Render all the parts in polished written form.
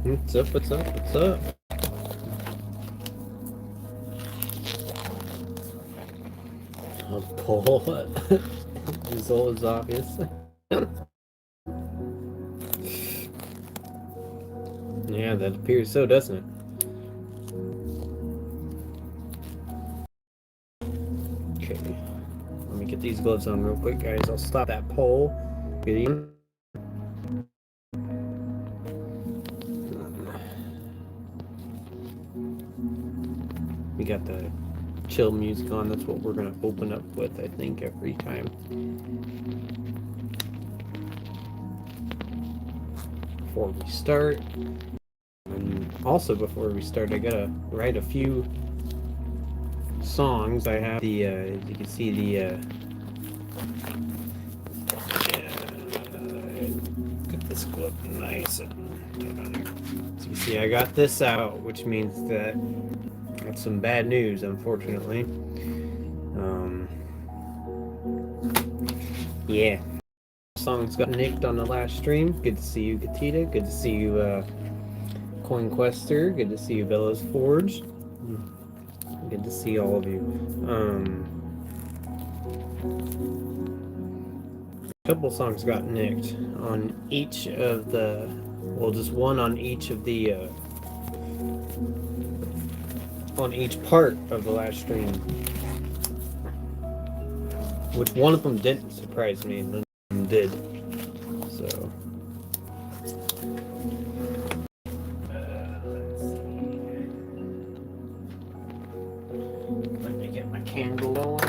What's up? What's up? What's up? A poll. Result is obvious. Yeah, that appears so, doesn't it? Okay. Let me get these gloves on real quick, guys. I'll stop that poll. Good evening. We got the chill music on. That's what we're going to open up with, I think, every time. Before we start. And also, before we start, I got to write a few songs. I have the, as you can see, the, get this glove nice and, so you see, I got this out, which means that that's some bad news, unfortunately. Yeah. Songs got nicked on the last stream. Good to see you, Gatita. Good to see you, Coin Quester. Good to see you, Bella's Forge. Good to see all of you. A couple songs got nicked on each of the, well, just one on each of the, on each part of the last stream. Which one of them didn't surprise me, and then did. So. Let me get my candle on.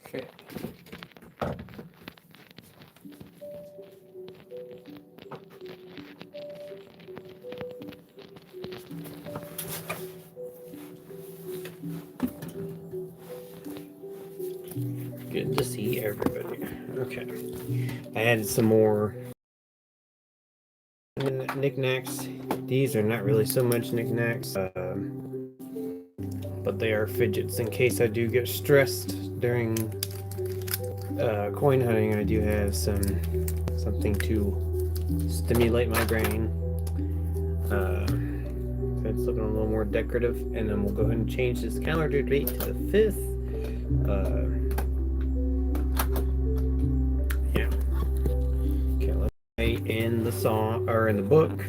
Okay. Good to see everybody. Okay. I added some more knickknacks. These are not really so much knickknacks, but they are fidgets in case I do get stressed during coin hunting. I do have something to stimulate my brain. So it's looking a little more decorative, and then we'll go ahead and change this calendar date to the 5th. Yeah. Okay, let's say in the song or in the book.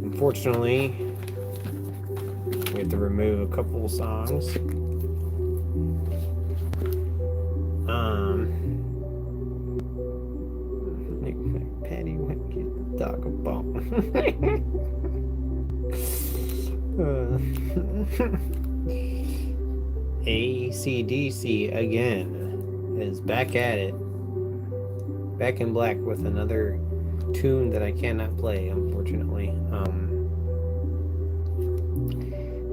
Unfortunately, we have to remove a couple of songs. Patty went get the dog a bone. AC/DC again is back at it. Back in black with another tune that I cannot play, unfortunately.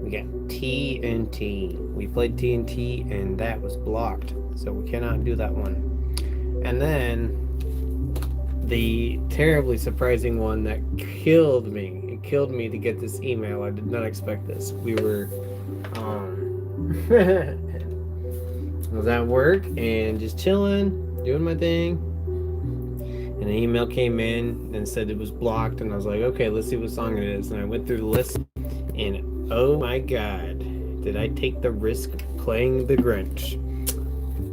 We got TNT. We played TNT and that was blocked, so we cannot do that one. And then the terribly surprising one that killed me. It killed me to get this email. I did not expect this. We were was at work and just chilling, doing my thing. And an email came in and said it was blocked, and I was like, okay, let's see what song it is. And I went through the list, and oh my god, did I take the risk playing the Grinch?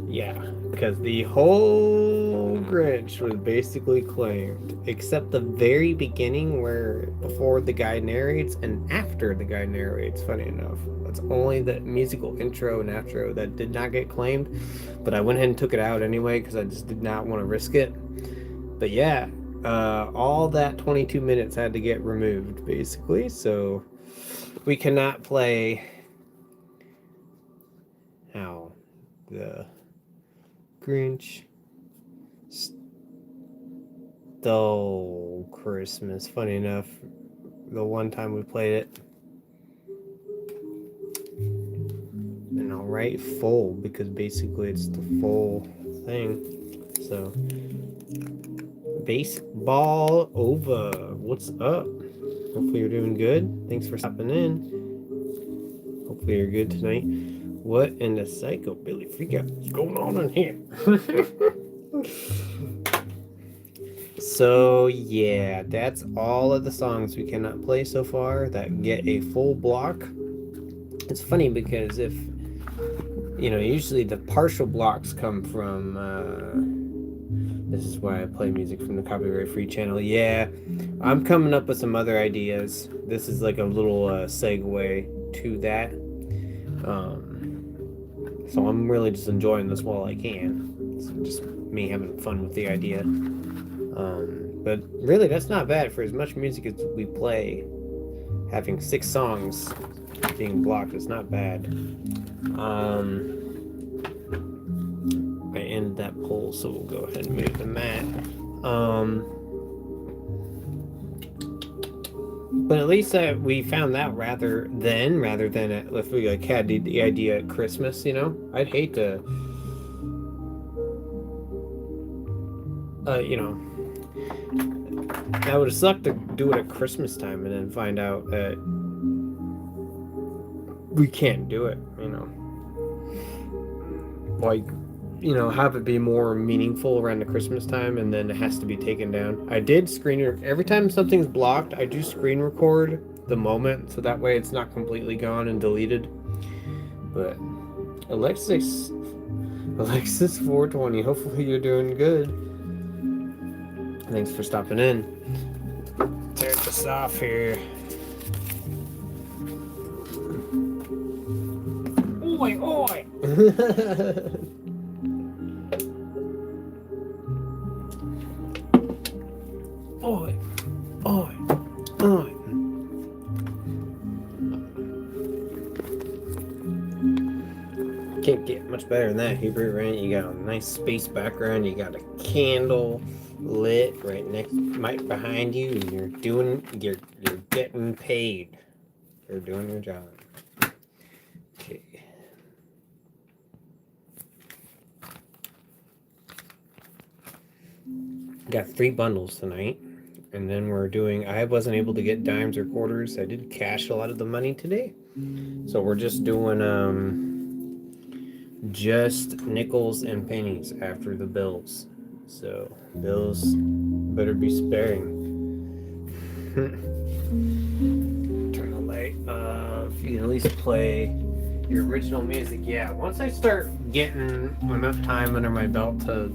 Yeah, because the whole Grinch was basically claimed, except the very beginning where before the guy narrates and after the guy narrates, funny enough. That's only the musical intro and outro that did not get claimed, but I went ahead and took it out anyway because I just did not want to risk it. But yeah, all that 22 minutes had to get removed, basically, so we cannot play how the Grinch stole Christmas. Funny enough, the one time we played it, and I'll write full because basically it's the full thing. So Baseball over. What's up? Hopefully you're doing good. Thanks for stopping in. Hopefully you're good tonight. What in the psychobilly freak out is going on in here? So yeah, that's all of the songs we cannot play so far that get a full block. It's funny because if usually the partial blocks come from this is why I play music from the copyright free channel. Yeah, I'm coming up with some other ideas. This is like a little segue to that. So I'm really just enjoying this while I can. It's just me having fun with the idea. But really, that's not bad for as much music as we play. Having 6 songs being blocked is not bad. I ended that poll, so we'll go ahead and move the mat. But at least we found that rather than if we had the idea at Christmas, I'd hate to, that would have sucked to do it at Christmas time and then find out that we can't do it, like, have it be more meaningful around the Christmas time, and then it has to be taken down. I did every time something's blocked, I do screen record the moment, so that way it's not completely gone and deleted. But Alexis 420, hopefully you're doing good. Thanks for stopping in. Tear this off here. Oi, oi! Oi, oi, oi. Can't get much better than that, Hubert, right? You got a nice space background, you got a candle lit right behind you, and you're getting paid for doing your job. Okay. Got 3 bundles tonight, and then I wasn't able to get dimes or quarters. I did cash a lot of the money today, so we're just doing just nickels and pennies after the bills. So bills better be sparing. Turn the light off. You can at least play your original music. Yeah, once I start getting enough time under my belt to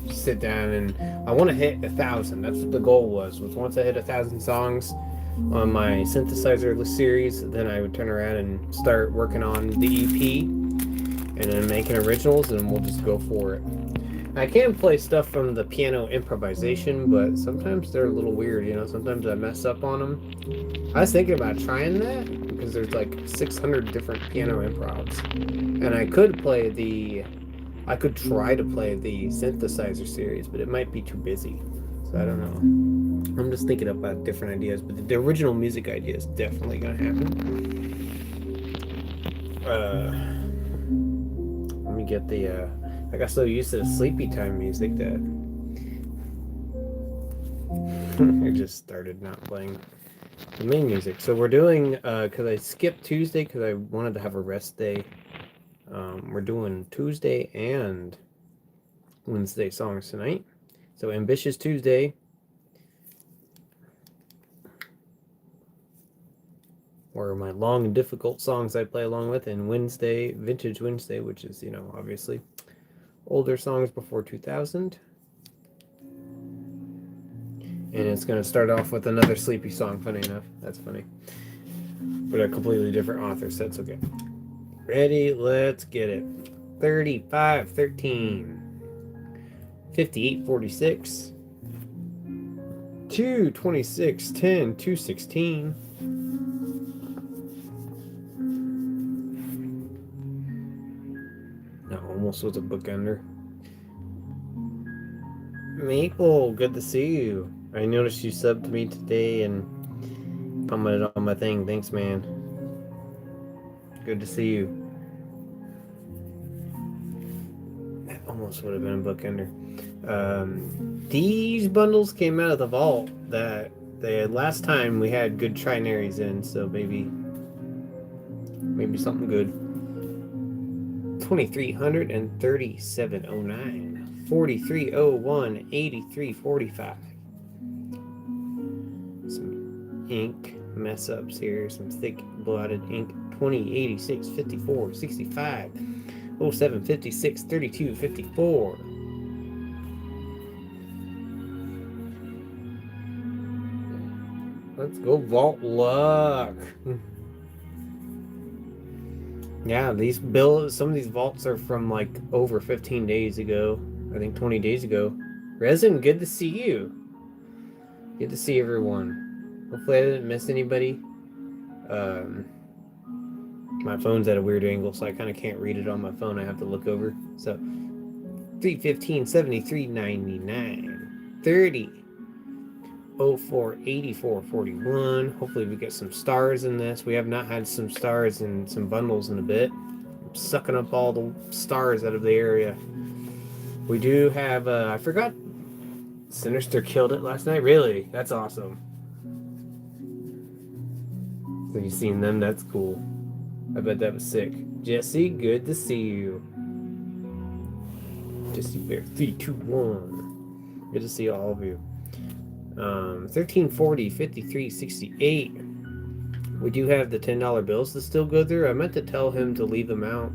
sit down, and I want to hit 1,000. That's what the goal was once I hit 1,000 songs on my synthesizer series, then I would turn around and start working on the EP and then making originals, and we'll just go for it. I can play stuff from the piano improvisation, but sometimes they're a little weird, sometimes I mess up on them. I was thinking about trying that because there's 600 different piano improvs, and I could try to play the synthesizer series, but it might be too busy, so I don't know. I'm just thinking about different ideas, but the original music idea is definitely gonna happen. Let me get the I got so used to the sleepy time music that I just started not playing the main music. So we're doing because I skipped Tuesday because I wanted to have a rest day. We're doing Tuesday and Wednesday songs tonight. So Ambitious Tuesday, or my long and difficult songs I play along with, and Wednesday, Vintage Wednesday, which is, obviously older songs before 2000. And it's going to start off with another sleepy song, funny enough. That's funny. But a completely different author, so that's okay. Ready? Let's get it. 3513. 5846. 22610. 216. No, almost was a bookender. Maple, good to see you. I noticed you subbed to me today and commented on my thing. Thanks, man. Good to see you. That almost would have been a bookender. These bundles came out of the vault that last time we had good trinaries in, so maybe something good. 2337.09, 4301, 8345. Some ink mess ups here, some thick blotted ink. 2086, 54, 65, 07, 56, 32, 54. Let's go vault luck. Yeah, some of these vaults are from like over 15 days ago. I think 20 days ago. Resin, good to see you. Good to see everyone. Hopefully I didn't miss anybody. My phone's at a weird angle, so I kind of can't read it on my phone. I have to look over. So 315, 73, 99, 30, 04, 84, 41. Hopefully we get some stars in this. We have not had some stars in some bundles in a bit. I'm sucking up all the stars out of the area. We do have, I forgot, Sinister killed it last night. Really? That's awesome. So you seen them? That's cool. I bet that was sick. Jesse, good to see you. Jesse Bear 321. Good to see all of you. 1340, 53, 68. We do have the $10 bills to still go through. I meant to tell him to leave them out,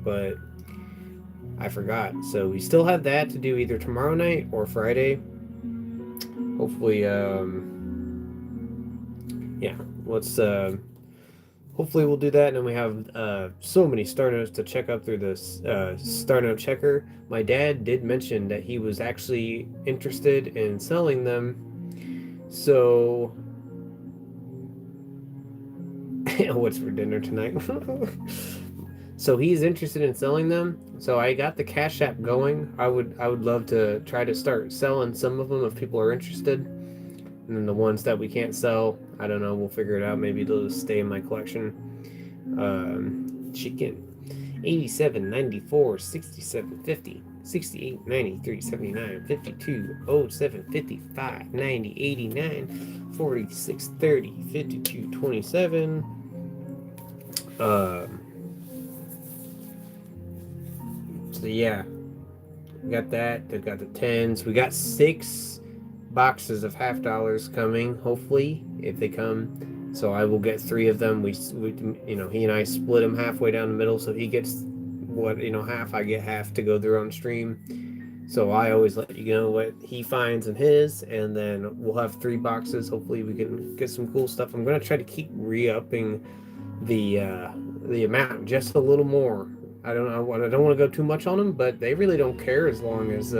but I forgot. So we still have that to do either tomorrow night or Friday. Hopefully, yeah, let's, hopefully we'll do that. And then we have so many star notes to check up through this star note checker. My dad did mention that he was actually interested in selling them. So, what's for dinner tonight? So he's interested in selling them. So I got the Cash App going. I would love to try to start selling some of them if people are interested. And then the ones that we can't sell, I don't know. We'll figure it out. Maybe they'll just stay in my collection. Chicken, 87, 94, 67, 50, 68, 93, 79, 52, 07, 55, 90, 89, 46, 30, 52, 27. So yeah, we got that. They've got the 10s. We got 6 boxes of $50 coming, hopefully, if they come. So I will get 3 of them. We he and I split them halfway down the middle, so he gets half, I get half to go through on stream. So I always let you know what he finds in his, and then we'll have 3 boxes. Hopefully we can get some cool stuff. I'm gonna try to keep re-upping the amount just a little more. I don't want to go too much on them, but they really don't care as long as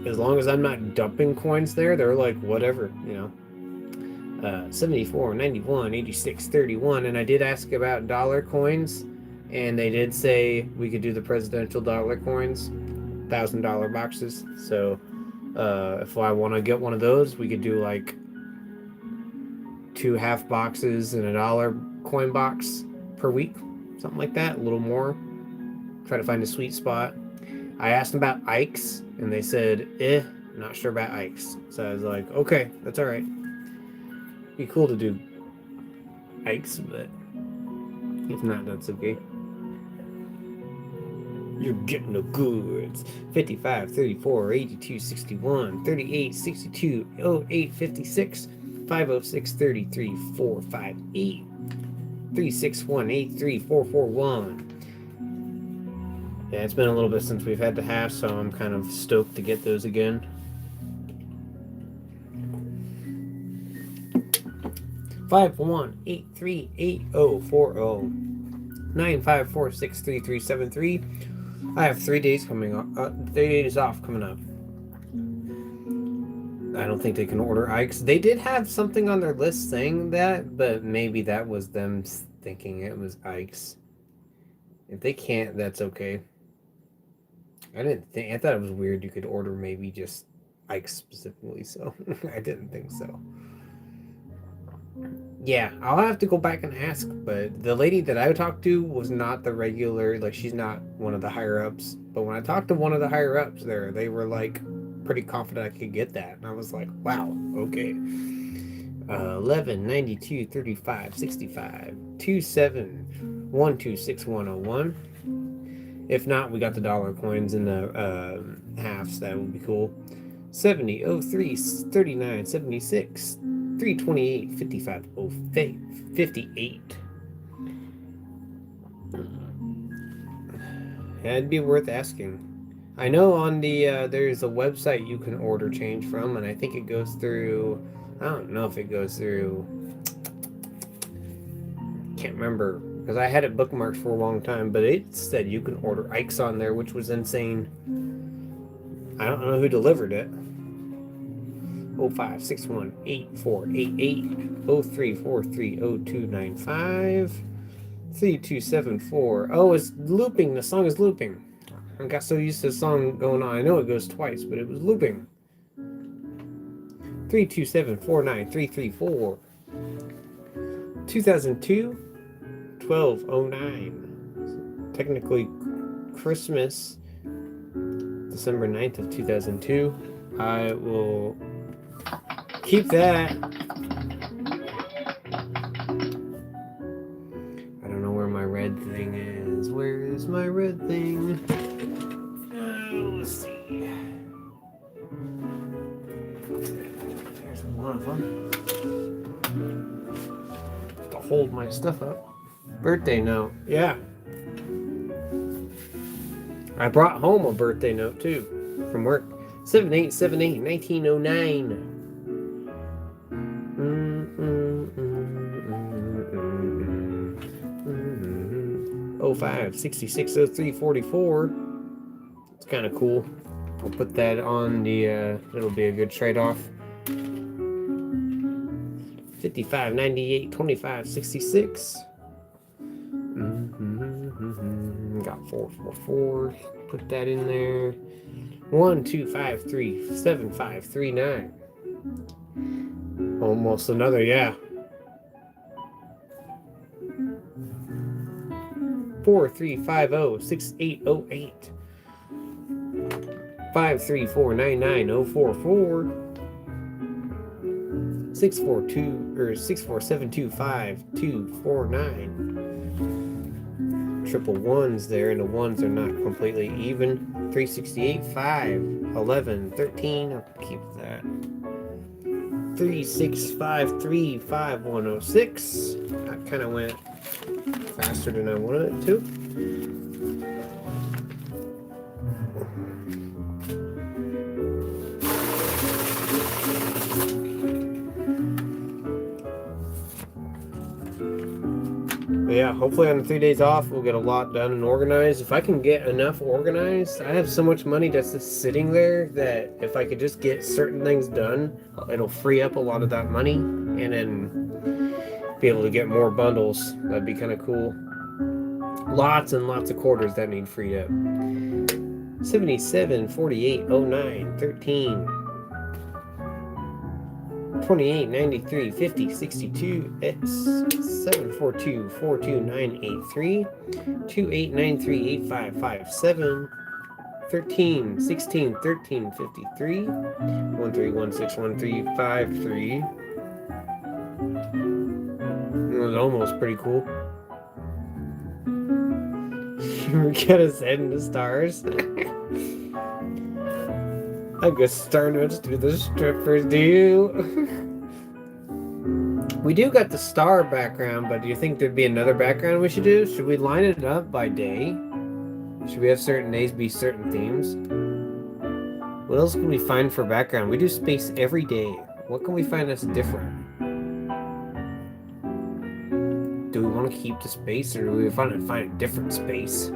as long as I'm not dumping coins there. They're like, whatever, 74, 91, 86, 31. And I did ask about dollar coins, and they did say we could do the presidential dollar coins, $1,000 boxes. So if I want to get one of those, we could do like 2 half boxes and a dollar coin box per week, something like that, a little more. Try to find a sweet spot. I asked them about Ike's, and they said, not sure about Ike's. So I was like, okay, that's all right. Be cool to do Ike's, but if not, that's okay. You're getting the goods. 55, 34, 82, 61, 38, 62, 08, 56, 506, 33, 458, 361, 83, 441. Yeah, it's been a little bit since we've had the half, so I'm kind of stoked to get those again. 51838040 954633373. I have 3 days coming up. 3 days off coming up. I don't think they can order Ike's. They did have something on their list saying that, but maybe that was them thinking it was Ike's. If they can't, that's okay. I thought it was weird you could order maybe just Ike's specifically, so I didn't think so. Yeah, I'll have to go back and ask, but the lady that I talked to was not the regular, like she's not one of the higher ups. But when I talked to one of the higher ups there, they were like pretty confident I could get that. And I was like, wow, okay. 11, 92, 35, 65, 27, 126, 101. If not, we got the dollar coins and the halves. That would be cool. 70, 03, 39, 76, 328, 55, 58. It'd be worth asking. I know on the there's a website you can order change from, and I think it goes through. I don't know if it goes through. Can't remember because I had it bookmarked for a long time, but it said you can order Ike's on there, which was insane. I don't know who delivered it. 05618488 03430295 3274. Oh, it's looping. The song is looping. I got so used to the song going on. I know it goes twice, but it was looping. 3274934. 2002 1209. Technically Christmas, December 9th of 2002. I will keep that. I don't know where my red thing is. Where is my red thing? Let's see. There's one of them. To hold my stuff up. Birthday note. Yeah. I brought home a birthday note too from work. 7878 1909. 05 66 03 44. It's kind of cool. I'll put that on the it'll be a good trade-off. 55 98 25 66. Got 444. Put that in there. 1253 7539. Almost another, yeah. 4350 6808. 53499 642 or 64725 249. Triple ones there, and the ones are not completely even. 368 5 11 13. I'll keep that. 3653 5106. That kind of went faster than I wanted it to. But yeah, hopefully on the 3 days off, we'll get a lot done and organized. If I can get enough organized, I have so much money that's just sitting there that if I could just get certain things done, it'll free up a lot of that money and then be able to get more bundles. That'd be kind of cool. Lots and lots of quarters that need freed up. 77, 48, 09, 13. 28, 93, 50, 62, X, 742, 42983, 2893, 8557, 13, 16, 13, 53, 13161353. It was almost pretty cool. Get us head the stars. I guess star notes do the strippers do. We do got the star background, but do you think there'd be another background we should do? Should we line it up by day? Should we have certain days be certain themes? What else can we find for background? We do space every day. What can we find that's different? Do we want to keep the space, or do we find a different space?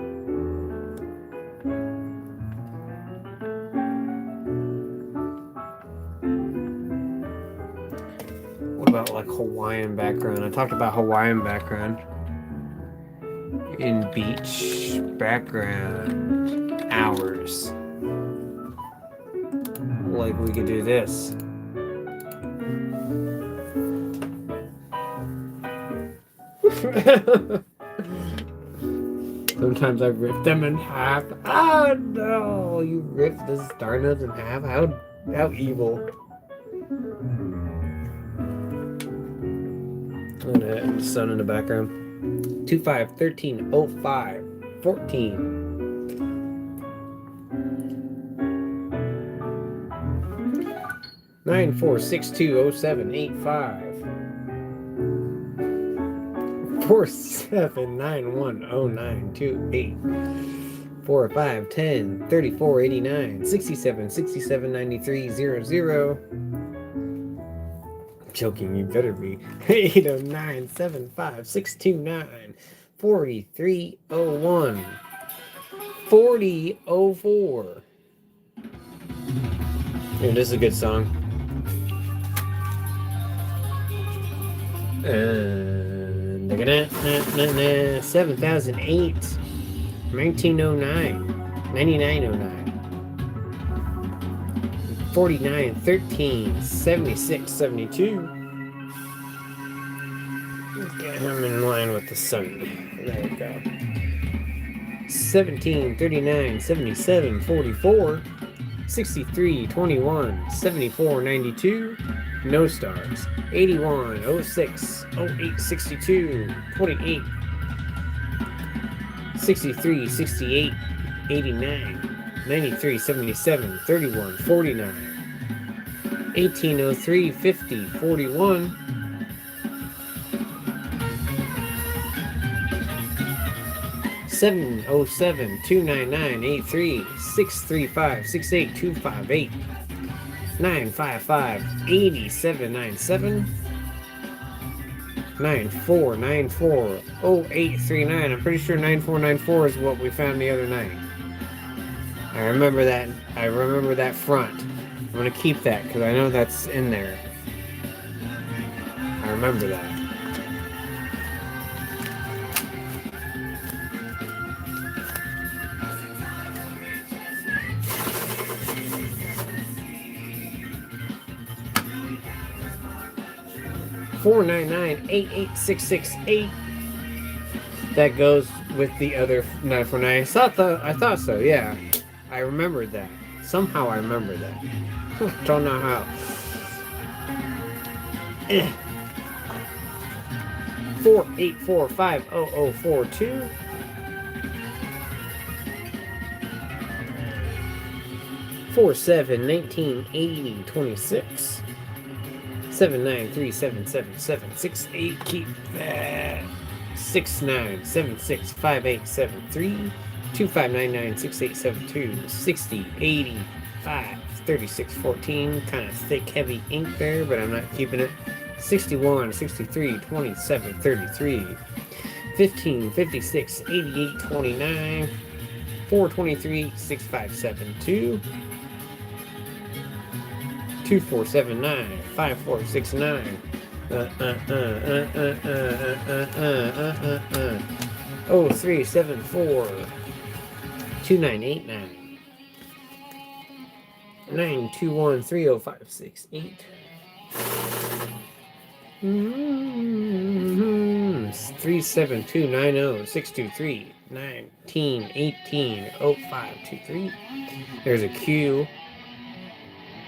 What about like Hawaiian background? I talked about Hawaiian background. In beach background hours. Like we could do this. Sometimes I rip them in half. Oh no! You ripped the star notes in half? How evil. And the sun in the background. 25 13 05 14. 94620785 47910928 45 10 34 89 67 67 93 00. Joking, you better be. 809 75 629 4301 4004. Yeah, this is a good song. 7008 1909 9909 49 13 76 72. Get him in line with the sun. There we go. 17 39 77 44 63 21 74 92. No stars. 81 06 08 62 28 63 68 89 93 77 31 49 1803 50 41 707 299 83 635 68258 955 8797 9494 0839. I'm pretty sure 9494 is what we found the other night. I remember that. I remember that front. I'm gonna keep that because I know that's in there. I remember that. $499-88668. That goes with the other 949. I thought so. Yeah, I remembered that. Somehow I remember that. Don't know how. 484-50042. 47-19-80-26. 793-777-68. Keep that. 69-76-5873. 2599-6872. 60-85. 3614, kind of thick, heavy ink there, but I'm not keeping it. 61, 63, 27, 33, 15, 56, 88, 29, 423, 6572, 2479, 5469, 0374, 2989. 921-30568. 372-90-623. 1918-0523. There's a Q.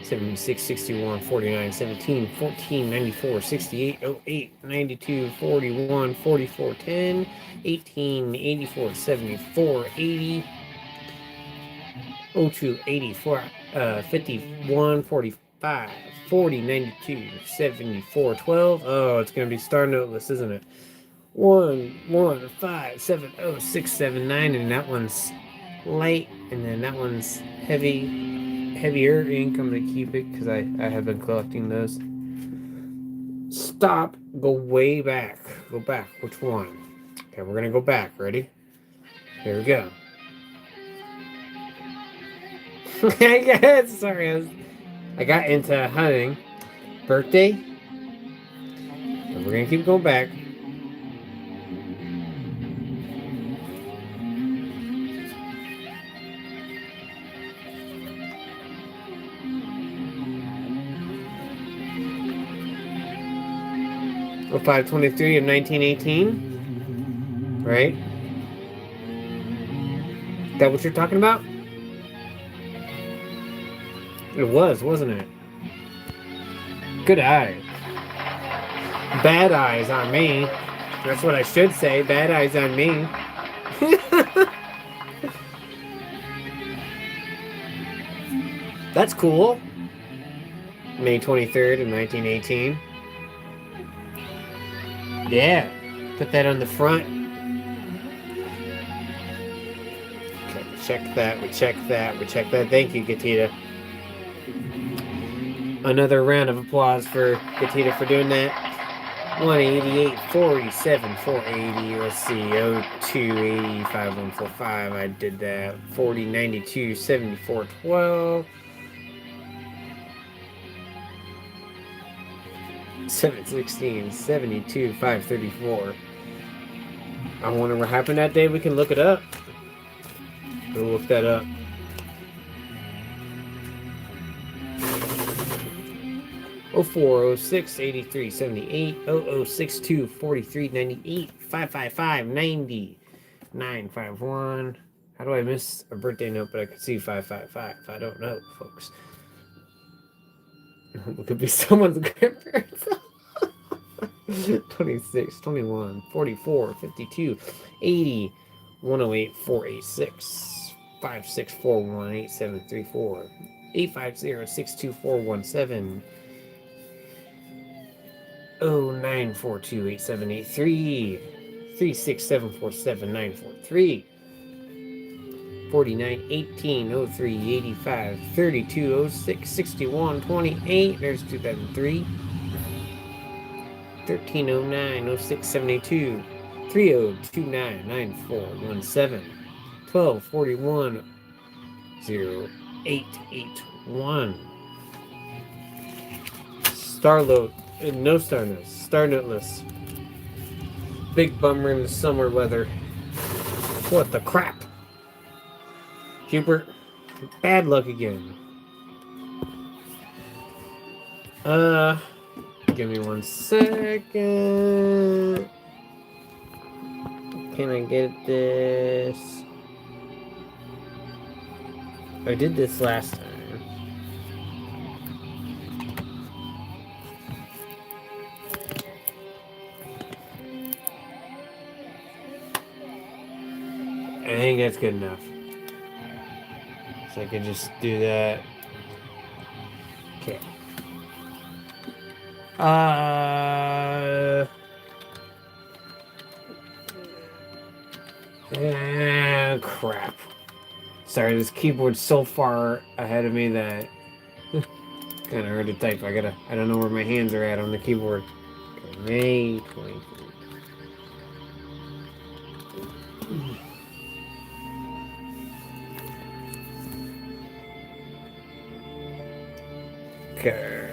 76 61 49 17 14 94 68 08 92 41 44 10 18 84 74 80 02 84 51 45 40 92 74 12. Oh, it's gonna be star noteless, isn't it? 1 1 5 7 0 6 7 9, and that one's light, and then that one's heavier ink. I'm gonna keep it because I have been collecting those. Stop. Go way back. Go back. Which one? Okay, we're gonna go back. Ready? Here we go. Sorry, I got into hunting. Birthday. And we're gonna keep going back. Oh, 5/23 of 1918. right? That what you're talking about? It was, wasn't it? Good eye. Bad eyes on me. That's what I should say. Bad eyes on me. That's cool. May 23rd of 1918. Yeah. Put that on the front. Okay, check that. We check that. We check that. Thank you, Gatita. Another round of applause for Gatita for doing that. 188, 47, 480, let's see, 0280, 5145, I did that. 40, 92, 74, 12. 716, 72, 534. I wonder what happened that day. We can look it up. We'll look that up. Oh 04, 06, 83, 78, 0062, 43, 98, 555, 90, 951. How do I miss a birthday note, but I can see 555? I don't know, folks. It could be someone's grandparents. 26, 21, 44, 52, 80, 108, 486, 5641, 8734, 850, 62417. 0942 8783 36747 943 4918 03 85 32 06 61 28. There's 2003. 1309 06 72 3029 9417 1241 0881. Starload. No star notes. Star noteless. Big bummer in the summer weather. What the crap? Hubert, bad luck again. Give me 1 second. Can I get this? I did this last time. I think that's good enough. So I can just do that. Okay. Crap. Sorry, this keyboard's so far ahead of me that kind of hard to type. I don't know where my hands are at on the keyboard. Okay, May 23rd. Okay.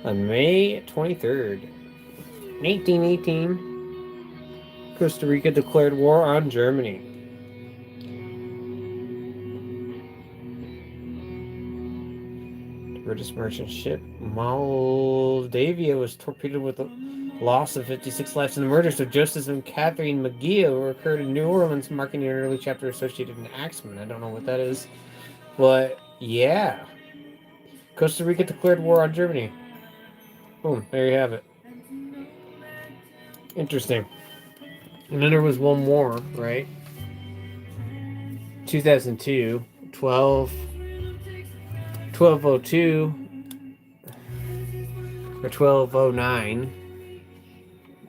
On May 23rd, 1818, Costa Rica declared war on Germany. The British merchant ship Moldavia was torpedoed with a loss of 56 lives in the murders of Joseph and Catherine McGee, who occurred in New Orleans, marking an early chapter associated in Axeman. I don't know what that is, but yeah. Costa Rica declared war on Germany. Boom, there you have it. Interesting. And then there was one more, right? 2002, 1202, or 1209,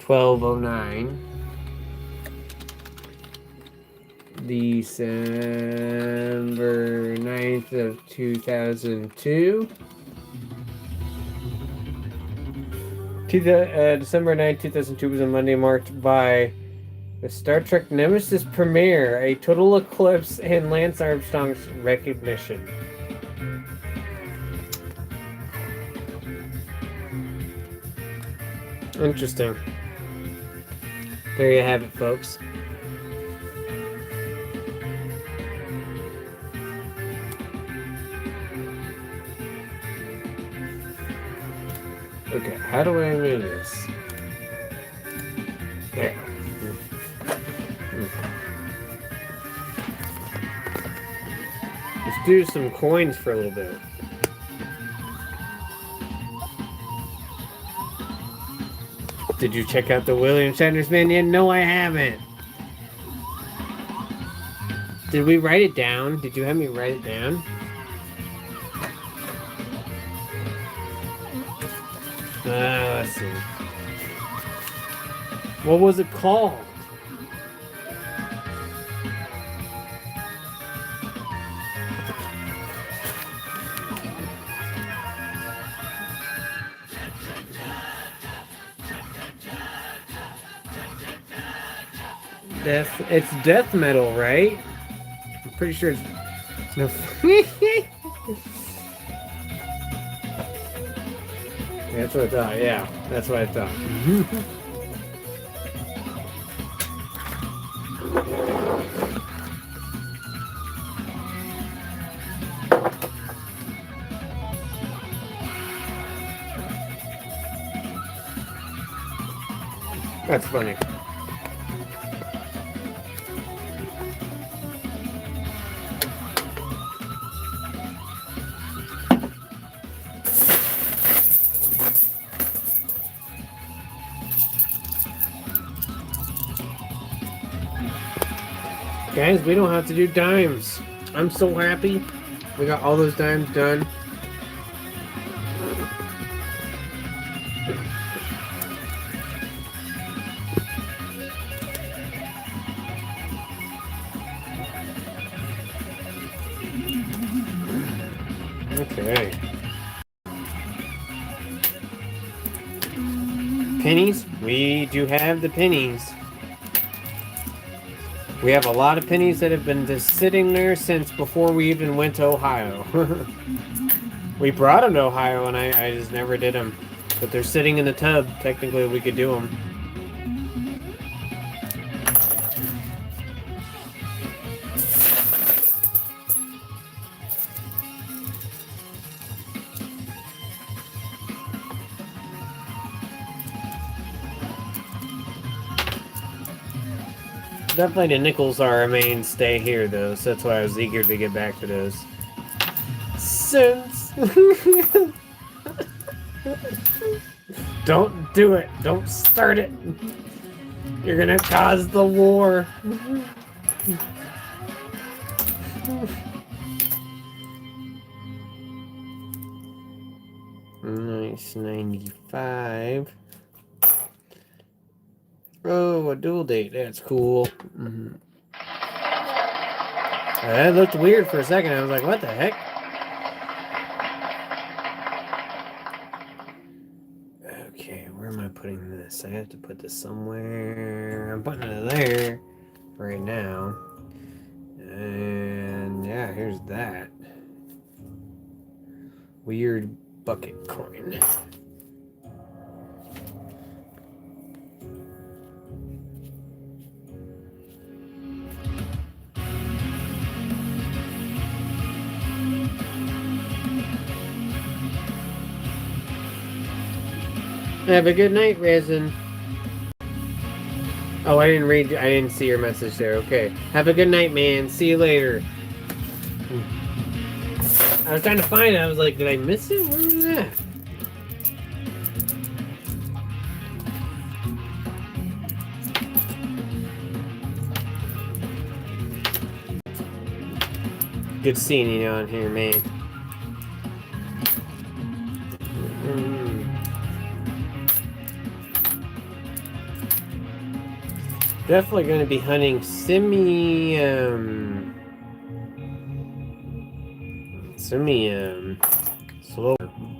1209. December 9th of 2002. December 9th, 2002 was a Monday marked by the Star Trek Nemesis premiere, a total eclipse, and Lance Armstrong's recognition. Interesting. There you have it, folks. Okay, how do I move this? There. do some coins for a little bit. Did you check out the William Shatner's Minion? No, I haven't. Did we write it down? Did you have me write it down? Let's see. What was it called? It's death metal, right? I'm pretty sure it's no. That's what I thought. Yeah, that's what I thought. That's funny. Guys, we don't have to do dimes. I'm so happy. We got all those dimes done. Okay. Pennies? We do have the pennies. We have a lot of pennies that have been just sitting there since before we even went to Ohio. We brought them to Ohio and I just never did them. But they're sitting in the tub. Technically, we could do them. Definitely the nickels are a mainstay here, though, so that's why I was eager to get back to those. Since... Don't do it. Don't start it. You're gonna cause the war. Nice, 95. Oh, a dual date. That's cool. That looked weird for a second. I was like, what the heck? Okay, where am I putting this? I have to put this somewhere. I'm putting it there right now. And yeah, here's that. Weird bucket coin. Have a good night, Resin. Oh, I didn't see your message there. Okay. Have a good night, man. See you later. I was trying to find it. I was like, did I miss it? Where was that? Good seeing you on here, man. Definitely going to be hunting slow.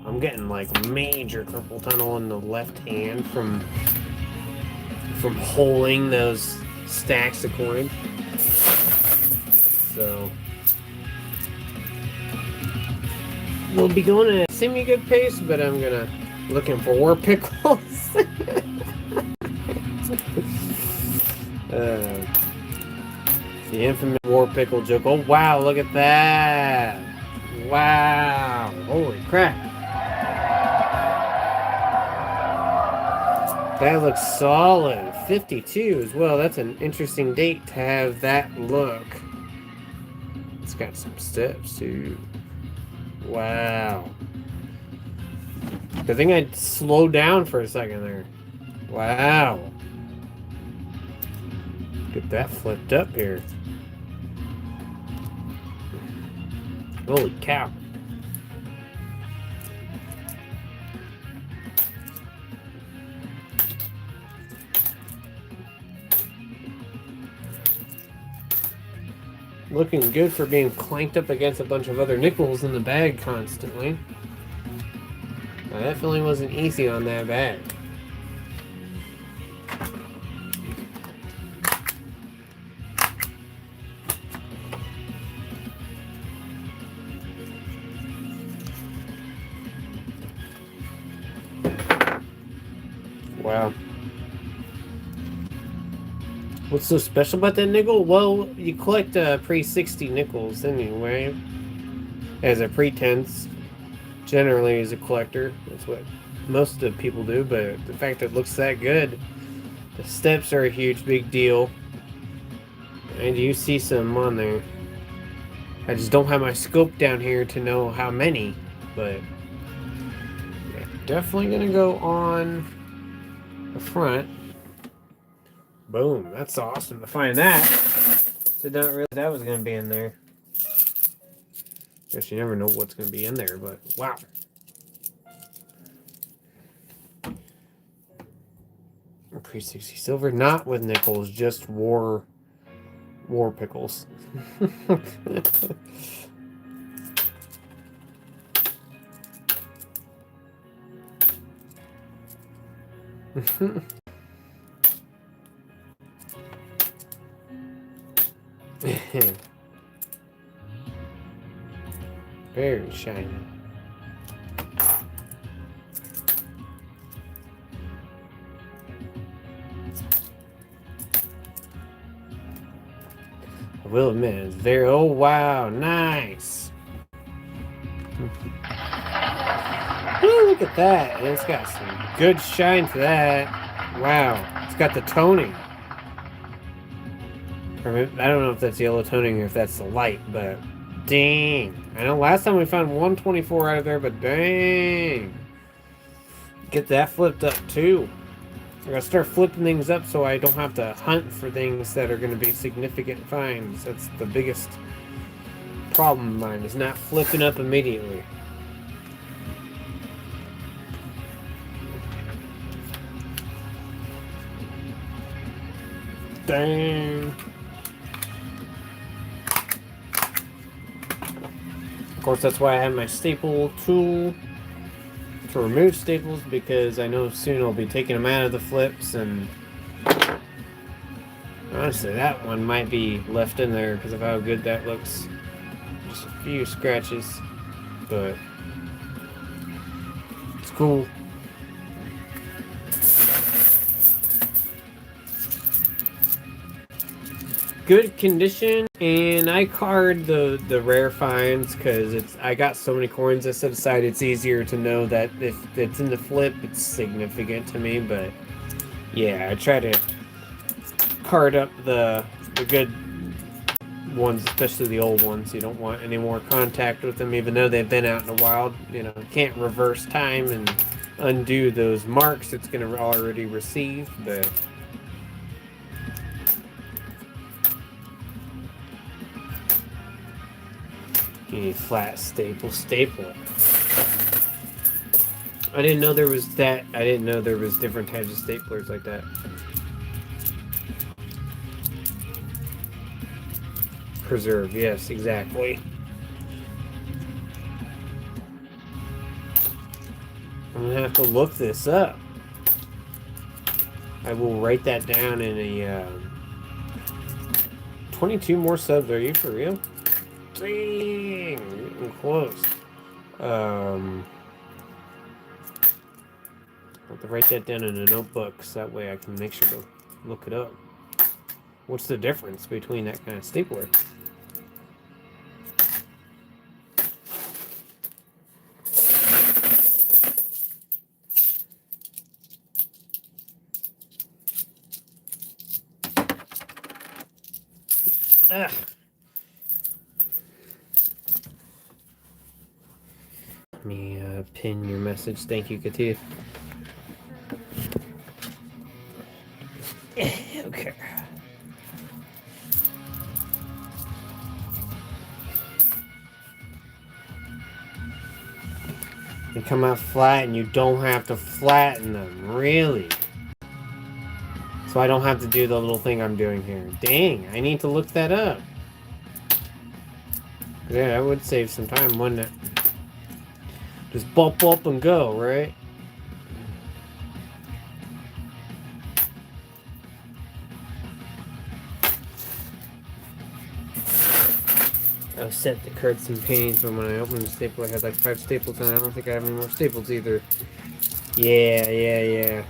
I'm getting like major carpal tunnel in the left hand from holding those stacks of coin. So we'll be going at a semi-good pace, but I'm looking for war pickles. The infamous war pickle joke. Oh wow, look at that! Wow, holy crap! That looks solid. 52 as well. That's an interesting date to have that look. It's got some steps too. Wow. I think I slowed down for a second there. Wow. Get that flipped up here. Holy cow. Looking good for being clanked up against a bunch of other nickels in the bag constantly. Now, that feeling wasn't easy on that bag. Wow. What's so special about that nickel? Well, you collect pre-60 nickels anyway. As a pretense, generally as a collector. That's what most of the people do, but the fact that it looks that good, the steps are a huge big deal. And you see some on there. I just don't have my scope down here to know how many, but yeah, definitely gonna go on the front. Boom, that's awesome to find that. Did not realize that was gonna be in there. Guess you never know what's gonna be in there, but wow. Pre-60 silver, not with nickels, just war pickles. Very shiny. I will admit, it's very, oh wow, nice. Ooh, look at that. And it's got some good shine to that. Wow, it's got the toning. I don't know if that's yellow toning or if that's the light, but dang. I know last time we found 124 out of there, but dang. Get that flipped up too. I gotta start flipping things up so I don't have to hunt for things that are gonna be significant finds. That's the biggest problem of mine, is not flipping up immediately. Dang. Of course, that's why I have my staple tool to remove staples, because I know soon I'll be taking them out of the flips, and honestly, that one might be left in there because of how good that looks. Just a few scratches, but it's cool. Good condition, and I card the rare finds because I got so many coins I set aside. It's easier to know that if it's in the flip, it's significant to me. But yeah, I try to card up the good ones, especially the old ones. You don't want any more contact with them, even though they've been out in the wild. You know, can't reverse time and undo those marks it's going to already receive, but you need flat stapler. I didn't know there was that. I didn't know there was different types of staplers like that. Preserve, yes, exactly. I'm gonna have to look this up. I will write that down in a 22 more subs. Are you for real? Dang, getting close. I'll have to write that down in a notebook so that way I can make sure to look it up. What's the difference between that kind of stapler? Ugh. Let me pin your message. Thank you, Katia. Okay. They come out flat and you don't have to flatten them, really. So I don't have to do the little thing I'm doing here. Dang, I need to look that up. Yeah, that would save some time, wouldn't it? Just bump up and go, right? I was set to cut some pains, but when I opened the stapler, I had like 5 staples, and I don't think I have any more staples either. Yeah.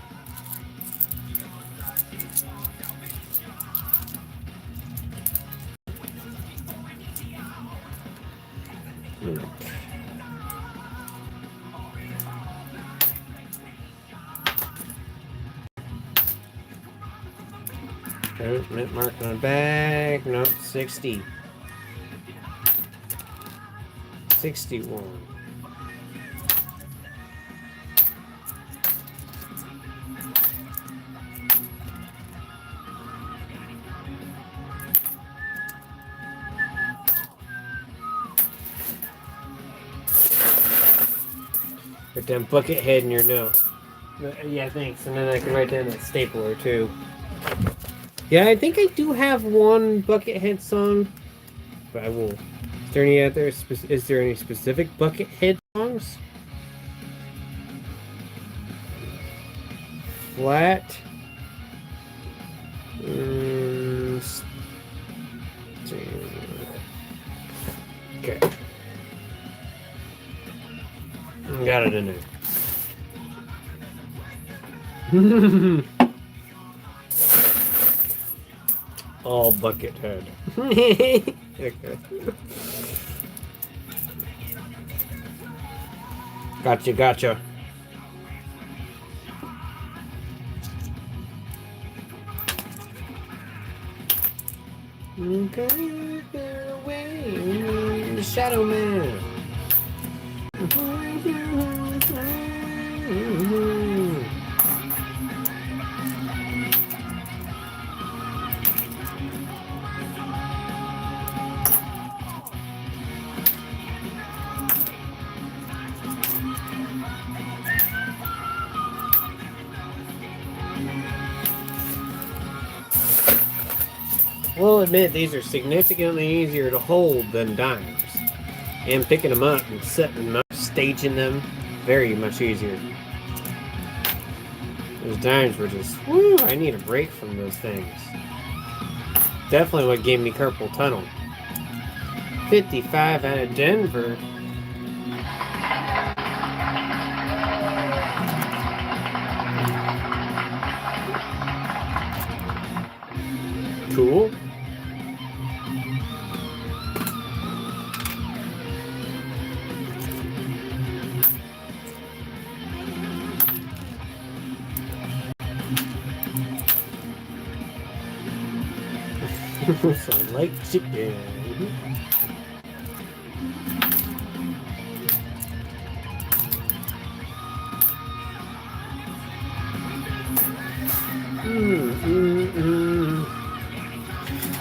Mint mark on the bag. Nope, 60. 61. Put down bucket head in your note. Yeah, thanks. And then I can write down that stapler too. Yeah, I think I do have one Buckethead song, but I will. Is there any other? Is there any specific Buckethead songs? Flat. Okay. Got it in there. All Buckethead. Okay. Gotcha. Okay, away, Shadow Man. We'll admit these are significantly easier to hold than dimes. And picking them up and setting them up, staging them, very much easier. Those dimes were just, woo, I need a break from those things. Definitely what gave me carpal tunnel. 55 out of Denver. Cool. So like chicken.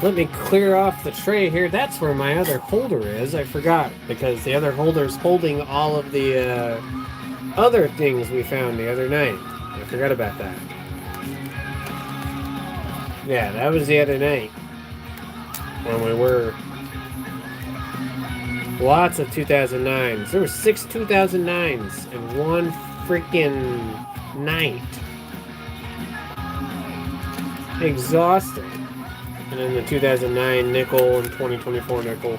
Let me clear off the tray here. That's where my other holder is. I forgot because the other holder's holding all of the other things we found the other night. I forgot about that. Yeah, that was the other night when we were lots of 2009s. There were 6 2009s in one freaking night. Exhausting. And then the 2009 nickel and 2024 nickel.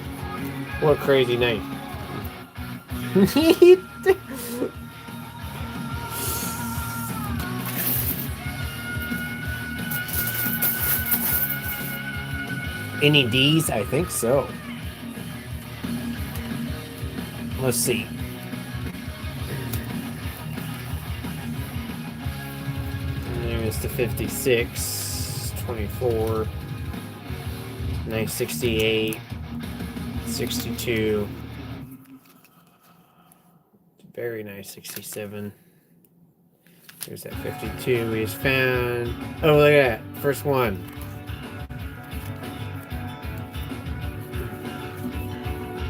What a crazy night. Any D's? I think so. Let's see. And there's the 56, 24, 968, 62, Very nice 67. There's that 52 we just found. Oh, look at that. First one.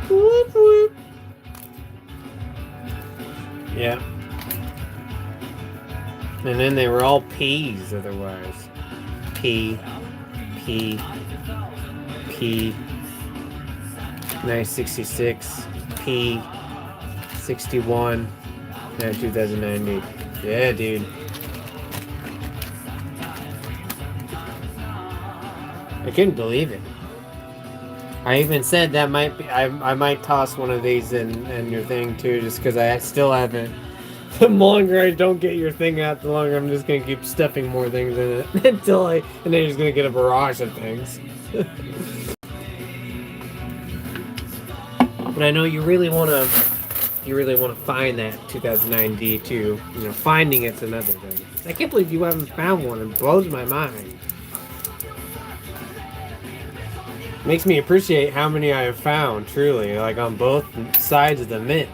Whoop, whoop. Yeah. And then they were all P's otherwise. P. P. P. Nice 66. P. 61. Now 2090. Yeah, dude. I couldn't believe it. I even said that might be. I might toss one of these in your thing too, just because I still haven't. The longer I don't get your thing out, the longer I'm just gonna keep stuffing more things in it and then you're just gonna get a barrage of things. But I know you really wanna find that 2009D too. You know, finding it's another thing. I can't believe you haven't found one. It blows my mind. Makes me appreciate how many I have found, truly, like on both sides of the mint.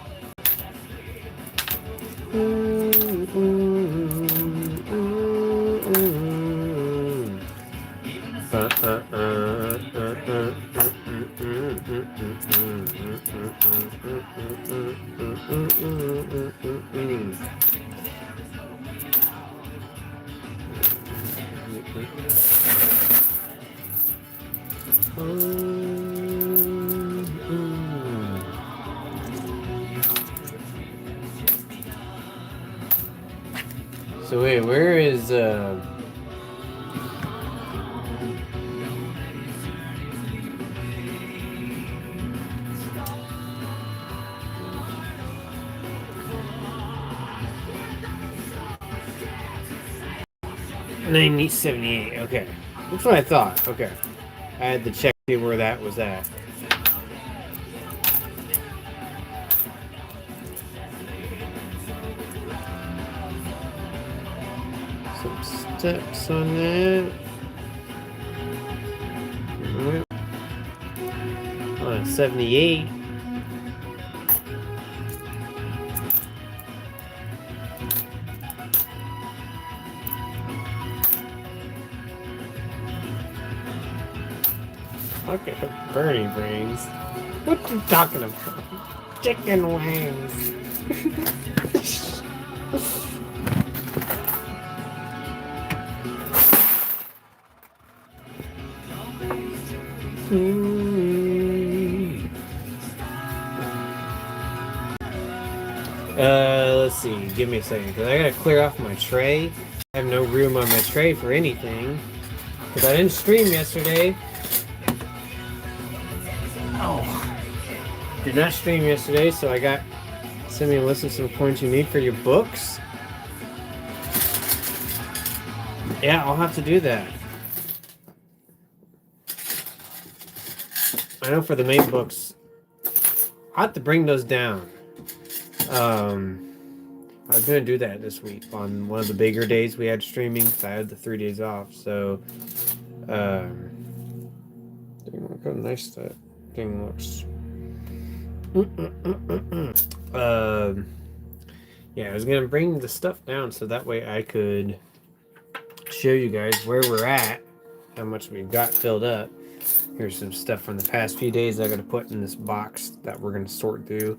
So wait, where is $90.78? Okay, that's what I thought. Okay, I had to check where that was at. Some steps on that. On 78. Okay, Bernie brains. What you talking about? Chicken wings. Let's see. Give me a second, because I gotta clear off my tray. I have no room on my tray for anything. Because I didn't stream yesterday. Oh. Did not stream yesterday, so I got... Send me a list of some points you need for your books. Yeah, I'll have to do that. I know for the main books, I'll have to bring those down. I was going to do that this week on one of the bigger days we had streaming, because I had the 3 days off, so, look how nice that thing looks. Yeah, I was going to bring the stuff down so that way I could show you guys where we're at, how much we've got filled up. Here's some stuff from the past few days I got to put in this box that we're going to sort through.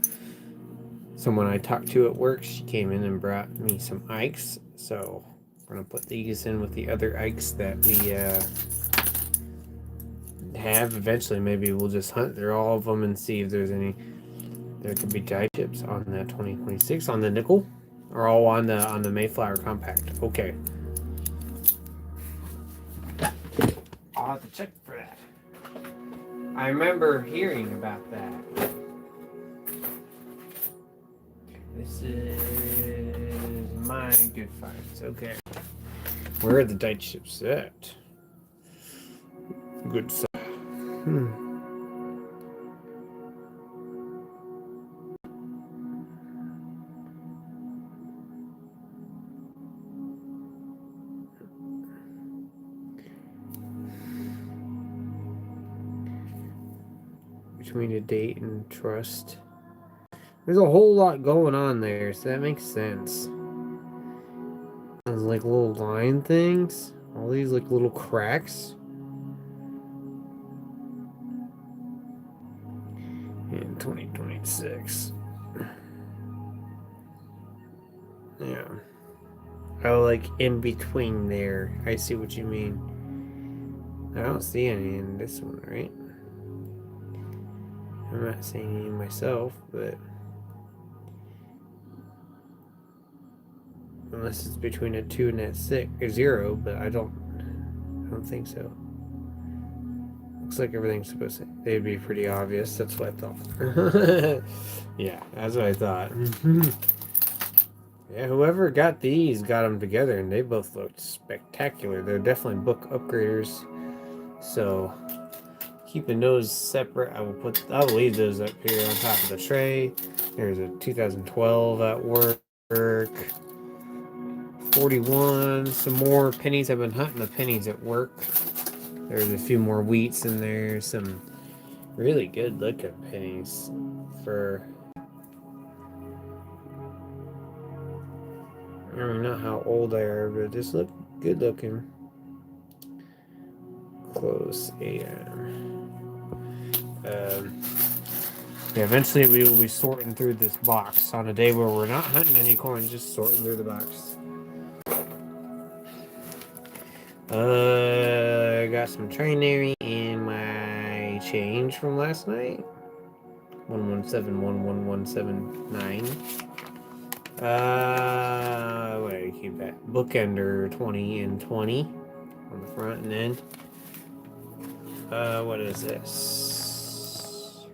Someone I talked to at work, she came in and brought me some Ikes, so we're going to put these in with the other Ikes that we have. Eventually, maybe we'll just hunt through all of them and see if there's any. There could be die chips on the 2026 on the nickel, or all on the Mayflower compact. Okay. I'll have to check for that. I remember hearing about that. This is my good finds. Okay. Where are the die chips at? Good stuff. Between a date and trust. There's a whole lot going on there, so that makes sense. There's like little line things. All these like little cracks. In 2026. Yeah. Oh, like in between there. I see what you mean. I don't see any in this one, right? I'm not seeing any myself, but unless it's between a 2 and a 0, but I don't think so. Looks like everything's supposed to. They'd be pretty obvious. That's what I thought. Yeah, that's what I thought. Yeah, whoever got these got them together, and they both looked spectacular. They're definitely book upgraders. So, keeping those separate, I'll leave those up here on top of the tray. There's a 2012 at work. 41. Some more pennies. I've been hunting the pennies at work. There's a few more wheats in there. Some really good looking pennies for. I don't know how old they are, but just look good looking. Close AM. Yeah, eventually we will be sorting through this box on a day where we're not hunting any coins, just sorting through the box. I got some trinary in my change from last night. 1171179. Where do you keep that? Bookender 20 and 20 on the front and end. What is this?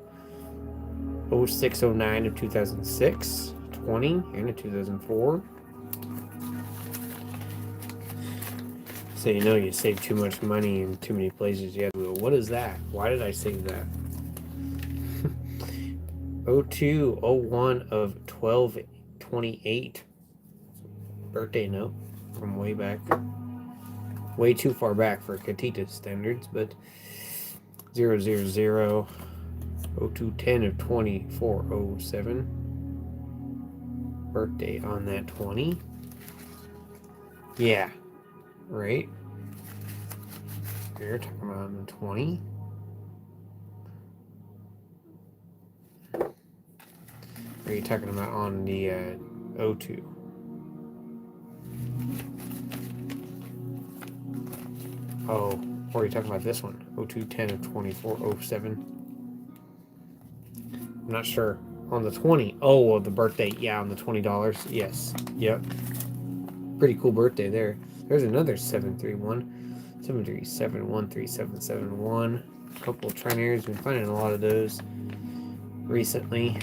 0609 of 2006, 20, and a 2004. So you know you save too much money in too many places. You have to go, what is that? Why did I save that? 0201 of 1228. Birthday note from way back. Way too far back for Catita standards, but 000 0210 of 2407. Birthday on that 20. Yeah. Right? You're talking about on the 20. Or are you talking about on the 02? Oh, or are you talking about this one? 0210 of 2407. I'm not sure. On the 20. Oh, the birthday. Yeah, on the $20. Yes. Yep. Pretty cool birthday there. There's another 731. 737 13771. A couple of trinaries. Been finding a lot of those recently.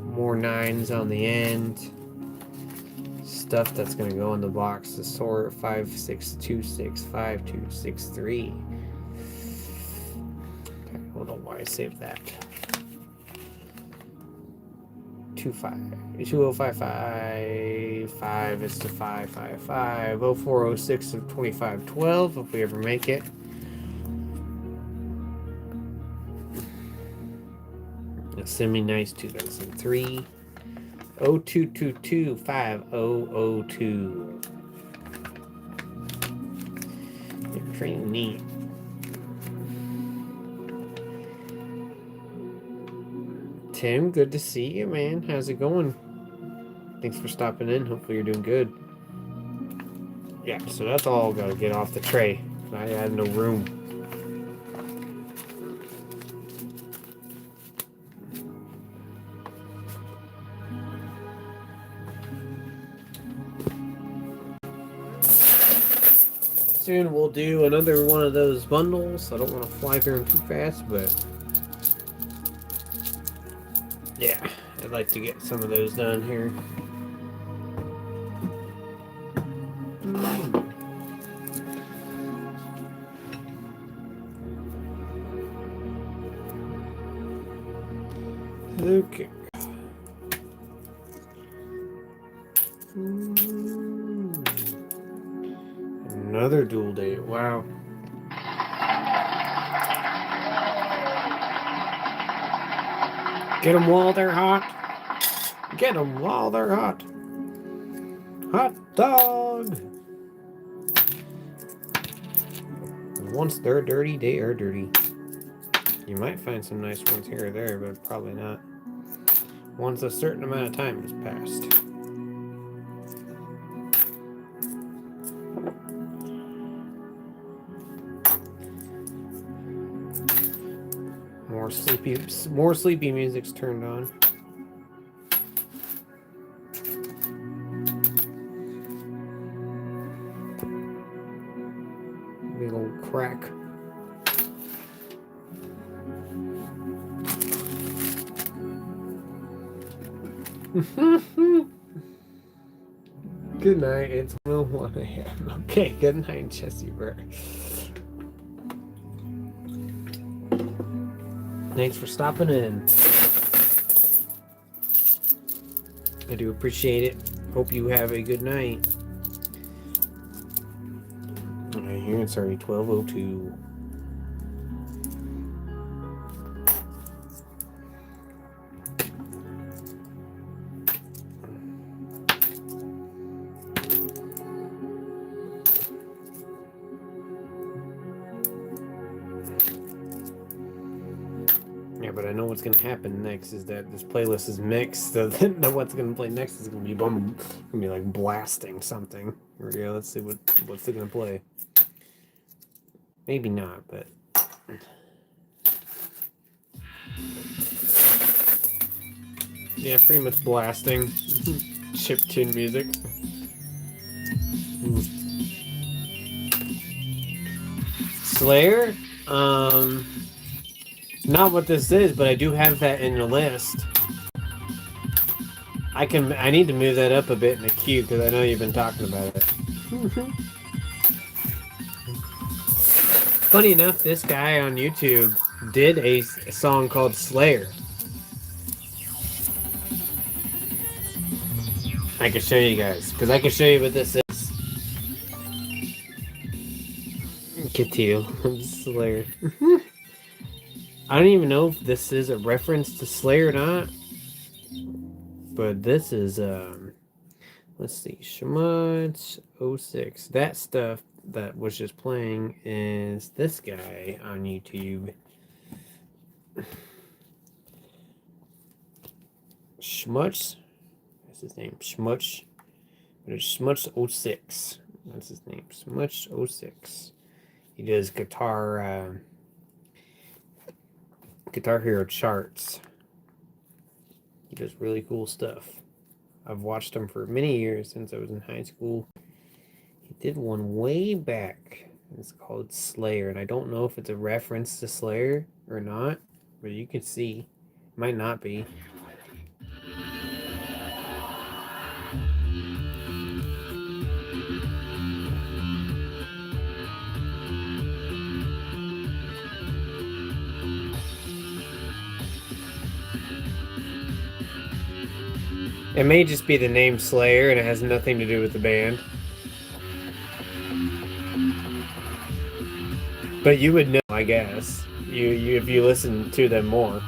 More 9s on the end. Stuff that's going to go in the box. The sort 5626 5263. I don't know why I saved that. 2055 is to 555. 0406 of 2512 if we ever make it. A semi-nice 2003. 0222 5002. Pretty neat. Tim, good to see you, man. How's it going? Thanks for stopping in. Hopefully you're doing good. Yeah, so that's all got to get off the tray. I had no room. Soon we'll do another one of those bundles. I don't want to fly through them too fast, but yeah, I'd like to get some of those done here. Okay. Another dual date. Wow. Get them while they're hot. Get them while they're hot. Hot dog. Once they're dirty, they are dirty. You might find some nice ones here or there, but probably not. Once a certain amount of time has passed. More sleepy music's turned on. Big old crack. Good night. It's 1:01 a.m. Okay, good night, Jesse Burr. Thanks for stopping in. I do appreciate it. Hope you have a good night. Alright, here it's already 12:02. Yeah, but I know what's gonna happen next is that this playlist is mixed, so then what's gonna play next is gonna be like blasting something. Here we go. Let's see what's it gonna play. Maybe not, but yeah, pretty much blasting chiptune music. Slayer, not what this is, but I do have that in the list. I need to move that up a bit in the queue because I know you've been talking about it. Funny enough, this guy on YouTube did a song called Slayer. I can show you guys, because I can show you what this is. Katil, Slayer. I don't even know if this is a reference to Slayer or not. But this is, let's see, Shmuts 06. That stuff that was just playing is this guy on YouTube. Shmuts. What's his name? Shmuts. There's Shmuts 06. That's his name. Shmuts 06. He does Guitar Hero charts. He does really cool stuff. I've watched him for many years since I was in high school. He did one way back. It's called Slayer, and I don't know if it's a reference to Slayer or not, but you can see. Might not be. It may just be the name Slayer and it has nothing to do with the band. But you would know, I guess, you if you listen to them more.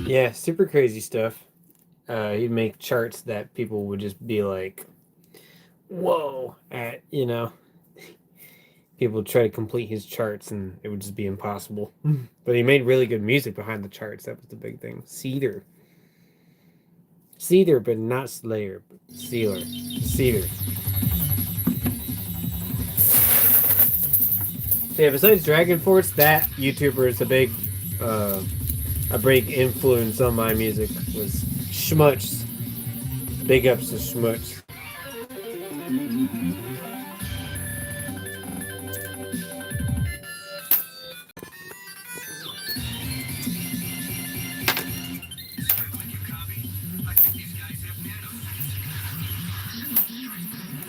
Yeah, super crazy stuff. He'd make charts that people would just be like, whoa, at, you know. People would try to complete his charts and it would just be impossible. But he made really good music behind the charts. That was the big thing. Cedar, but not Slayer. Cedar. Yeah, besides Dragon Force, that YouTuber is a big influence on my music was Shmuts. Big ups to Shmuts.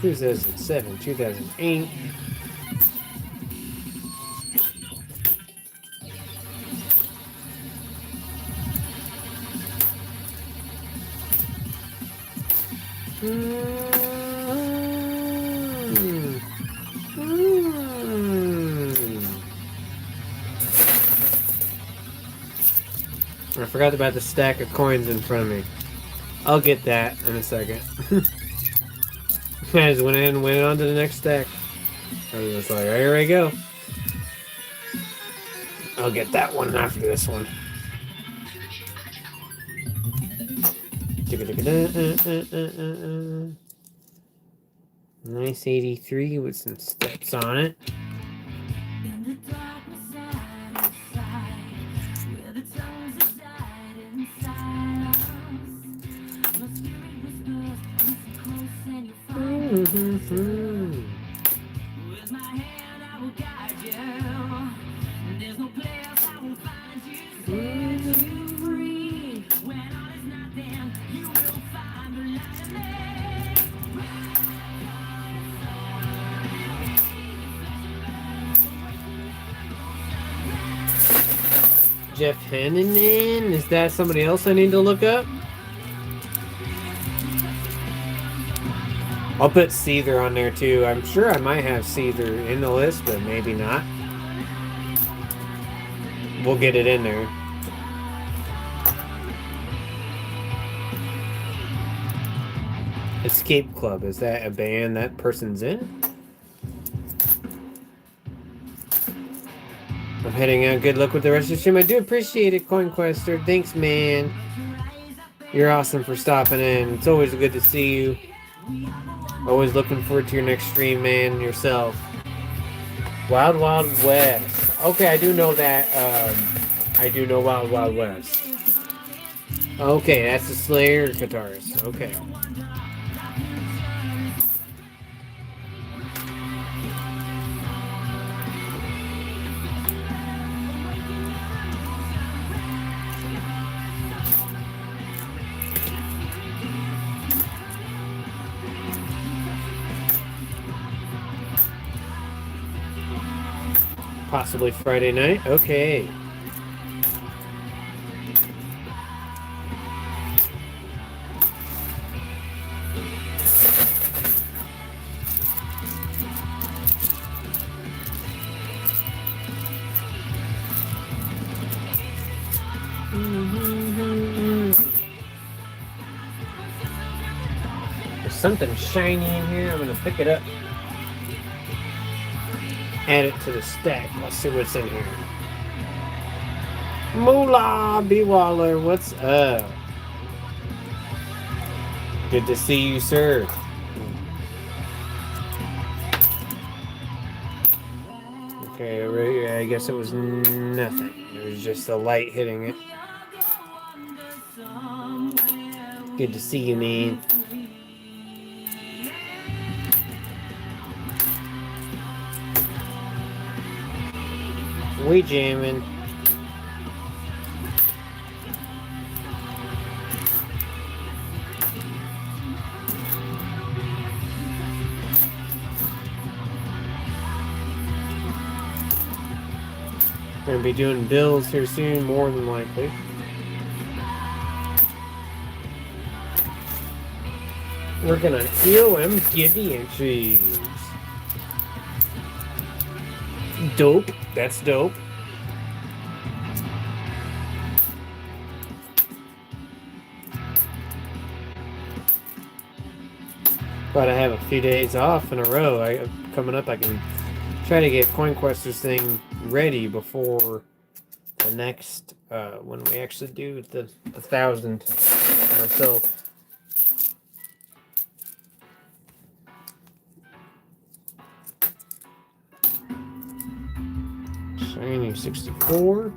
2007, 2008. I forgot about the stack of coins in front of me. I'll get that in a second. I just went ahead and went on to the next stack. I was just like, here we go. I'll get that one after this one. Nice 83 with some steps on it. With my hand I will guide you. There's no place I will find you. Set you free. When all is nothing, you will find the light in me. Jeff Hanneman? Is that somebody else I need to look up? I'll put Seether on there too. I'm sure I might have Seether in the list, but maybe not. We'll get it in there. Escape Club, is that a band that person's in? I'm heading out. Good luck with the rest of the stream. I do appreciate it, CoinQuester. Thanks, man. You're awesome for stopping in. It's always good to see you. Always looking forward to your next stream, man. Yourself. Wild Wild West. Okay, I do know that. I do know Wild Wild West. Okay, that's the Slayer guitarist. Okay. Possibly Friday night. Okay. There's something shiny in here. I'm gonna pick it up. Add it to the stack. Let's see what's in here. Moolah B. Waller, what's up? Good to see you, sir. Okay, I guess it was nothing. It was just the light hitting it. Good to see you, man. We jamming. Gonna be doing bills here soon, more than likely. We're gonna EOM give the entries. Dope. That's dope. But I have a few days off in a row. Coming up, I can try to get CoinQuester's thing ready before the next when we actually do the 1,000 myself. Shiny 64.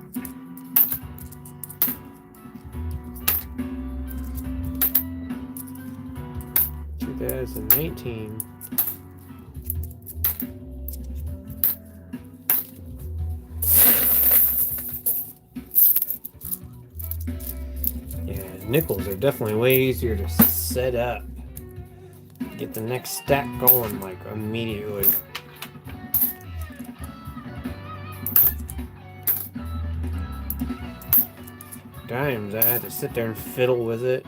$2019. Yeah, nickels are definitely way easier to set up. Get the next stack going, like, immediately. Dimes, I had to sit there and fiddle with it.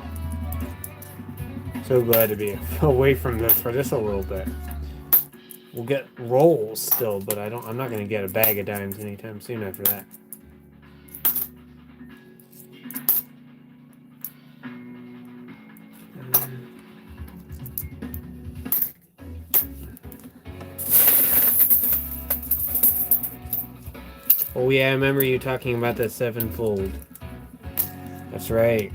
So glad to be away from this for just a little bit. We'll get rolls still, but I'm not gonna get a bag of dimes anytime soon after that. Oh yeah, I remember you talking about that sevenfold. That's right.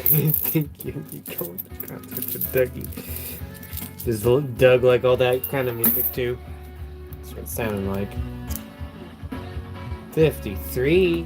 Thank you. You go to the concert with Dougie. Does Doug like all that kind of music too? That's what it sounded like. 53.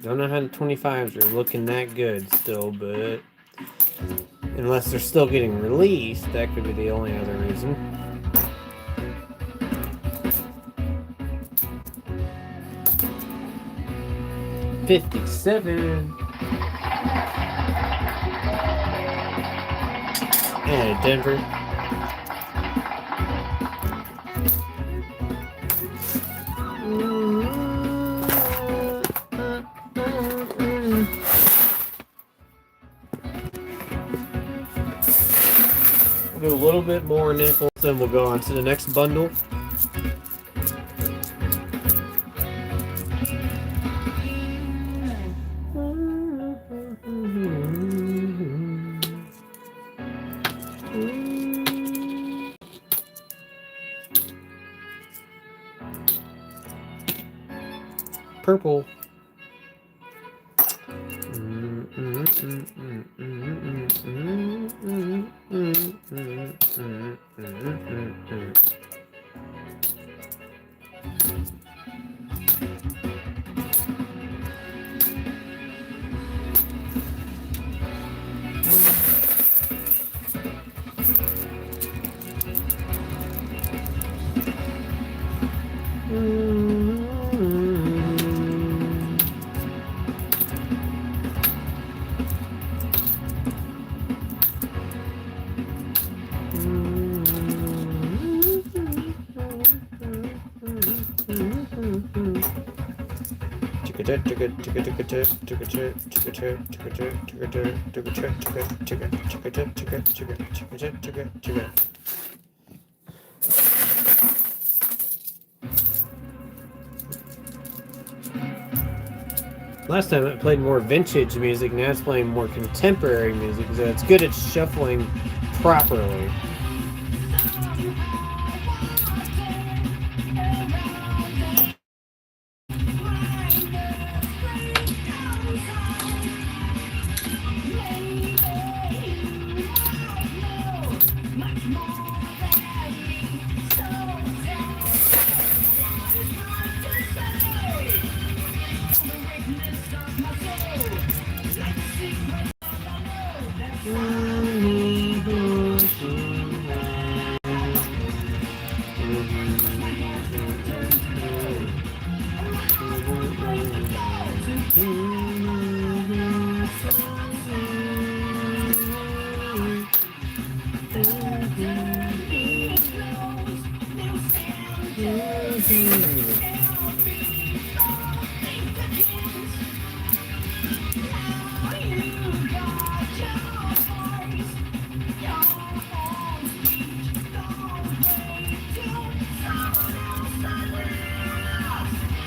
Don't know how the 25s are looking that good still, but unless they're still getting released, that could be the only other reason. $57. And Denver. We'll do a little bit more nickels, then we'll go on to the next bundle. Purple. Last time it played more vintage music, now it's playing more contemporary music, so it's good at shuffling properly.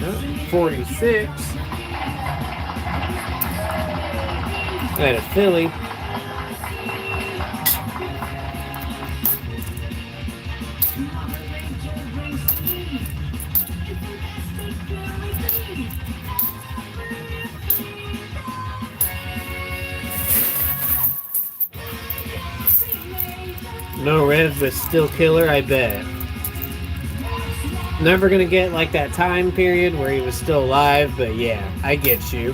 Oh, 46. At a Philly. No Rev, but still killer, I bet. Never gonna get like that time period where he was still alive, but yeah, I get you.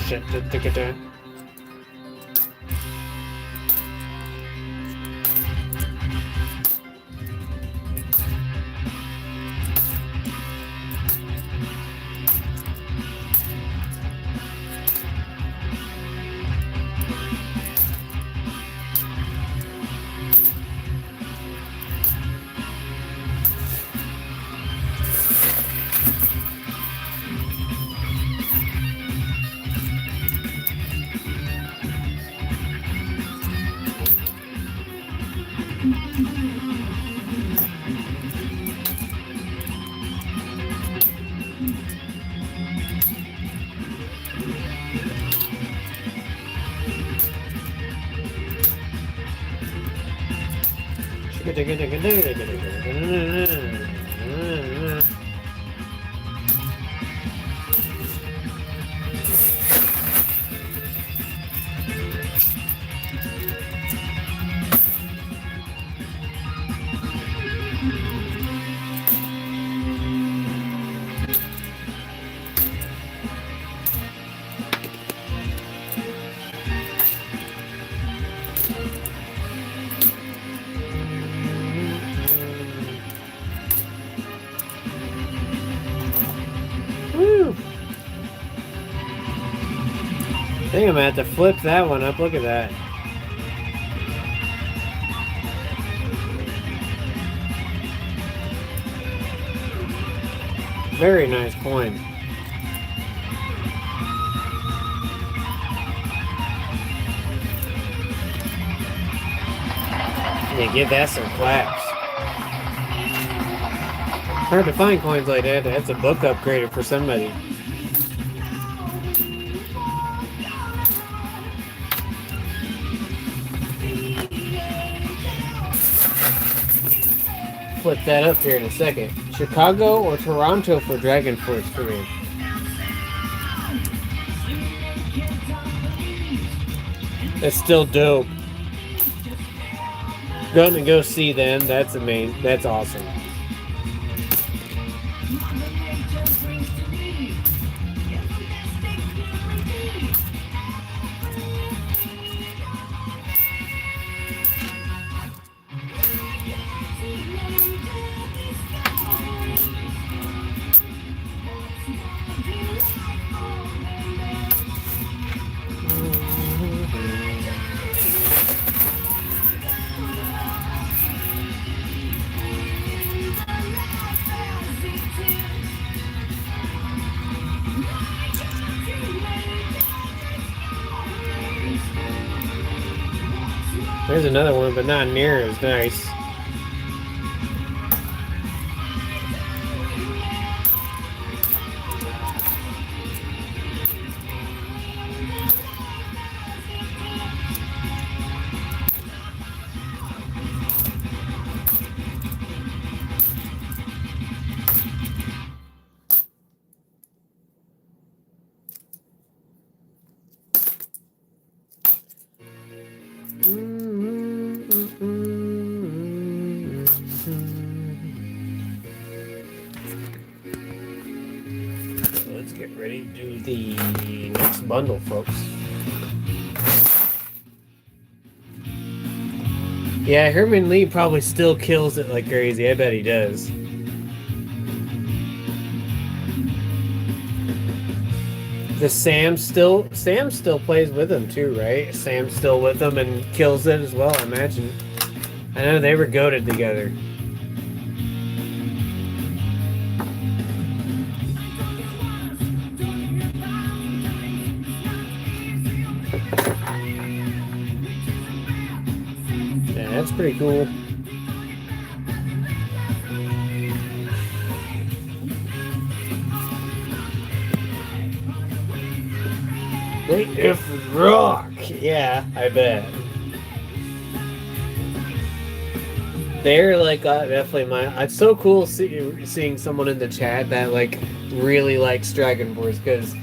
Shit. Woo! I think I'm gonna have to flip that one up. Look at that. Very nice coin. Yeah, give that some claps. Hard to find coins like that. That's a book upgrader for somebody. Flip that up here in a second. Chicago or Toronto for Dragon Force for me? That's still dope. Gonna go see them. That's amazing. That's awesome. There's another one, but not near as nice. me do the next bundle, folks. Yeah, Herman Lee probably still kills it like crazy. I bet he does. The Sam still plays with him too, right? Sam's still with him and kills it as well, I imagine. I know they were goated together. Yeah, that's pretty cool. They if rock, yeah, I bet. They're like definitely my. It's so cool seeing someone in the chat that like really likes Dragon Force, because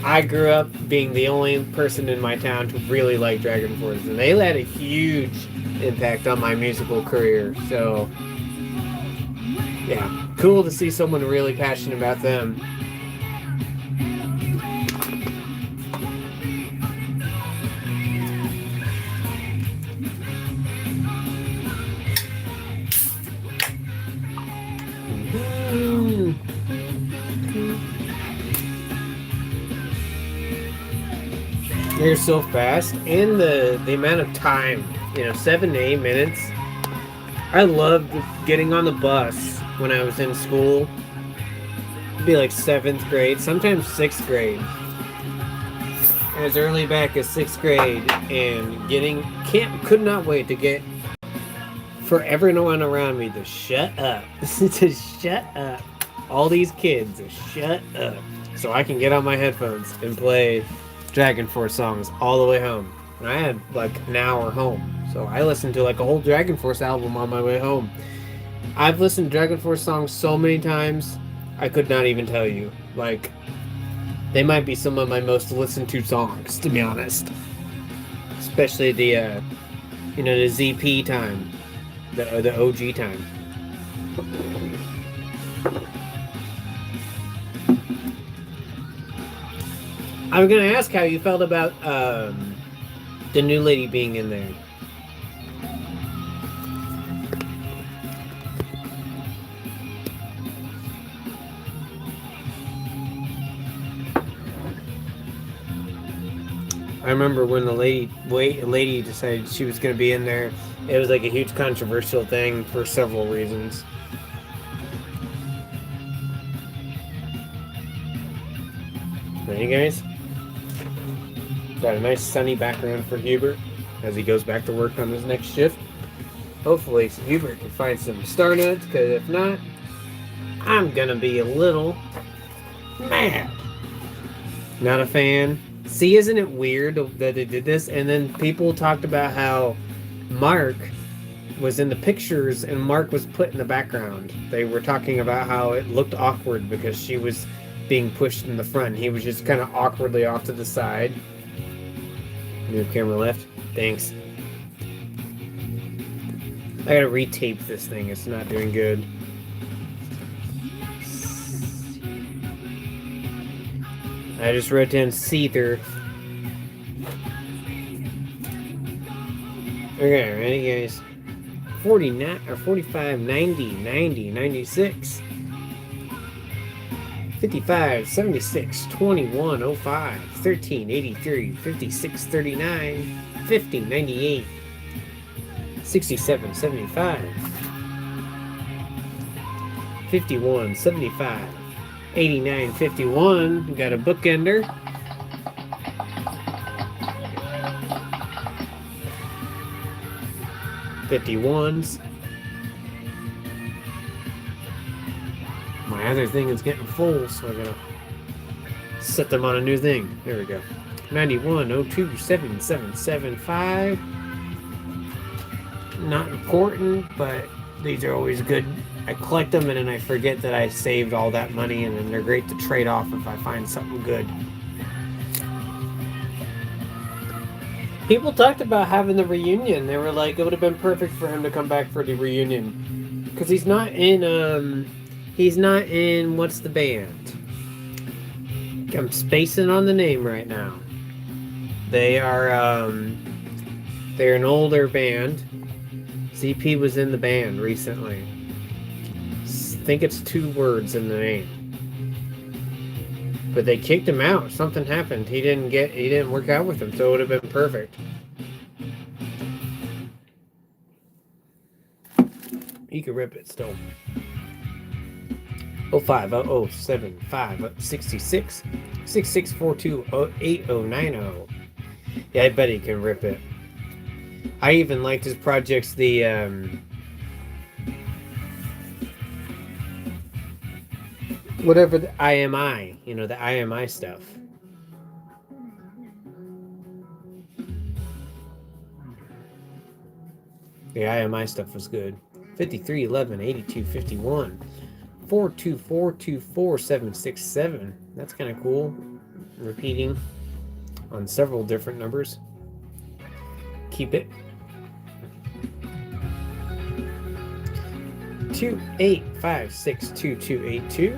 I grew up being the only person in my town to really like Dragon Force, and they had a huge impact on my musical career. So yeah, cool to see someone really passionate about them. They're so fast, and the amount of time, 7 to 8 minutes. I loved getting on the bus when I was in school. It'd be like 7th grade, sometimes 6th grade. As early back as 6th grade, and could not wait to get for everyone around me to shut up, to shut up. All these kids to shut up, so I can get on my headphones and play Dragon Force songs all the way home. And I had like an hour home, so I listened to like a whole Dragon Force album on my way home. I've listened to Dragon Force songs so many times, I could not even tell you. Like, they might be some of my most listened to songs, to be honest. Especially the ZP time, the OG time. I was gonna ask how you felt about the new lady being in there. I remember when the lady decided she was gonna be in there. It was like a huge controversial thing for several reasons. Hey guys. Got a nice sunny background for Hubert as he goes back to work on his next shift. Hopefully Hubert can find some star nuts, because if not, I'm gonna be a little mad. Not a fan. See, isn't it weird that they did this? And then people talked about how Mark was in the pictures and Mark was put in the background. They were talking about how it looked awkward because she was being pushed in the front. He was just kind of awkwardly off to the side. Move camera left. Thanks. I gotta retape this thing. It's not doing good. I just wrote down Seether. Okay, ready guys? 49 or 45, 90, 90, 96. 55, 76, 21, 05, 13, 83, 56, 39, 50, 98, 67, 75, 51, 75, 89, 51. We got a bookender. '51s. My other thing is getting full, so I gotta set them on a new thing. There we go. 91, 02, 7775. Not important, but these are always good. I collect them and then I forget that I saved all that money, and then they're great to trade off if I find something good. People talked about having the reunion. They were like, it would have been perfect for him to come back for the reunion. Because he's not in, what's the band? I'm spacing on the name right now. They are they're an older band. ZP was in the band recently. I think it's 2 words in the name. But they kicked him out. Something happened. He didn't work out with them, so it would have been perfect. You can rip it still. 05007 66 6642 8090. Yeah, I bet he can rip it. I even liked his projects, the whatever, the IMI, the IMI stuff. The IMI stuff was good. 53 11 82 51 424 767. That's kind of cool. Repeating on several different numbers. Keep it. 28562282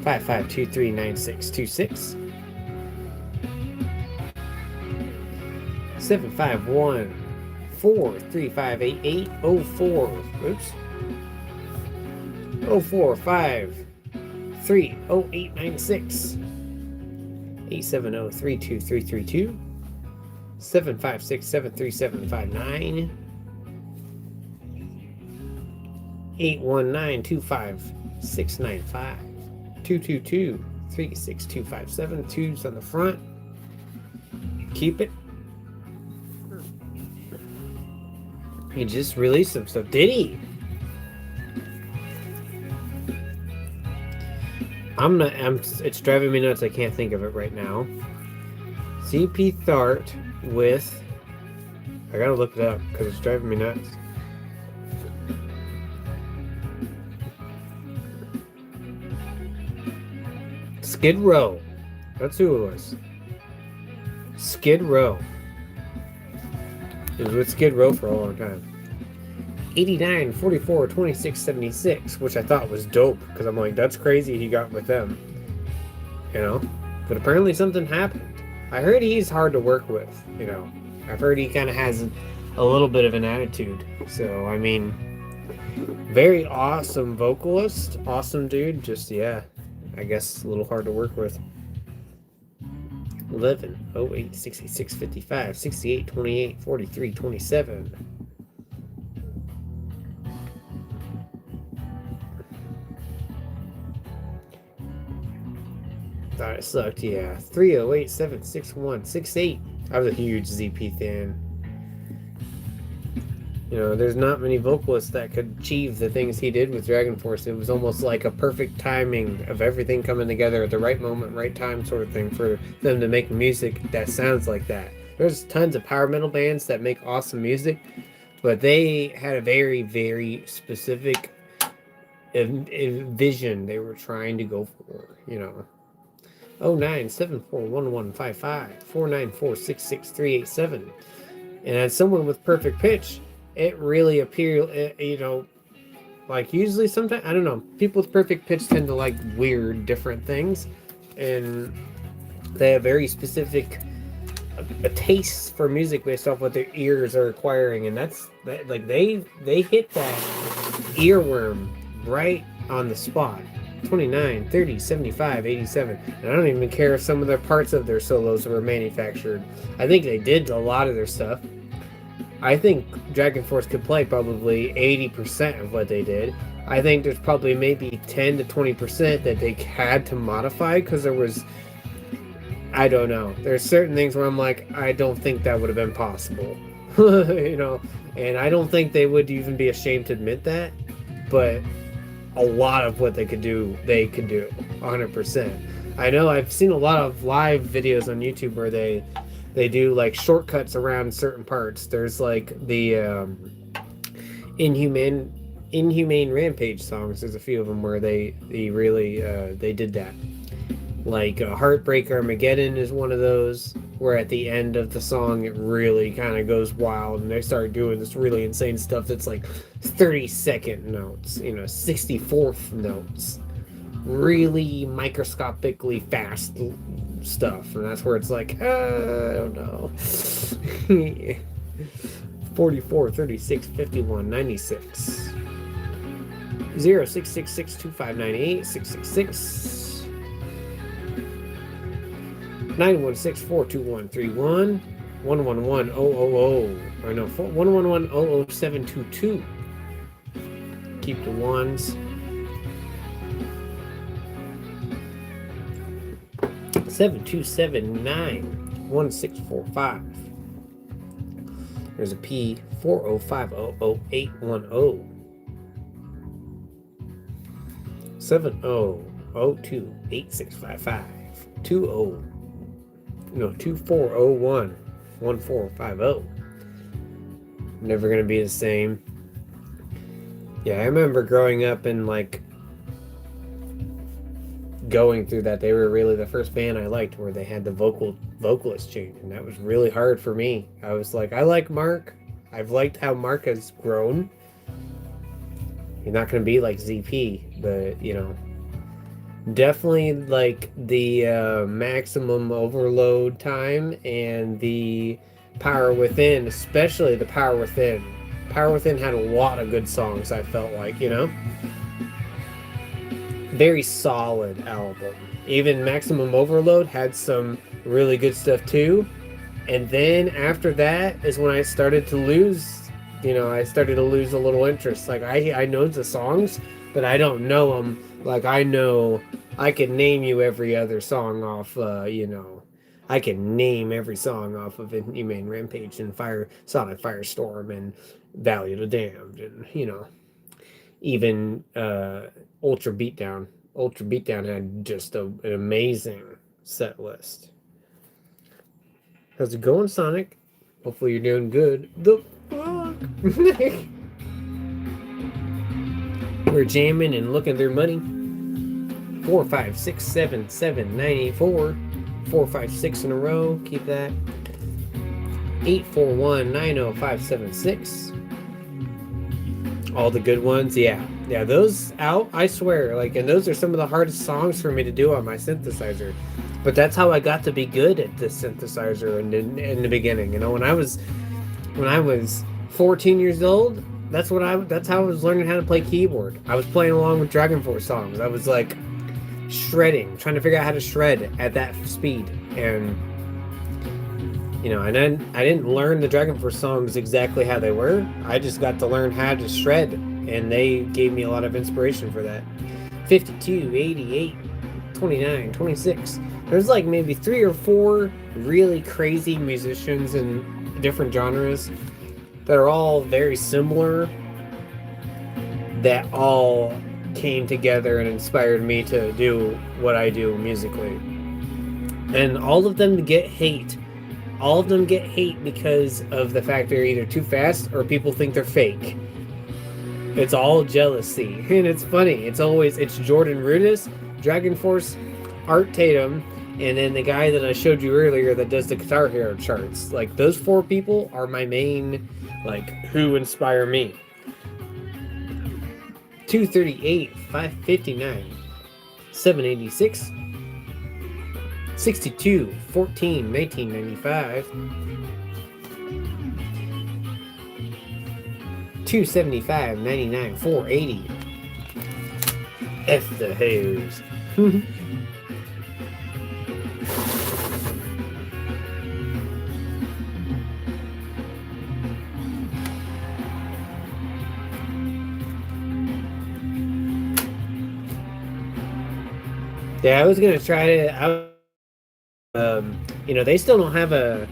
55239626 751 43588 04. Oops. 045 30896 870 32332 756 73759 819 695 222 36257. 2's on the front. Keep it. He just released some stuff. Did he? It's driving me nuts. I can't think of it right now. ZP Thart with, I gotta look it up because it's driving me nuts. Skid Row. That's who it was. Skid Row. It was with Skid Row for a long time. 89, 44, 26, 76, which I thought was dope because I'm like, that's crazy he got with them. But apparently something happened. I heard he's hard to work with, I've heard he kind of has a little bit of an attitude. So, I mean, very awesome vocalist. Awesome dude. Just, yeah, I guess a little hard to work with. 11, 08, 66, 55, 68, 28, 43, 27. Thought it sucked, yeah. 308 761 68. I was a huge ZP fan. There's not many vocalists that could achieve the things he did with Dragon Force. It was almost like a perfect timing of everything coming together at the right moment, right time sort of thing for them to make music that sounds like that. There's tons of power metal bands that make awesome music, but they had a very, very specific vision they were trying to go for, 09741155 494 And as someone with perfect pitch, it really appealed. Like usually sometimes, I don't know, people with perfect pitch tend to like weird different things, and they have very specific a taste for music based off what their ears are acquiring, and that's like they hit that earworm right on the spot. 29, 30, 75, 87. And I don't even care if some of the parts of their solos were manufactured. I think they did a lot of their stuff. I think Dragon Force could play probably 80% of what they did. I think there's probably maybe 10 to 20% that they had to modify because there was, I don't know. There's certain things where I'm like, I don't think that would have been possible. And I don't think they would even be ashamed to admit that. But a lot of what they could do 100%. I know I've seen a lot of live videos on YouTube where they do like shortcuts around certain parts. There's like the Inhumane Rampage songs. There's a few of them where they really they did that. Like Heartbreak Armageddon is one of those where at the end of the song it really kind of goes wild and they start doing this really insane stuff that's like 30-second notes, 64th notes. really microscopically fast stuff, and that's where it's like, I don't know. 44, 36, 51, 96. 06662598, 666 916 42131 111000, or no, 11100722. Keep the ones. 72791645. There's a P 405000810. 70028655. 2401 1450. Never gonna be the same. Yeah, I remember growing up and like going through that. They were really the first band I liked where they had the vocalist change, and that was really hard for me. I was like, I like Mark. I've liked how Mark has grown. You're not going to be like ZP, but you know, definitely like the Maximum Overload time and the Power Within, especially the Power Within. Power Within had a lot of good songs, I felt like, you know? Very solid album. Even Maximum Overload had some really good stuff too. And then after that is when I started to lose, I started to lose a little interest. Like I know the songs, but I don't know them. Like I know I can name you every other song off, I can name every song off of Inhumane Rampage and Sonic Firestorm and Valley of the Damned, and even Ultra Beatdown. Ultra Beatdown had just an amazing set list. How's it going, Sonic? Hopefully you're doing good. The fuck? We're jamming and looking through money. 4, 5, 6, 7, 7, 9, 8, 4. 4, 5, 6 in a row. Keep that. 841 90576. All the good ones, yeah, those out, I swear, and those are some of the hardest songs for me to do on my synthesizer, but that's how I got to be good at this synthesizer in the beginning. When I was 14 years old, that's how I was learning how to play keyboard. I was playing along with Dragon Force songs. I was like shredding, trying to figure out how to shred at that speed, and and then I didn't learn the Dragon Force songs exactly how they were. I just got to learn how to shred, and they gave me a lot of inspiration for that. 52, 88, 29, 26. There's like maybe 3 or 4 really crazy musicians in different genres that are all very similar, that all came together and inspired me to do what I do musically. And all of them get hate. All of them get hate because of the fact they're either too fast or people think they're fake. It's all jealousy. And it's funny. It's Jordan Rudess, Dragon Force, Art Tatum, and then the guy that I showed you earlier that does the Guitar Hero charts. Like, those 4 people are my main, who inspire me. 238, 559, 786, 62, 14, 1995. 275, 99, 480. F the hairs. Yeah, I was gonna try to. They still don't have a.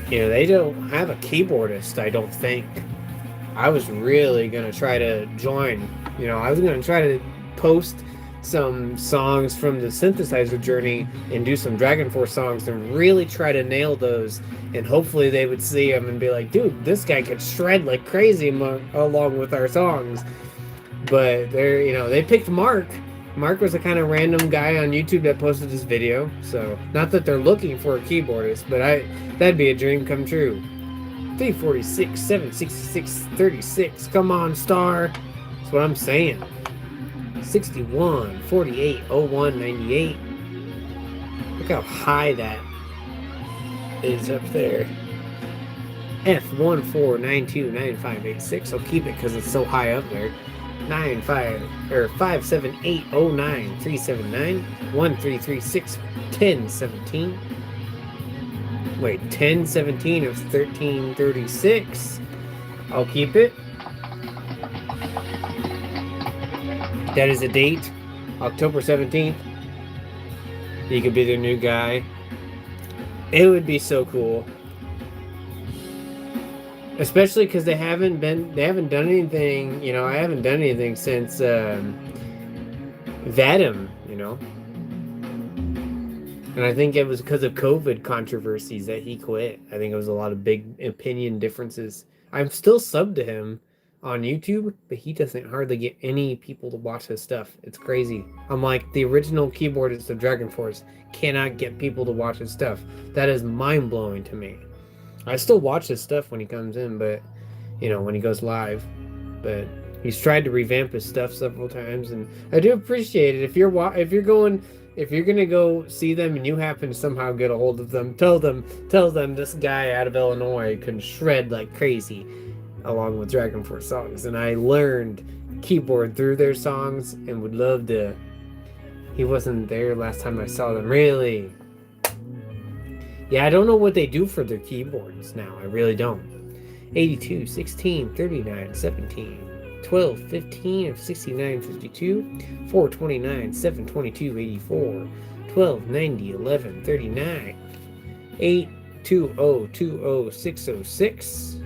They don't have a keyboardist, I don't think. I was really gonna try to join. I was gonna try to post some songs from the synthesizer journey and do some Dragon Force songs and really try to nail those. And hopefully they would see them and be like, dude, this guy could shred like crazy along with our songs. But they picked Mark. Mark was a kind of random guy on YouTube that posted this video. So, not that they're looking for a keyboardist, but that'd be a dream come true. 346, 766, 36. Come on, Star. That's what I'm saying. 61, 48, 01, 98. Look how high that is up there. F14929586. I'll keep it because it's so high up there. 57809 1336 1017. Wait, 1017 of 1336. I'll keep it. That is a date, October 17th. You could be the new guy. It would be so cool. Especially because they haven't done anything, you know, I haven't done anything since Vadim, you know. And I think it was because of COVID controversies that he quit. I think it was a lot of big opinion differences. I'm still subbed to him on YouTube, but he doesn't hardly get any people to watch his stuff. It's crazy. I'm like, the original keyboardist of Dragon Force cannot get people to watch his stuff. That is mind-blowing to me. I still watch his stuff when he comes in, but, you know, when he goes live. But he's tried to revamp his stuff several times, and I do appreciate it. If you're gonna go see them and you happen to somehow get a hold of them, tell them this guy out of Illinois can shred like crazy along with Dragon Force songs. And I learned keyboard through their songs and would love to. He wasn't there last time I saw them. Really? Yeah, I don't know what they do for their keyboards now. I really don't. 82, 16, 39, 17, 12, 15 of 69, 52, 429, 722, 84, 12, 90, 11, 39, 8, 20, 20, 606.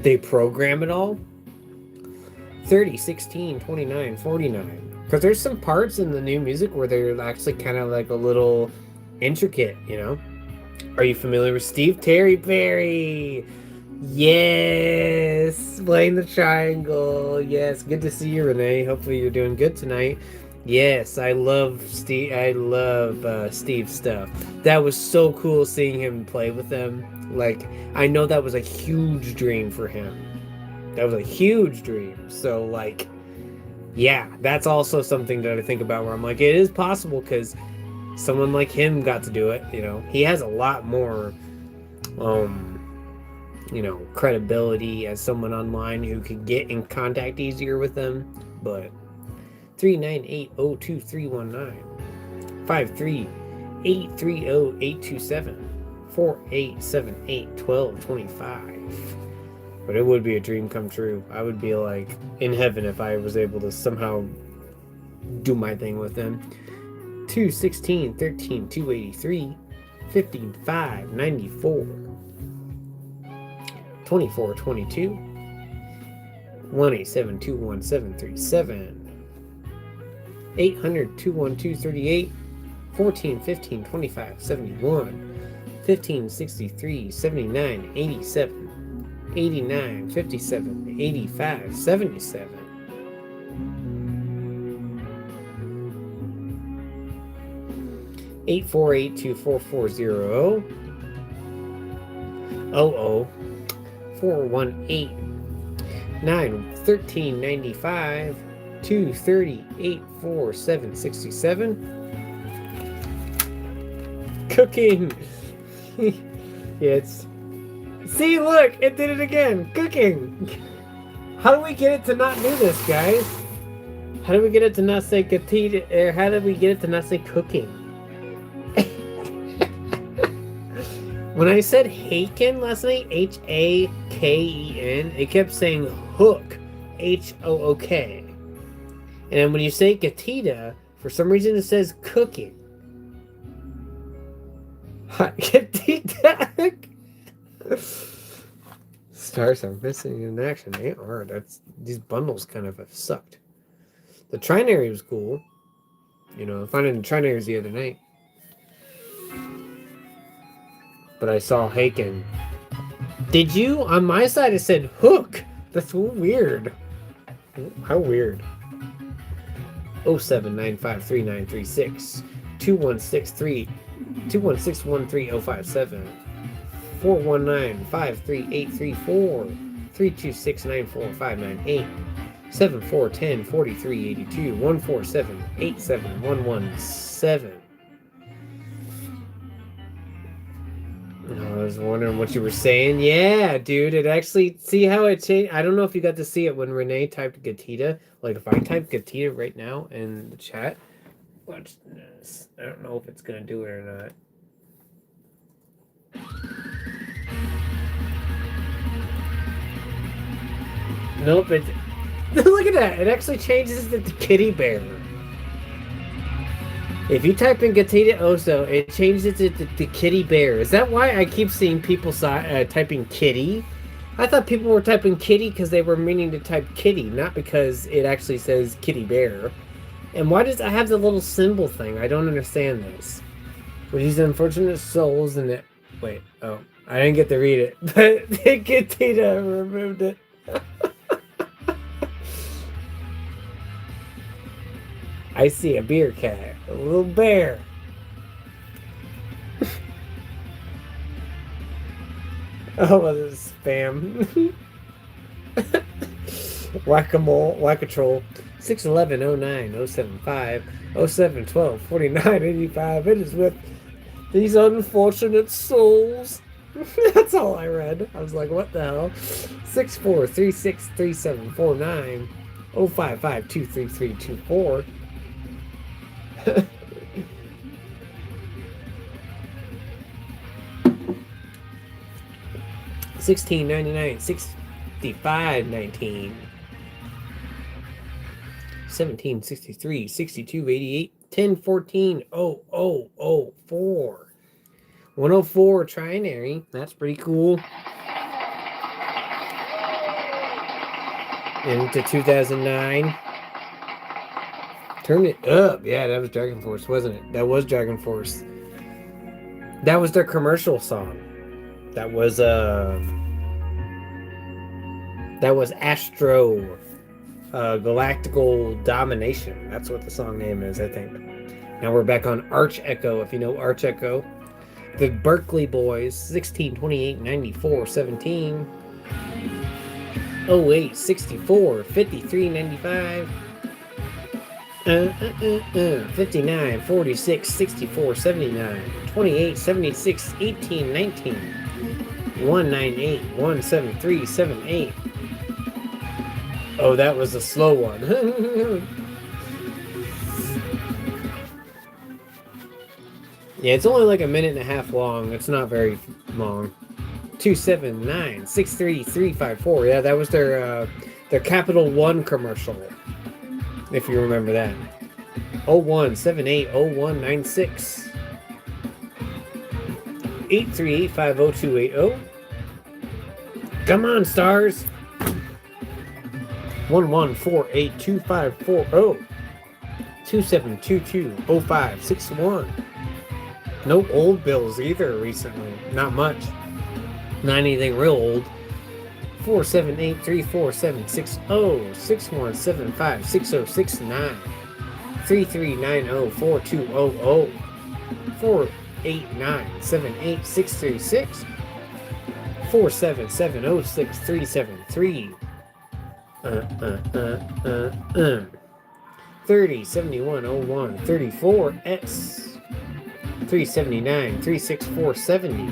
They program it all? 30, 16, 29, 49. Because there's some parts in the new music where they're actually kind of like a little intricate, you know? Are you familiar with Steve Terry Perry? Yes! Playing the triangle. Yes, good to see you, Renee. Hopefully you're doing good tonight. Yes, I love Steve. Steve's stuff. That was so cool seeing him play with them. Like, I know that was a huge dream for him. That was a huge dream. So, like, yeah, that's also something that I think about where I'm like, it is possible because someone like him got to do it, you know. He has a lot more, you know, credibility as someone online who could get in contact easier with them. But 398-02319, 53-830-827, 4878-1225. But it would be a dream come true. I would be like in heaven if I was able to somehow do my thing with them. 216, 13, 283, 55, 94, 24, 22, 187, 21737, 800, 212, 38, 14, 15, 25, 71, 15, 63, 79, 87. 89, 57, 85, 77. 8482440. 418 91395 238 4767. Cooking. Yeah, it's. See, look, it did it again. Cooking. How do we get it to not do this, guys? How do we get it to not say gatita, or how do we get it to not say cooking? When I said Haken last night, Haken, it kept saying hook, Hook. And then when you say gatita, for some reason it says cooking. Gatita. Stars are missing in action. They are. These bundles kind of have sucked. The trinary was cool. You know, finding the trinaries the other night. But I saw Haken. Did you? On my side it said hook. That's weird. How weird. 07953936 2163 216-13057, 419-53834, 326-94598, 7410-4382, 147-87-117. I was wondering what you were saying. Yeah, dude, it actually, see how it changed? I don't know if you got to see it when Renee typed Gatita. Like, if I type Gatita right now in the chat, watch this. I don't know if it's going to do it or not. Nope, it... Look at that. It actually changes it to Kitty Bear. If you type in Gatita Oso, it changes it to Kitty Bear. Is that why I keep seeing people typing Kitty? I thought people were typing Kitty because they were meaning to type Kitty, not because it actually says Kitty Bear. And why does I have the little symbol thing? I don't understand this. With these unfortunate souls in it. Wait, oh, I didn't get to read it, but Gatita removed it. I see a beer cat, a little bear. Oh, well, this is spam. Whack-a-mole, whack-a-troll. 611-09-075, 07-12-49-85. It is with these unfortunate souls. That's all I read. I was like, what the hell? 64363749, 055-23324. $16.99, $65.19, $17.63, $62.88, $10.14, $0.004, $104 trinary. That's pretty cool. Into 2009. Turn it up. Yeah, that was Dragon Force, wasn't it? That was Dragon Force. That was their commercial song. That was Astro Galactical Domination. That's what the song name is, I think. Now we're back on Arch Echo, if you know Arch Echo. The Berkeley Boys, 16, 28, 94, 17, 08, 64, 53, 95, 59, 46, 64, 79, 28, 76, 18, 19, 198, 173, 78. Oh, that was a slow one. Yeah, it's only like a minute and a half long. It's not very long. 279 63354. Yeah, that was their Capital One commercial. If you remember that. 01780196 8385020. Come on, stars. 11482540 27220561. No old bills either recently. Not much. Not anything real old. 4783476 6175 6069 3390 489 78636 47706 307101 34S 379 36470.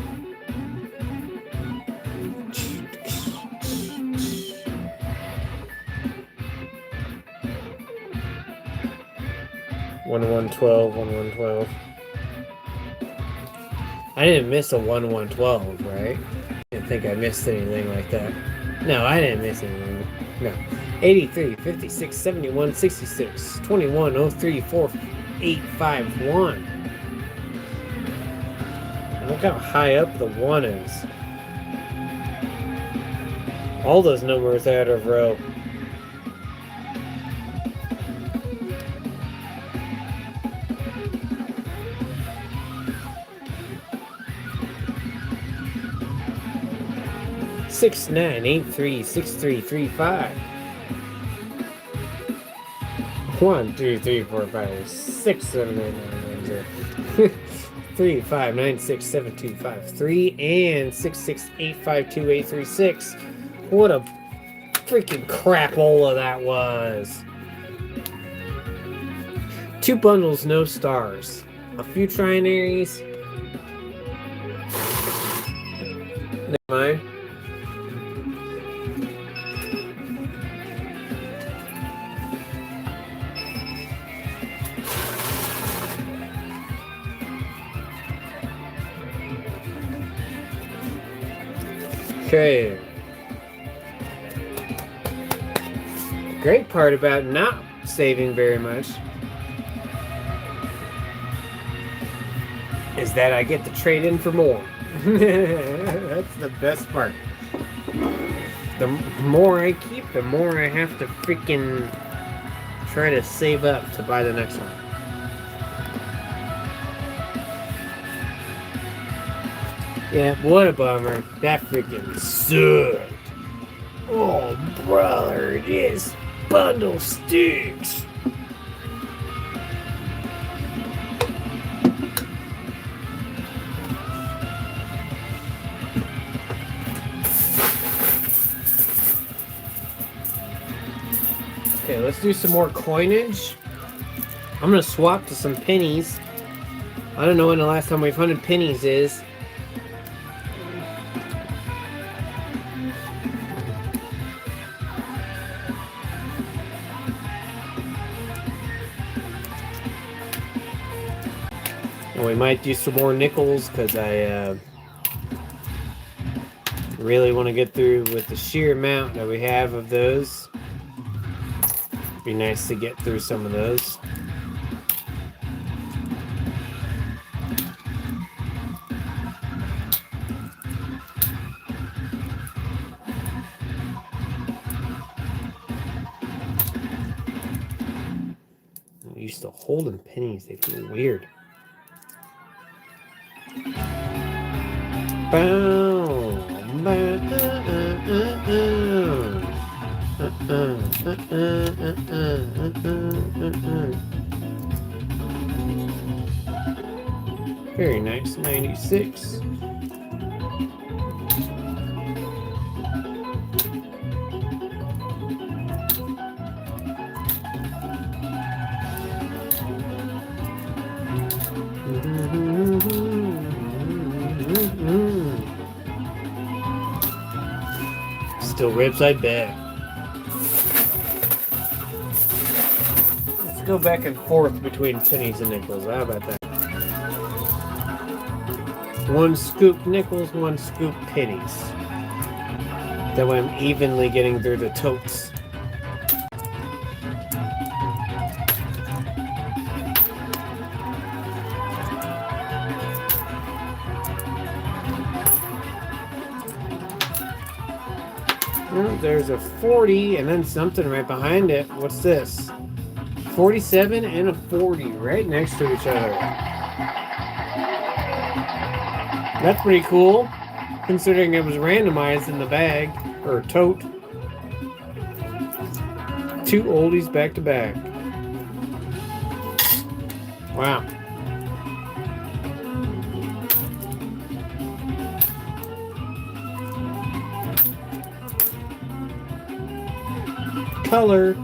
One 12. I didn't miss a 1112, right? I didn't think I missed anything like that. No, I didn't miss anything. No. 83 56 71 66 21 03 4851. Look how high up the one is. All those numbers out of row. Six 69836335. 1 2 3 4 5 6 7 8 9 10 3596723 and 6685236. What a freaking crapola that was. 2 bundles, no stars. A few trinaries. Never mind. Okay. Great part about not saving very much is that I get to trade in for more. That's the best part. The more I keep, the more I have to freaking try to save up to buy the next one. Yeah, what a bummer. That freaking sucked. Oh, brother, this bundle stinks. Okay, let's do some more coinage. I'm gonna swap to some pennies. I don't know when the last time we've hunted pennies is. And we might do some more nickels because I really want to get through with the sheer amount that we have of those. Be nice to get through some of those. I'm used to holding pennies, they feel weird. Very nice, 96. Still ribs, I bet. Let's go back and forth between pennies and nickels. How about that? 1 scoop nickels, 1 scoop pennies. That way I'm evenly getting through the totes. Oh, there's a 40 and then something right behind it. What's this? 47 and a 40 right next to each other. That's pretty cool, considering it was randomized in the bag, or tote. 2 oldies back to back. Wow. Color.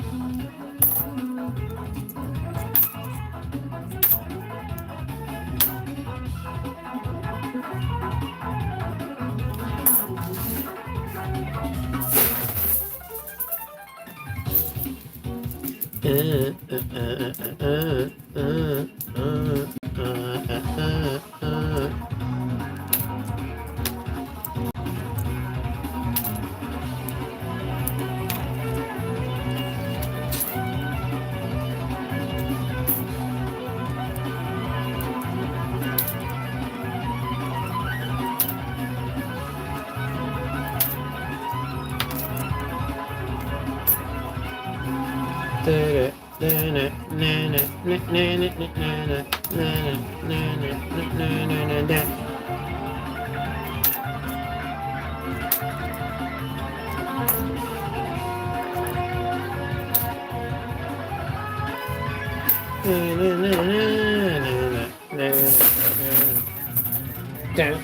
Okay.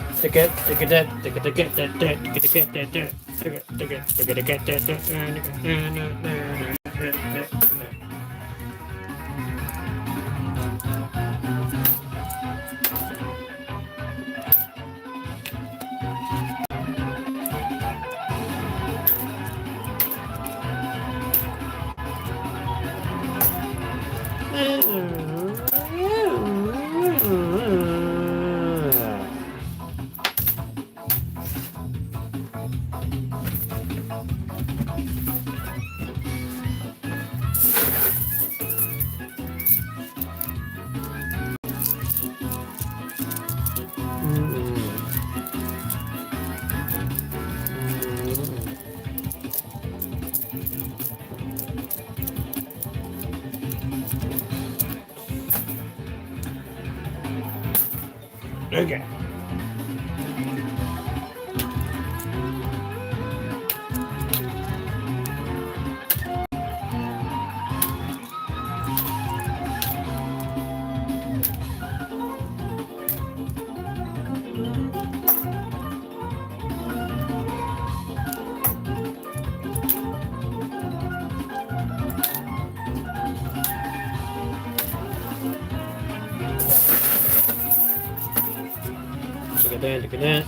Look at that.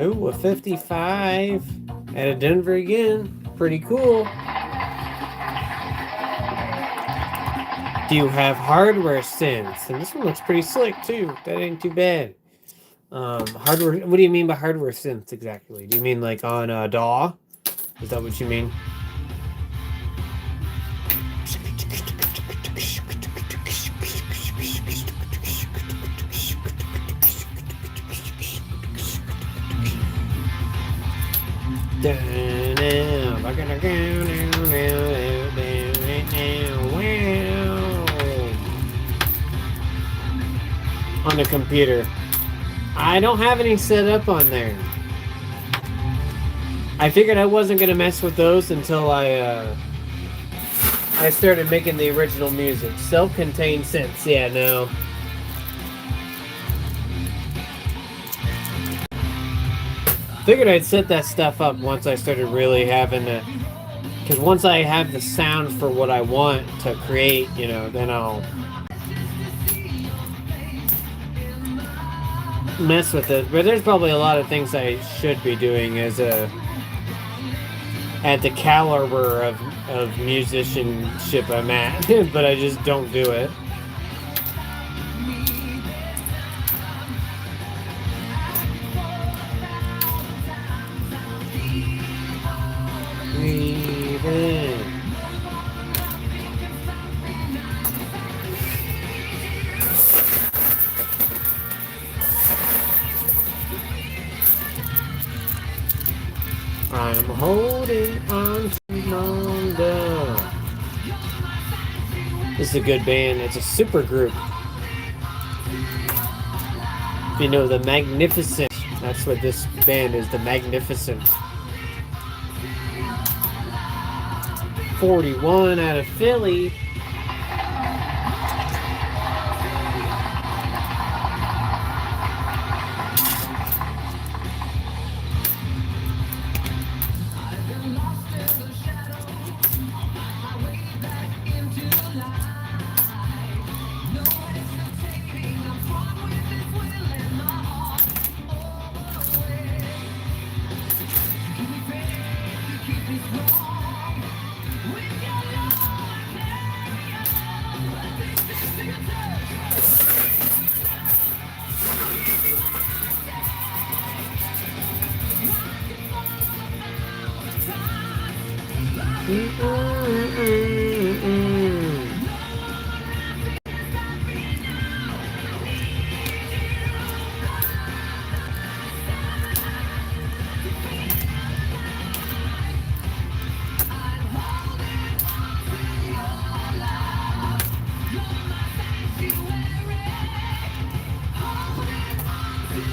Ooh, a 55 out of Denver again. Pretty cool. Do you have hardware synths? And this one looks pretty slick too. That ain't too bad. Hardware. What do you mean by hardware synths exactly? Do you mean like on DAW? Is that what you mean? On the computer. I don't have any set up on there. I figured I wasn't gonna mess with those until I started making the original music. Self-contained synths, yeah, no. Figured I'd set that stuff up once I started really having to, because once I have the sound for what I want to create, you know, then I'll mess with it. But there's probably a lot of things I should be doing as at the caliber of musicianship I'm at, but I just don't do it. I'm holding on to longer. This is a good band. It's a super group. You know, the Magnificent. That's what this band is, the Magnificent. 41 out of Philly.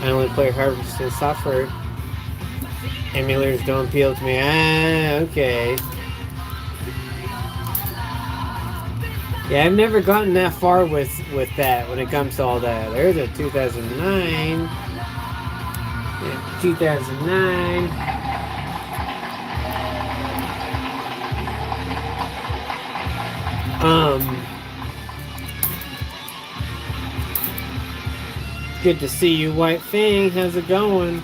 I only play Harvesting software. Emulators don't appeal to me. Ah, okay. Yeah, I've never gotten that far with that when it comes to all that. There's a 2009. Yeah, 2009. Good to see you, White Fang. How's it going?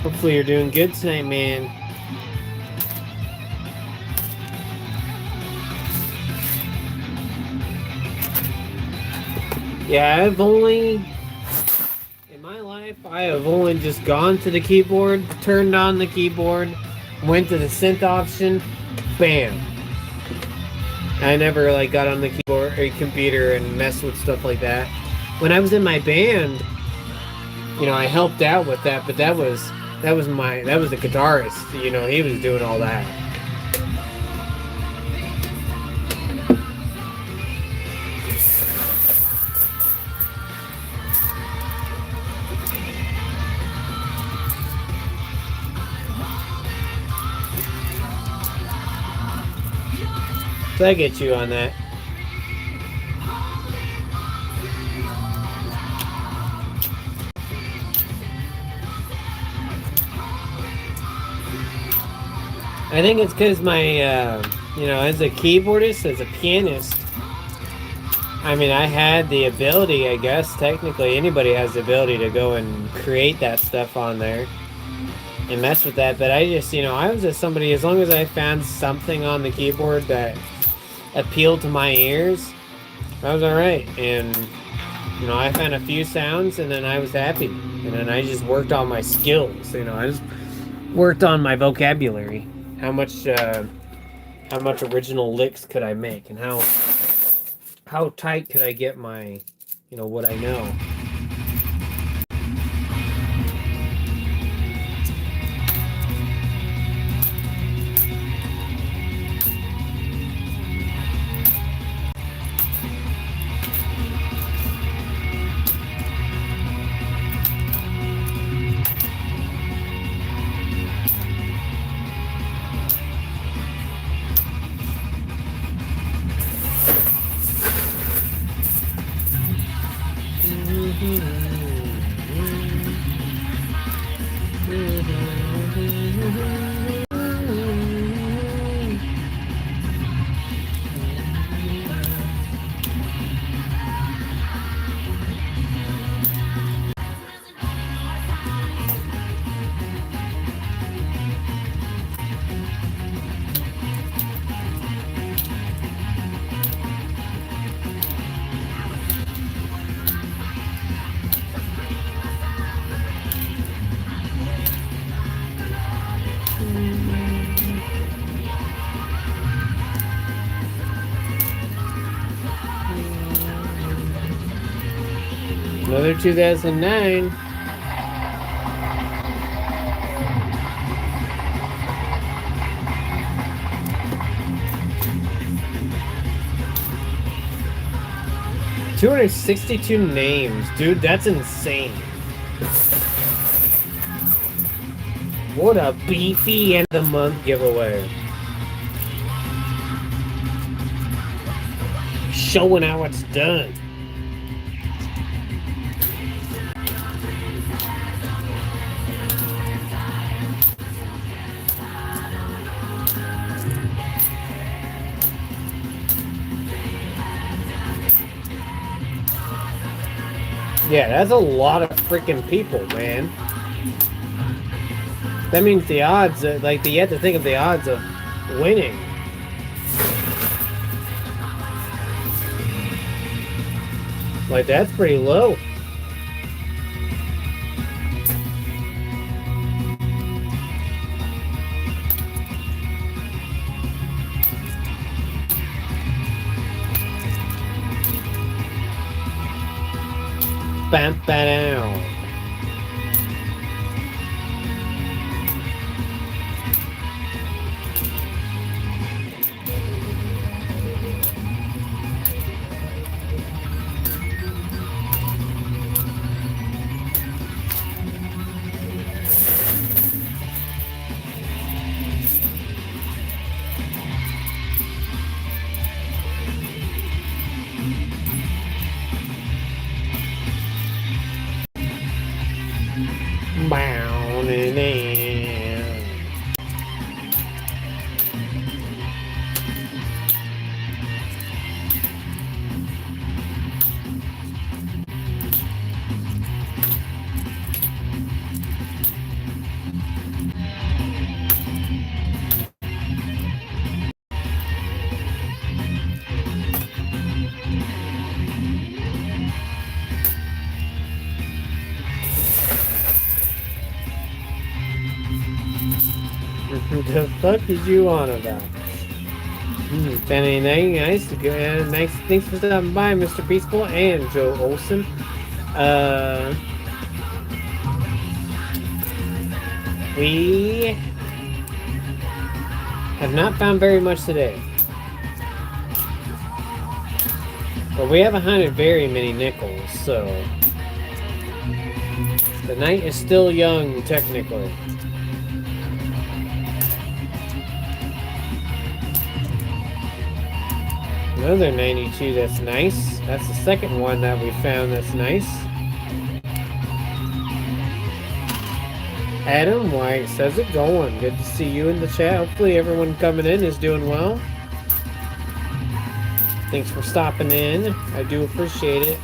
Hopefully you're doing good tonight, man. Yeah, in my life, I have only just gone to the keyboard, turned on the keyboard, went to the synth option, bam. I never like got on the keyboard or computer and messed with stuff like that. When I was in my band, I helped out with that, but that was the guitarist, he was doing all that. So I get you on that. I think it's because my, as a keyboardist, as a pianist, I mean, I had the ability, I guess, technically, anybody has the ability to go and create that stuff on there and mess with that. But I just, I was just somebody, as long as I found something on the keyboard that appealed to my ears, I was all right. And, I found a few sounds and then I was happy. And then I just worked on my skills, I just worked on my vocabulary. How much original licks could I make, and how tight could I get my, what I know. Another 2009. $262 names, dude. That's insane. What a beefy end of the month giveaway. Showing how it's done. Yeah, that's a lot of freaking people, man. That means the odds, you have to think of the odds of winning. Like, that's pretty low. Bam, bam. Bow, na, na. The fuck is you on about? Fanny nice to go. Nice. Thanks for stopping by, Mr. Peaceful and Joe Olson. We have not found very much today, but we haven't hunted very many nickels, so the night is still young, technically. Another 92, that's nice. That's the second one that we found that's nice. Adam White says it going. Good to see you in the chat. Hopefully everyone coming in is doing well. Thanks for stopping in. I do appreciate it.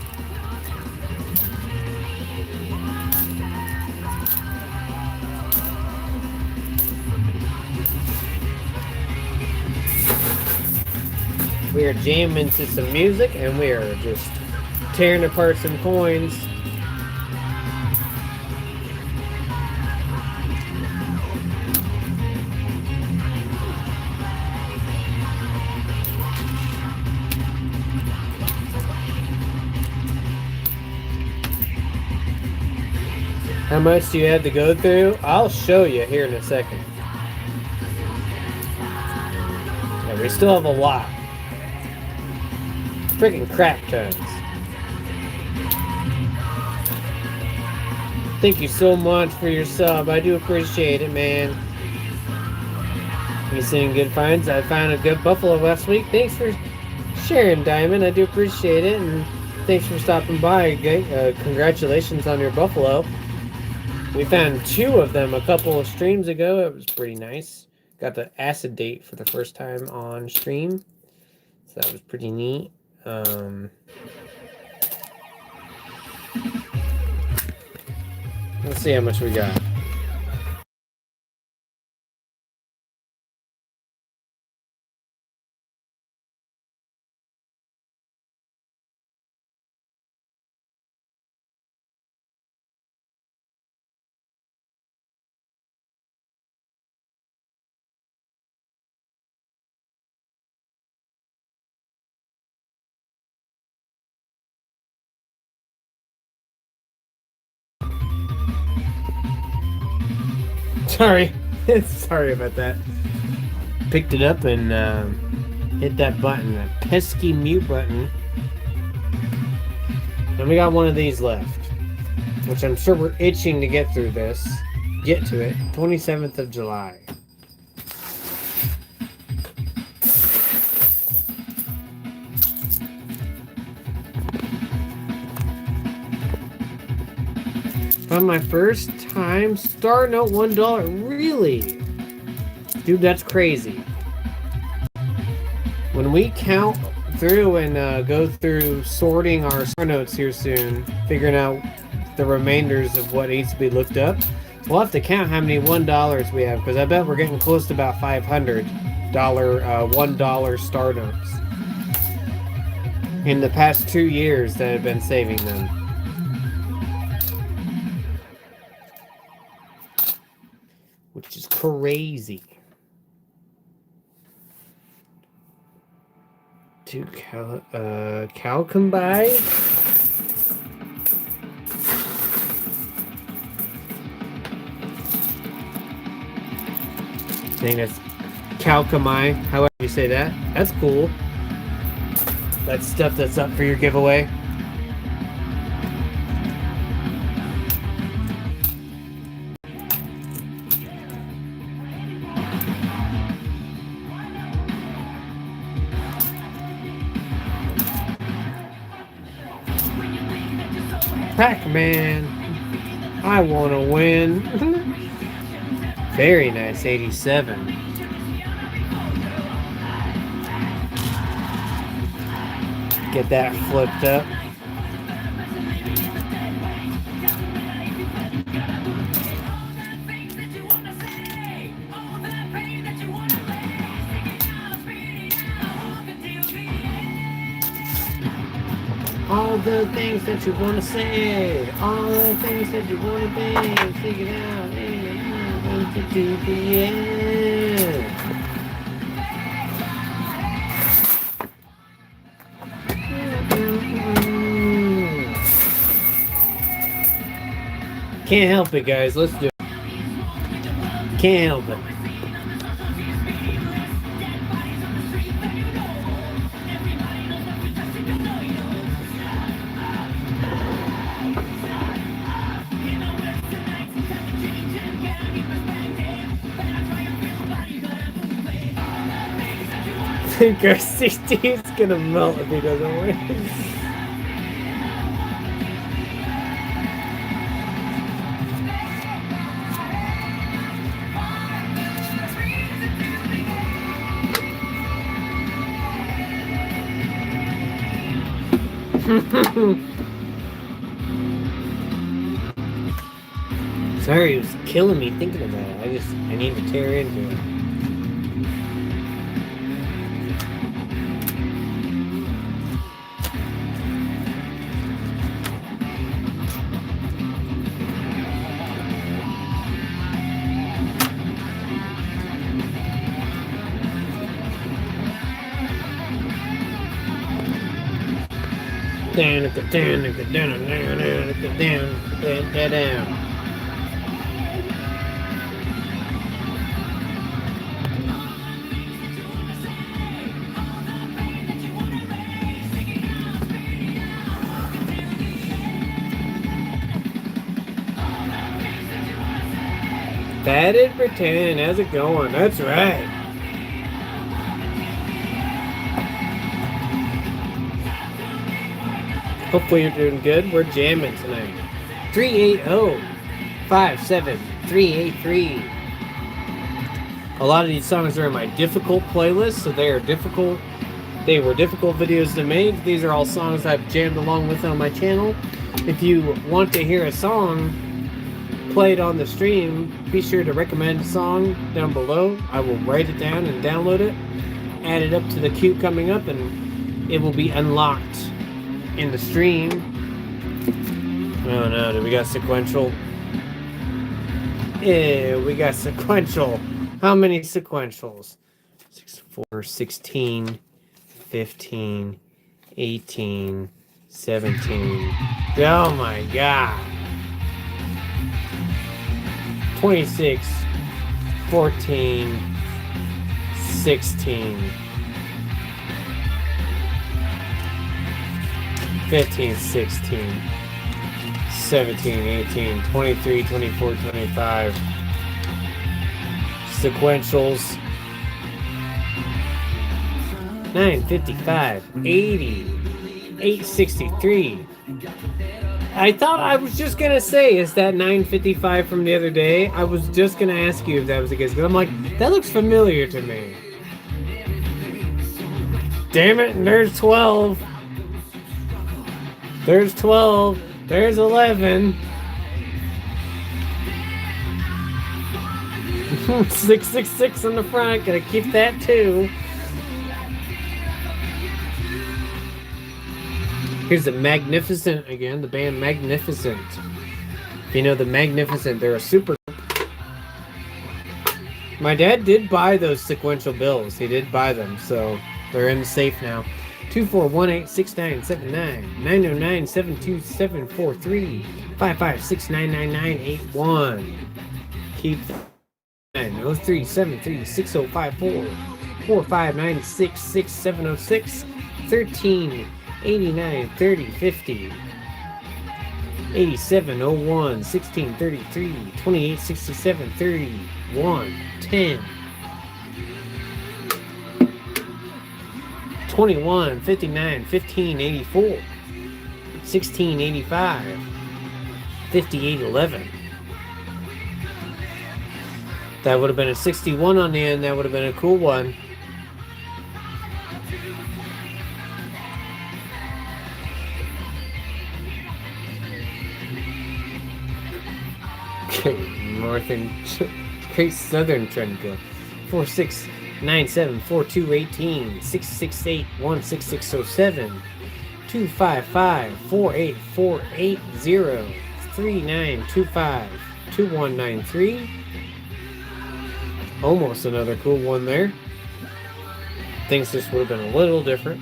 We are jamming to some music and we are just tearing apart some coins. How much do you have to go through? I'll show you here in a second. Yeah, we still have a lot. Freaking crap tons. Thank you so much for your sub. I do appreciate it, man. You seeing good finds? I found a good buffalo last week. Thanks for sharing, Diamond. I do appreciate it. And thanks for stopping by. Congratulations on your buffalo. We found 2 of them a couple of streams ago. It was pretty nice. Got the acid date for the first time on stream. So that was pretty neat. Let's see how much we got. Sorry. Sorry about that. Picked it up and hit that button, that pesky mute button. And we got one of these left, which I'm sure we're itching to get through this. Get to it. 27th of July. On my first time starting out $1. Really? Dude, that's crazy. When we count through and go through sorting our star notes here soon, figuring out the remainders of what needs to be looked up, we'll have to count how many $1 we have, because I bet we're getting close to about $500 $1 star notes in the past 2 years that I've been saving them. Which is crazy. To Calcombi? I think that's Calcomai, however you say that. That's cool. That's stuff that's up for your giveaway. Pac-Man. I want to win. Very nice, 87. Get that flipped up. All the things that you want to say, all the things that you want to be, figure it out, and to do the end. Can't help it, guys. Let's do it. Can't help it. I think our CT is gonna melt if he doesn't win. Sorry, it was killing me thinking about it. I need to tear into it. Down. Fatted Pretend, how's it going? That's right. Hopefully you're doing good. We're jamming tonight. 380-57383. A lot of these songs are in my difficult playlist, so they are difficult. They were difficult videos to make. These are all songs I've jammed along with on my channel. If you want to hear a song played on the stream, be sure to recommend a song down below. I will write it down and download it, add it up to the queue coming up, and it will be unlocked in the stream. Oh no, do we got sequential? Yeah, we got sequential. How many sequentials? 6, 4, 16, 15, 18, 17. Oh my god. 26, 14, 16, 15, 16, 17, 18, 23, 24, 25. Sequentials. 955, 80, 863. I thought I was just gonna say, is that 955 from the other day? I was just gonna ask you if that was the case, because I'm like, that looks familiar to me. Damn it, and there's 12. There's 12. There's 11. 666 on the front. Gotta keep that too. Here's the Magnificent again. The band Magnificent. If you know the Magnificent, they're a super. My dad did buy those sequential bills. He did buy them, so they're in the safe now. 241-869-79 909-72743 556-99981. Keep 0373-6054 4596-6706 1389-3050 8701-1633 2867-31 10 21, 59, 15, 84, 16, 85, 5811. That would have been a 61 on the end. That would have been a cool one. Northern, Great Southern trying to go. 4697 4218 668 16607 255 48480 3925 2193. Almost another cool one there. Things just would have been a little different.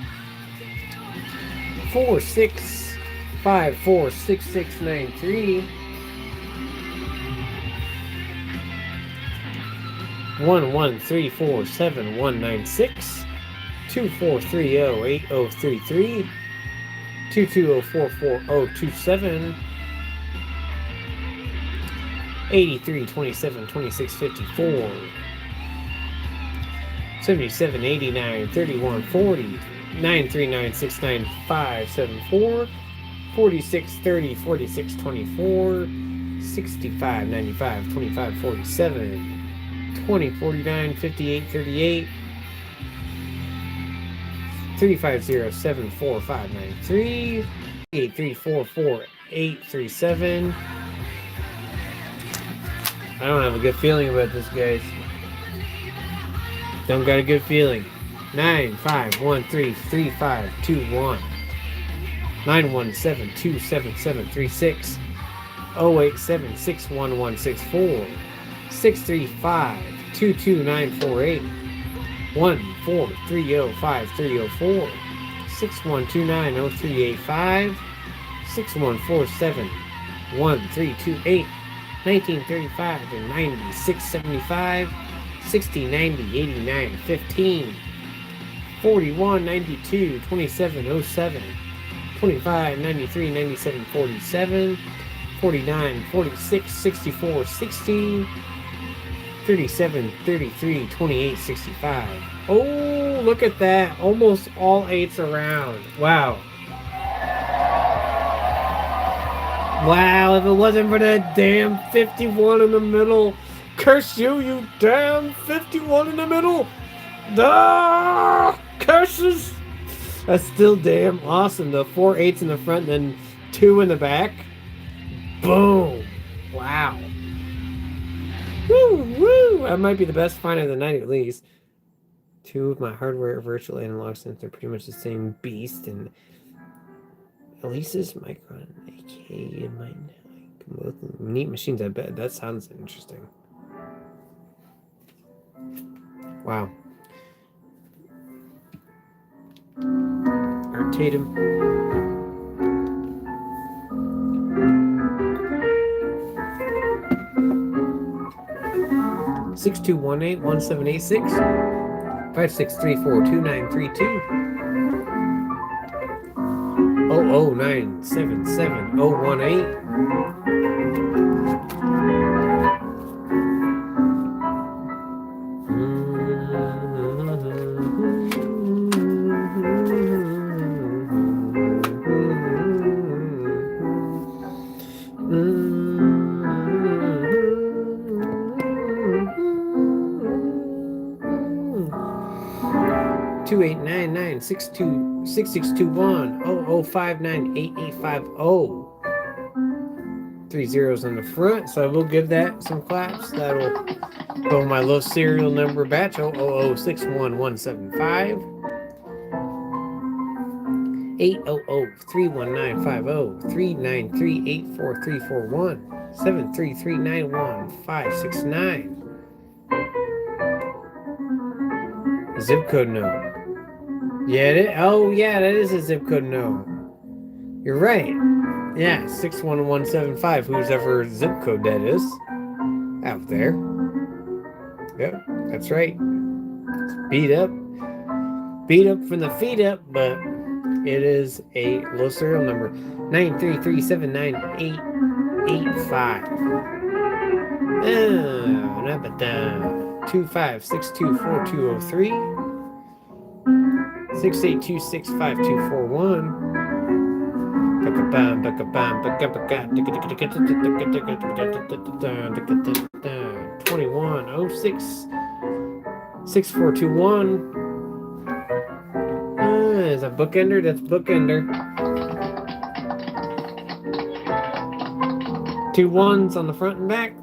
46546693 11347196 24308033 22044027 83272654 77893140 9396954 4630 4624 6595 2547 2049 5838 350-74593 8344837. I don't have a good feeling about this, guys. Don't got a good feeling. 95133521 917-27736 087-61164 635-22948 14305304 61290385 6147 1328 1935 and 9675 6090 89 15 4192 2707 25 93 97 47 49 46 64 16 37 33 28 65. Oh, look at that. Almost all 8s around. Wow. Wow, if it wasn't for that damn 51 in the middle. Curse you, you damn 51 in the middle. Ah, curses. That's still damn awesome. The 4 8s in the front and then 2 in the back. Boom. Wow. Woo, woo. That might be the best find of the night at least. 2 of my hardware virtual analog synths are pretty much the same beast, and Elise's Micron AK in my both neat machines. I bet that sounds interesting. Wow. Art Tatum. Six 218-1786 5634-2932 2899-6621 0059-8850. 3 zeros on the front, so I will give that some claps. That'll go my low serial number batch 000-61175 800-31950 393-84341 73391-569. Zip code no. Yeah, that is a zip code no. You're right. Yeah, 61175. Whose ever zip code that is out there. Yep, that's right. Beat up from the feet up, but it is a low serial number 933798885. 25624203 682-65241 2106 6421. Is that bookender? That's bookender. 2 1s on the front and back.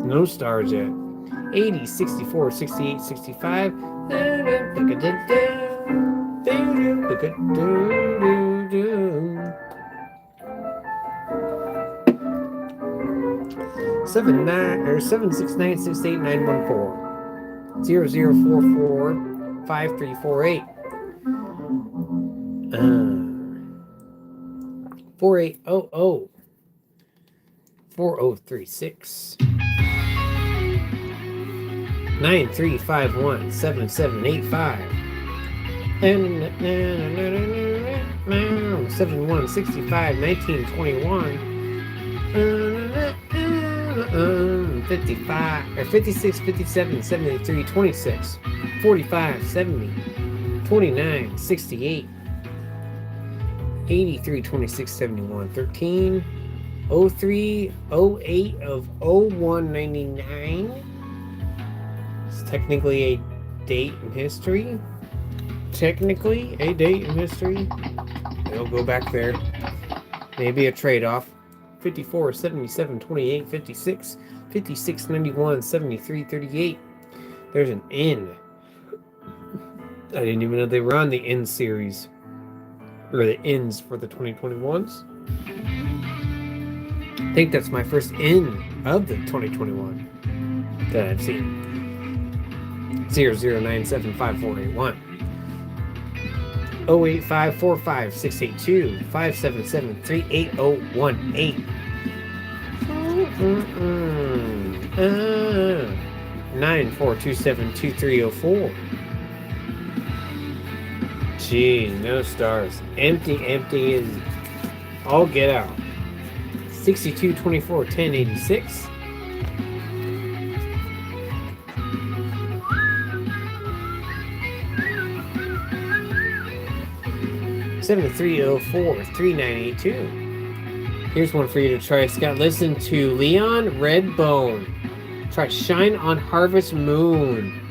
No stars yet. 80, 64, 68, 65. 769689140 0044 5348 4800 4036 9351 7785 7165 1921 55 or 56 57 73 26 45 70 29 68 83 26 71 13 03 08 of 0199. It's technically a date in history. It'll go back there. Maybe a trade-off. 54 77 28 56 56 91 73 38. There's an N. I didn't even know they were on the N series, or the N's for the 2021s. I think that's my first N of the 2021 that I've seen. 00975481 08545 682 577 38018 9427 2304. Jeez, no stars. Empty is all get out. 62 24 1086. 7304 3982. Here's one for you to try, Scott. Listen to Leon Redbone. Try Shine on Harvest Moon.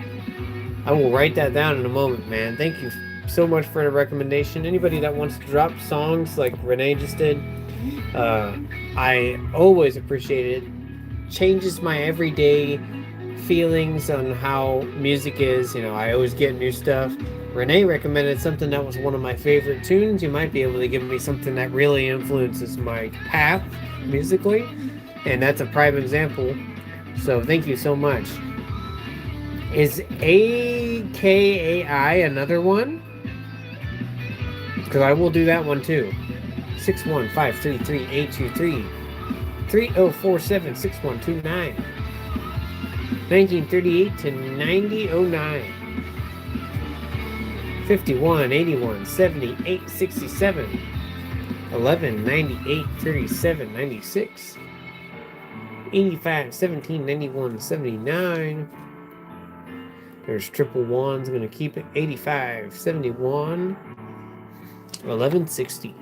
I will write that down in a moment, man. Thank you so much for the recommendation. Anybody that wants to drop songs like Renee just did, I always appreciate it. Changes my everyday feelings on how music is. You know, I always get new stuff. Renee recommended something that was one of my favorite tunes. You might be able to give me something that really influences my path musically, and that's a prime example. So thank you so much. Is AKAI another one? Because I will do that one too. 61533 3047 6129 1938 to 9009 51 81 78 67 11 98 37 96 85 17 91 79. There's triple ones. I'm going to keep it. 85 71 11 60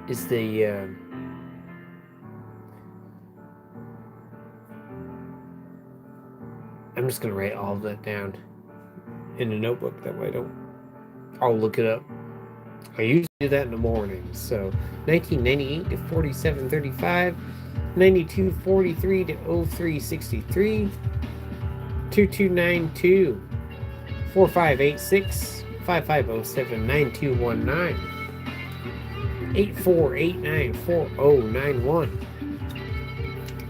is the I'm just going to write all of that down in a notebook. That way I'll look it up. I usually do that in the morning. So 1998 to 4735, 9243 to 0363, 2292 4586 5507 9219 8489 4091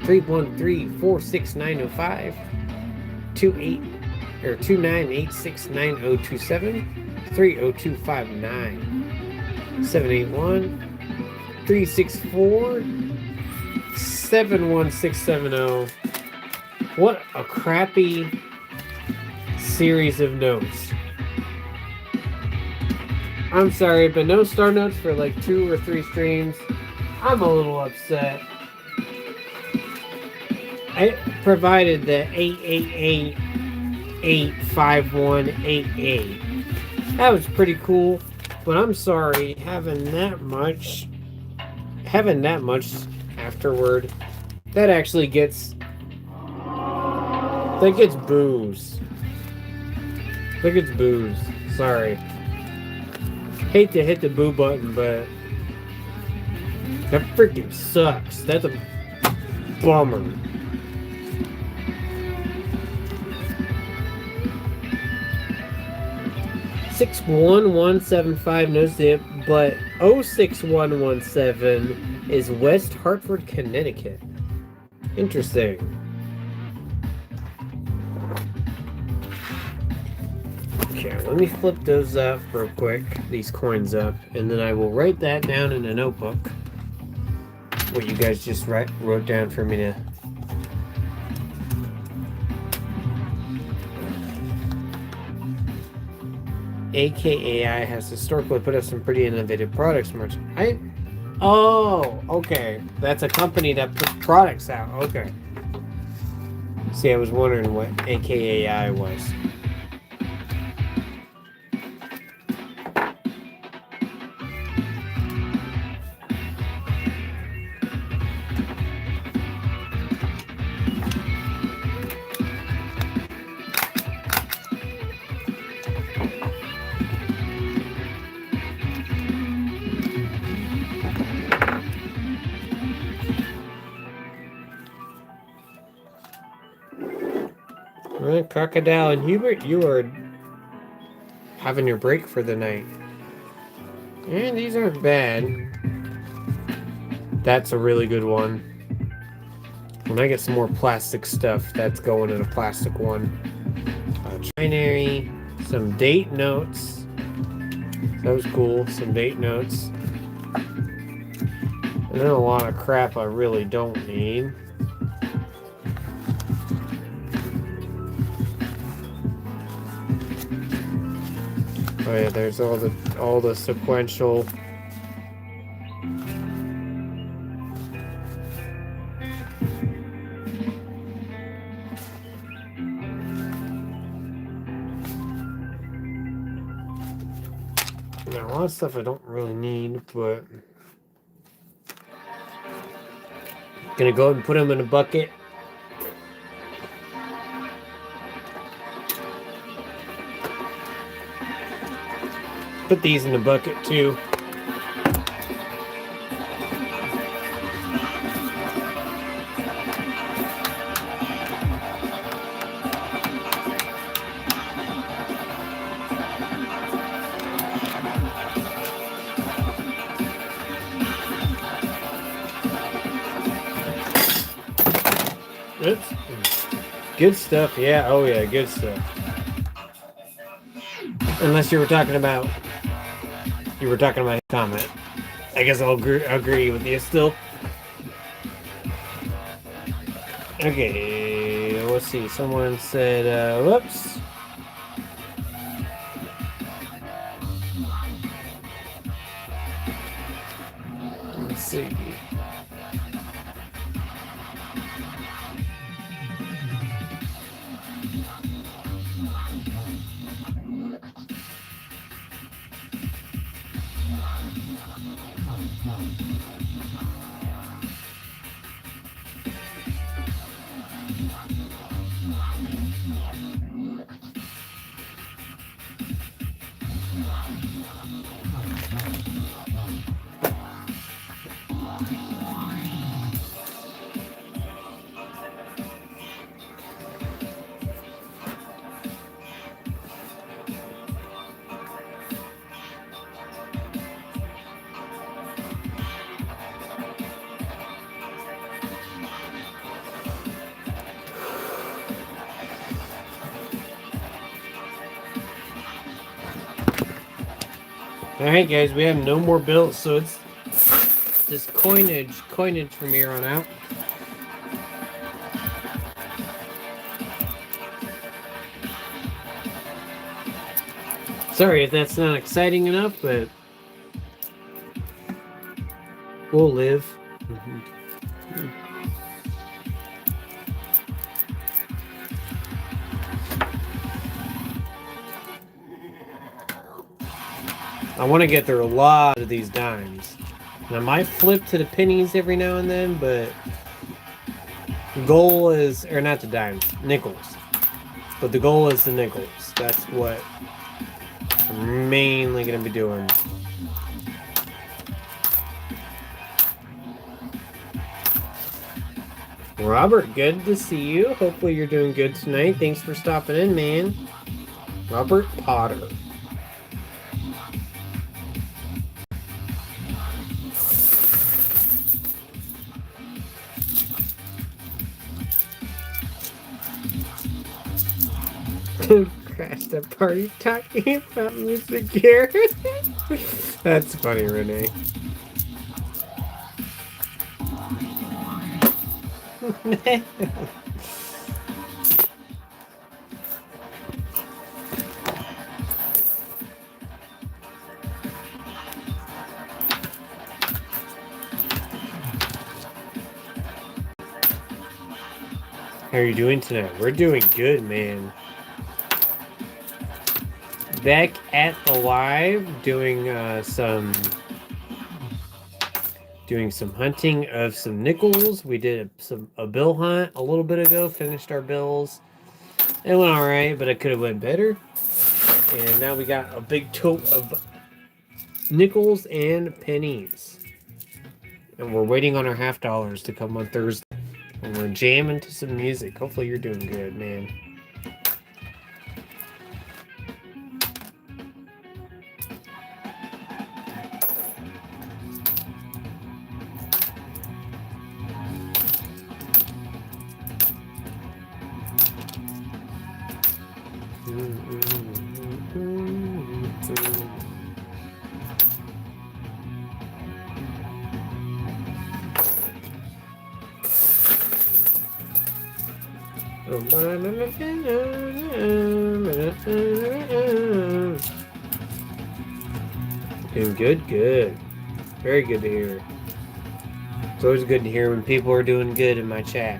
313 46905 28 or 2986 9027 30259 781 364 71670. What a crappy series of notes. I'm sorry, but no star notes for like 2 or 3 streams. I'm a little upset. I provided the 888-85188. That was pretty cool. But I'm sorry, having that much afterward, that actually gets booze. That gets booze. Sorry. Hate to hit the boo button, but that freaking sucks. That's a bummer. $61175 no zip, but 06117 is West Hartford, Connecticut. Interesting. Okay, let me flip those up real quick, these coins up, and then I will write that down in a notebook. What you guys just wrote down for me to. AKAI has historically put out some pretty innovative products. Oh, okay. That's a company that puts products out. Okay. See, I was wondering what AKAI was. Well, Crocodile and Hubert, you are having your break for the night. And these aren't bad. That's a really good one. When I get some more plastic stuff, that's going in a plastic one. Trinary, some date notes. That was cool, some date notes. And then a lot of crap I really don't need. Oh yeah, there's all the sequential. Now, a lot of stuff I don't really need, but gonna go ahead and put them in a bucket. Put these in the bucket too. Oops. Good stuff, yeah. Oh yeah, good stuff. Unless you were talking about a comment. I guess I'll agree with you still. Okay, let's see. Someone said, whoops. Let's see. Alright guys, we have no more bills, so it's just coinage from here on out. Sorry if that's not exciting enough, but we'll live. I want to get through a lot of these dimes. And I might flip to the pennies every now and then, but the goal is, or not the dimes, nickels. But the goal is the nickels. That's what I'm mainly going to be doing. Robert, good to see you. Hopefully you're doing good tonight. Thanks for stopping in, man. Robert Potter. Crashed a party talking about music here. That's funny, Renee. How are you doing tonight? We're doing good, man. Back at the live, doing some hunting of some nickels. We did a bill hunt a little bit ago. Finished our bills. It went all right, but it could have went better. And now we got a big tote of nickels and pennies. And we're waiting on our $50 to come on Thursday. And we're jamming to some music. Hopefully you're doing good, man. Doing good, good. Very good to hear. It's always good to hear when people are doing good in my chat.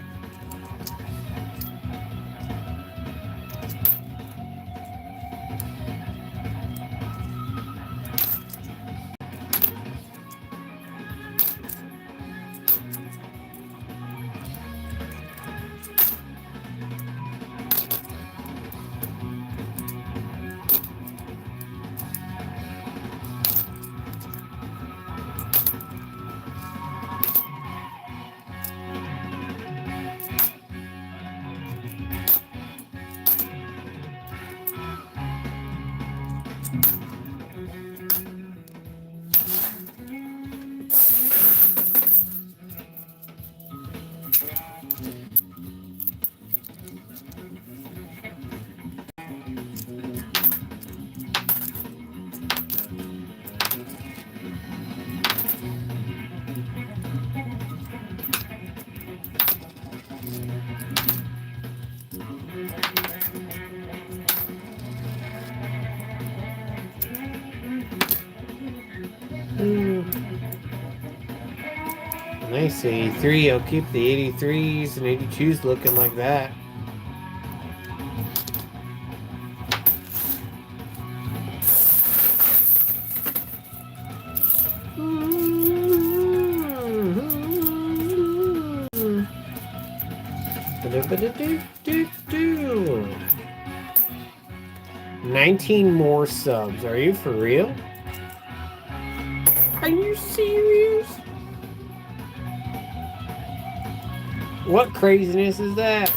Nice 83. I'll keep the 83s and 82s looking like that. Do. 19 more subs. Are you for real? Are you serious? What craziness is that?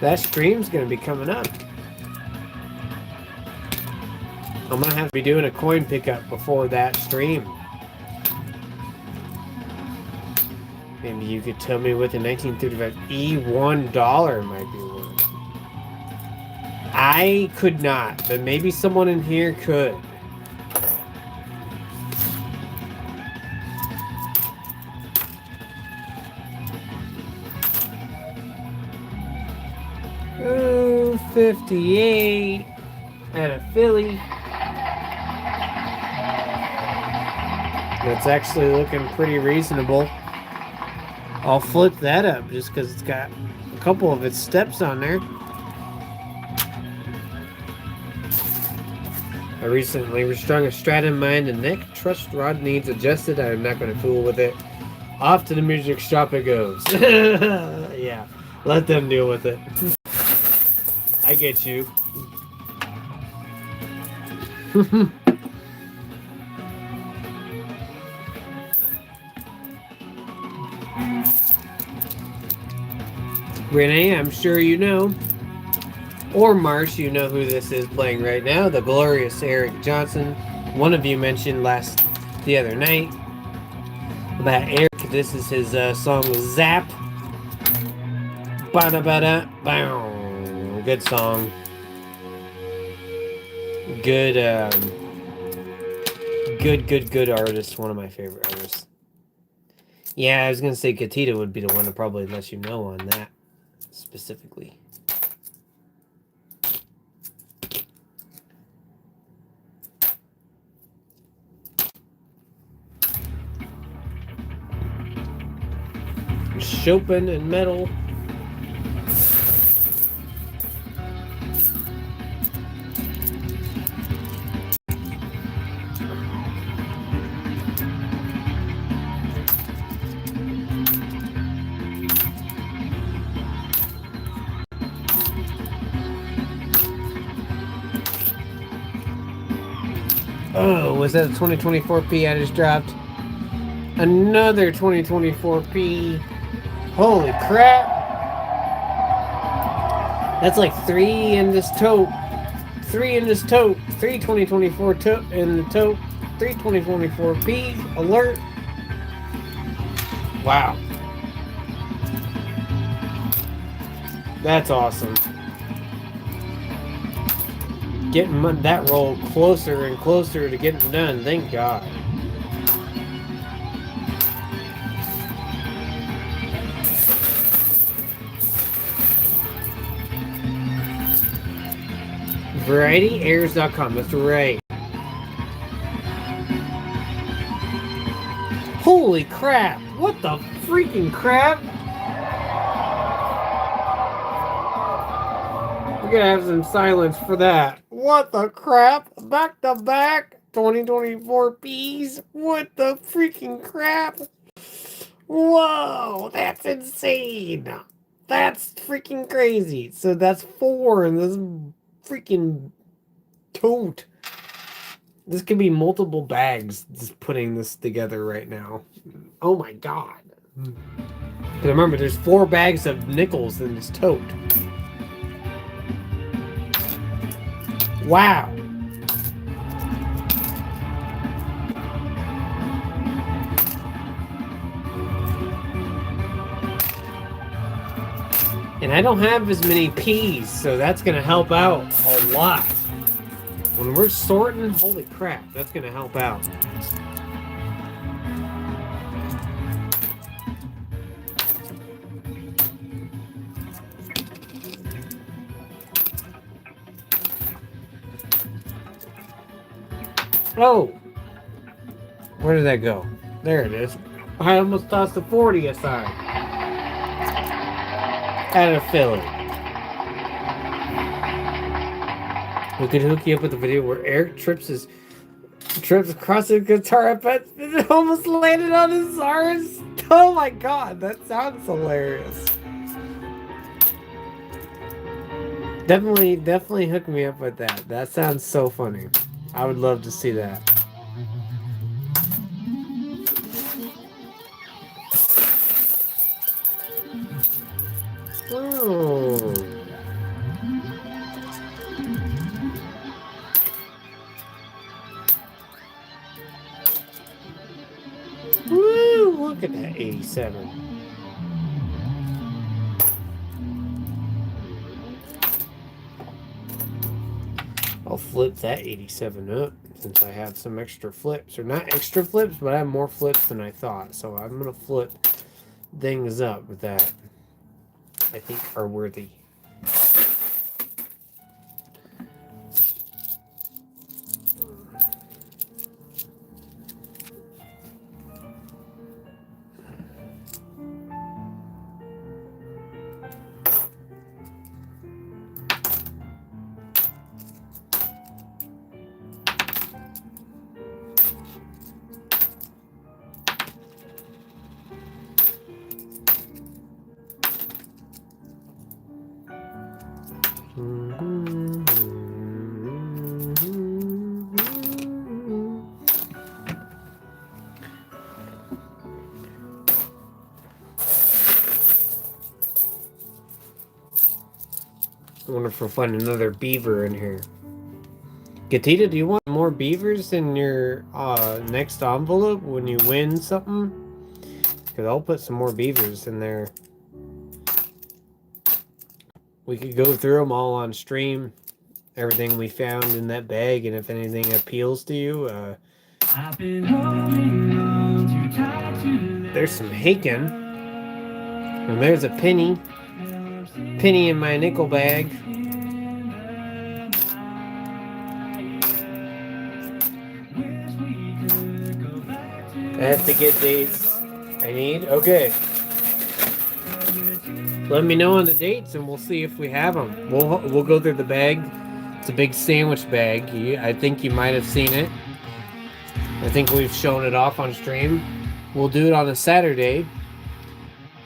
That stream's gonna be coming up. I'm gonna have to be doing a coin pickup before that stream. Maybe you could tell me what the 1935 $1 might be worth. I could not, but maybe someone in here could. Ooh, 58 at a Philly. That's actually looking pretty reasonable. I'll flip that up just because it's got a couple of its steps on there. I recently restrung a Strat in mine. The neck truss rod needs adjusted. I'm not going to fool with it. Off to the music shop it goes. Yeah, let them deal with it. I get you. Renee, I'm sure you know. Or Marsh, you know who this is playing right now. The glorious Eric Johnson. One of you mentioned the other night about Eric. This is his song Zap. Bada bada bow. Good song. Good good artist. One of my favorite artists. Yeah, I was gonna say Katita would be the one to probably let you know on that specifically. Chopin and metal. Oh, was that a 2024P I just dropped? Another 2024P. Holy crap! That's like 3 in this tote. 3 in this tote. 3 2024 tote in the tote. 3 2024P. Alert. Wow. That's awesome. Getting that roll closer and closer to getting done. Thank God. VarietyAirs.com. That's right. Holy crap! What the freaking crap? We're gonna have some silence for that. What the crap? Back to back 2024 P's. What the freaking crap? Whoa, that's insane. That's freaking crazy. So that's 4 in this freaking tote. This could be multiple bags just putting this together right now. Oh my God. Because remember, there's 4 bags of nickels in this tote. Wow. And I don't have as many P's, so that's going to help out a lot. When we're sorting, holy crap, that's going to help out. Oh! Where did that go? There it is. I almost tossed the 40 aside. At a Philly. We could hook you up with a video where Eric trips across a guitar, but it almost landed on his arms. Oh my God, that sounds hilarious. Definitely hook me up with that. That sounds so funny. I would love to see that. Oh. Woo, look at that 87. I'll flip that 87 up since I have some extra flips. Or not extra flips, but I have more flips than I thought. So I'm going to flip things up with that I think are worthy. I wonder if we'll find another beaver in here. Gatita, do you want more beavers in your next envelope when you win something? Because I'll put some more beavers in there. We could go through them all on stream. Everything we found in that bag, and if anything appeals to you, there's some Haken. And there's a penny. Penny in my nickel bag. I have to get dates I need. Okay. Let me know on the dates and we'll see if we have them. We'll go through the bag. It's a big sandwich bag. I think you might have seen it. I think we've shown it off on stream. We'll do it on a Saturday.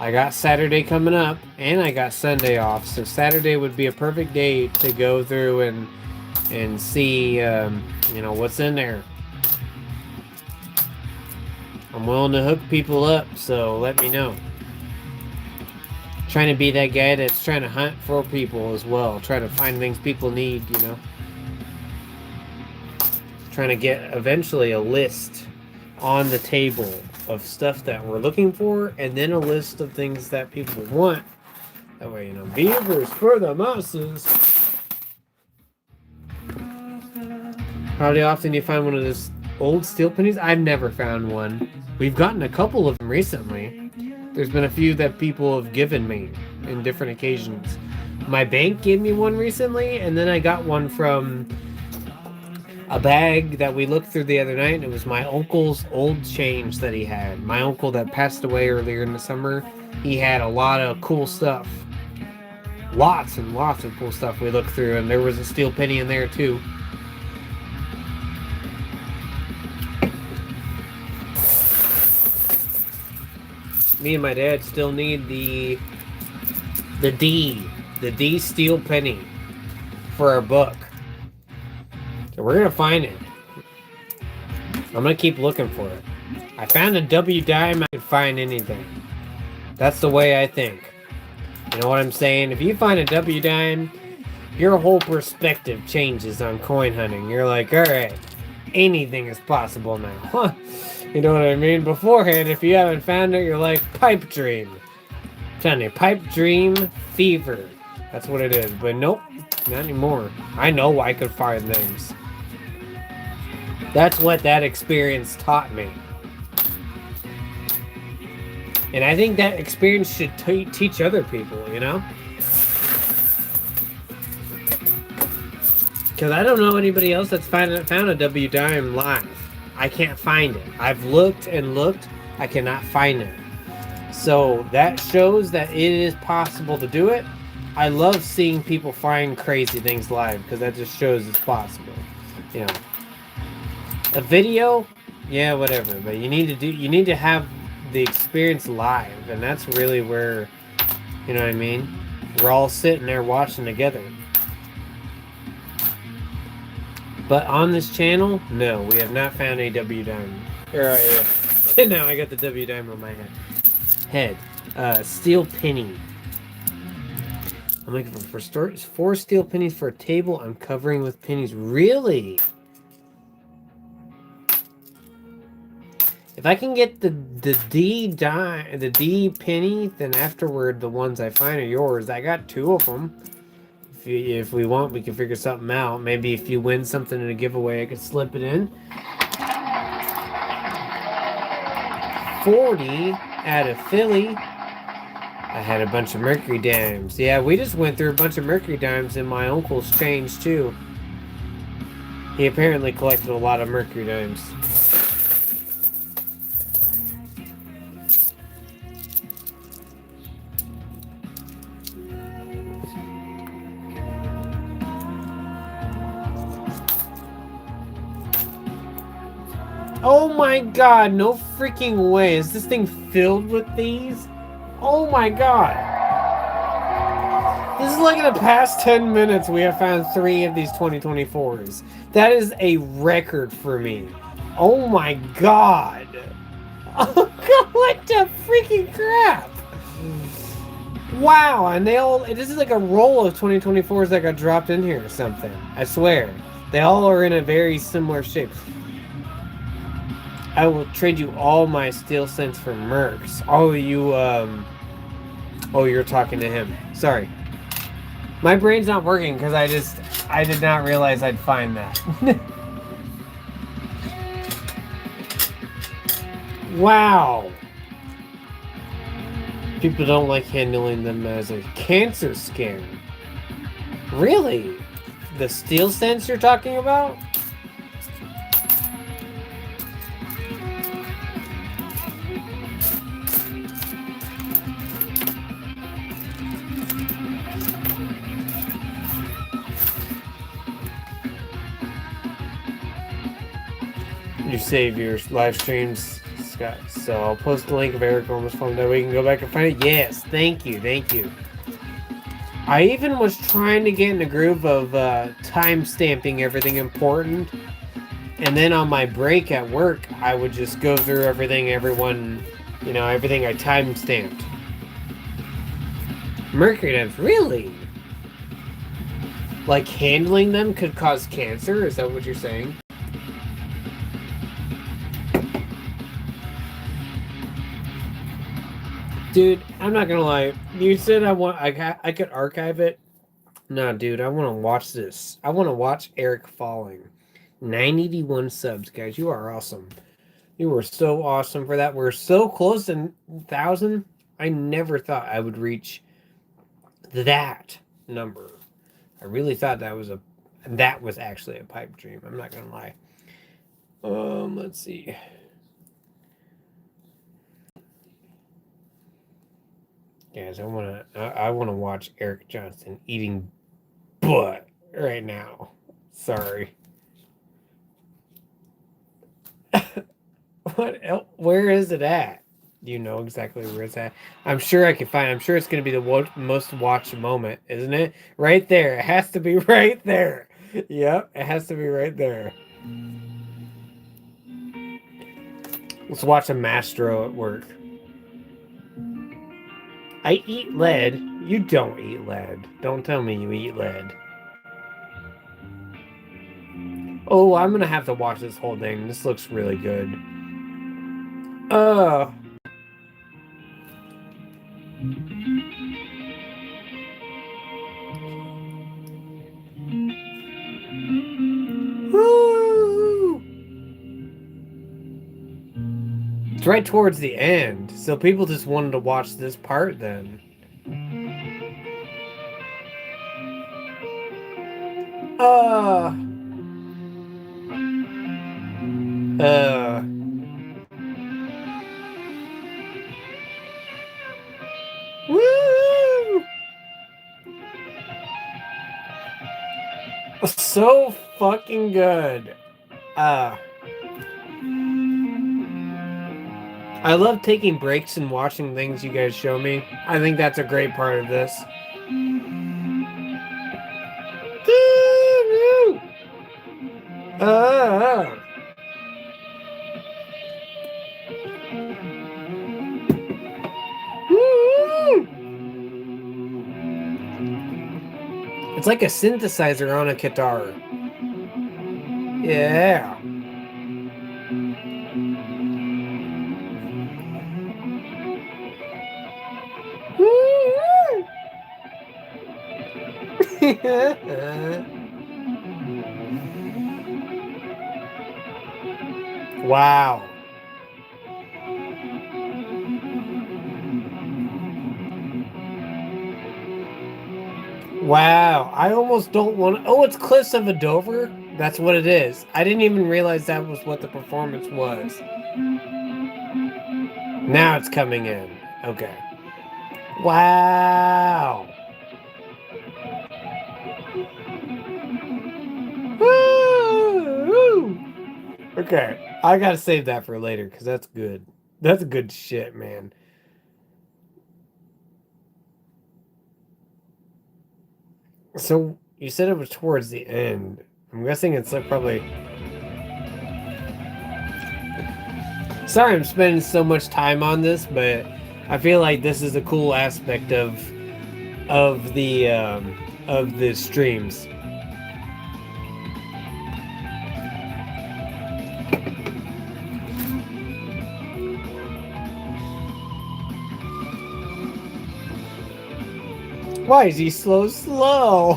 I got Saturday coming up and I got Sunday off. So Saturday would be a perfect day to go through and see you know, what's in there. I'm willing to hook people up, so let me know. Trying to be that guy that's trying to hunt for people as well. Trying to find things people need, you know. Trying to get eventually a list on the table of stuff that we're looking for, and then a list of things that people want. That way, you know, beavers for the masses. How often do you find one of those old steel pennies? I've never found one. We've gotten a couple of them recently. There's been a few that people have given me in different occasions. My bank gave me one recently, and then I got one from a bag that we looked through the other night, and it was my uncle's old change that he had. My uncle that passed away earlier in the summer, he had a lot of cool stuff. Lots and lots of cool stuff we looked through, and there was a steel penny in there too. Me and my dad still need the D steel penny for our book. So we're gonna find it. I'm gonna keep looking for it. I found a W dime, I could find anything. That's the way I think. You know what I'm saying? If you find a W dime, your whole perspective changes on coin hunting. You're like, alright, anything is possible now. You know what I mean? Beforehand, if you haven't found it, you're like, pipe dream. I'm telling you, pipe dream fever. That's what it is. But nope, not anymore. I know I could find things. That's what that experience taught me. And I think that experience should teach other people, you know? Because I don't know anybody else that's found a W dime live. I can't find it. I've looked and looked. I cannot find it. So that shows that it is possible to do it. I love seeing people find crazy things live because that just shows it's possible. You know, a video, yeah, whatever. But you need to have the experience live, and that's really where, you know what I mean? We're all sitting there watching together. But on this channel, no, we have not found a W dime. Now I got the W dime on my head. Steel penny. I'm looking for 4 steel pennies for a table I'm covering with pennies. Really? If I can get the D penny, then afterward the ones I find are yours. I got 2 of them. If we want, we can figure something out. Maybe if you win something in a giveaway, I could slip it in. 40 out of Philly. I had a bunch of Mercury dimes. Yeah, we just went through a bunch of Mercury dimes in my uncle's change too. He apparently collected a lot of Mercury dimes. Oh my god, no freaking way. Is this thing filled with these? Oh my god. This is like in the past 10 minutes we have found 3 of these 2024s. That is a record for me. Oh my god. Oh god, what the freaking crap? Wow, and they all, this is like a roll of 2024s that got dropped in here or something. I swear. They all are in a very similar shape. I will trade you all my steel sense for Mercs. Oh, oh, you're talking to him. Sorry. My brain's not working because I did not realize I'd find that. Wow. People don't like handling them as a cancer scare. Really? The steel sense you're talking about? You save your live streams, Scott. So I'll post the link of Eric Ormer's phone that we can go back and find it. Yes, thank you, thank you. I even was trying to get in the groove of time stamping everything important, and then on my break at work, I would just go through everything, everything I time stamped. Mercury dents, really? Like handling them could cause cancer? Is that what you're saying? Dude, I'm not gonna lie. You said I could archive it. No, dude, I want to watch this. I want to watch Eric falling. 981 subs, guys. You are awesome. You were so awesome for that. We're so close to 1,000. I never thought I would reach that number. I really thought that was actually a pipe dream. I'm not gonna lie. Let's see. Guys, I wanna watch Eric Johnson eating butt right now. Sorry. What else? Where is it at? Do you know exactly where it's at? I'm sure I can find it. I'm sure it's going to be the most watched moment, isn't it? Right there. It has to be right there. Yep, it has to be right there. Let's watch a Mastro at work. I eat lead. You don't eat lead. Don't tell me you eat lead. Oh, I'm going to have to watch this whole thing. This looks really good. Woo! It's right towards the end, so people just wanted to watch this part then. Woo! So fucking good. I love taking breaks and watching things you guys show me. I think that's a great part of this. It's like a synthesizer on a guitar. Yeah. Wow. Wow. I almost don't want to... Oh, it's Cliffs of Dover? That's what it is. I didn't even realize that was what the performance was. Now it's coming in. Okay. Wow. Woo! Okay. I gotta save that for later because that's good. That's good shit, man. So, you said it was towards the end. I'm guessing it's like probably... Sorry I'm spending so much time on this, but I feel like this is a cool aspect of of the streams. Why is he slow?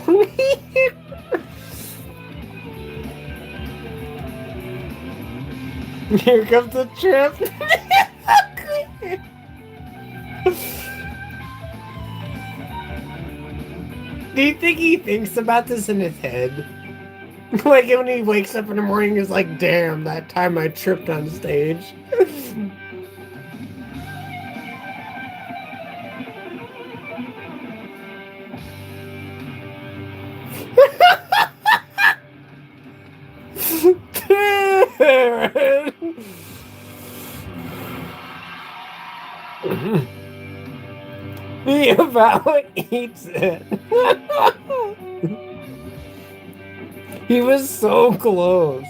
Here comes the trip. Do you think he thinks about this in his head? Like when he wakes up in the morning, he's like, damn, that time I tripped on stage. He about eats it. He was so close.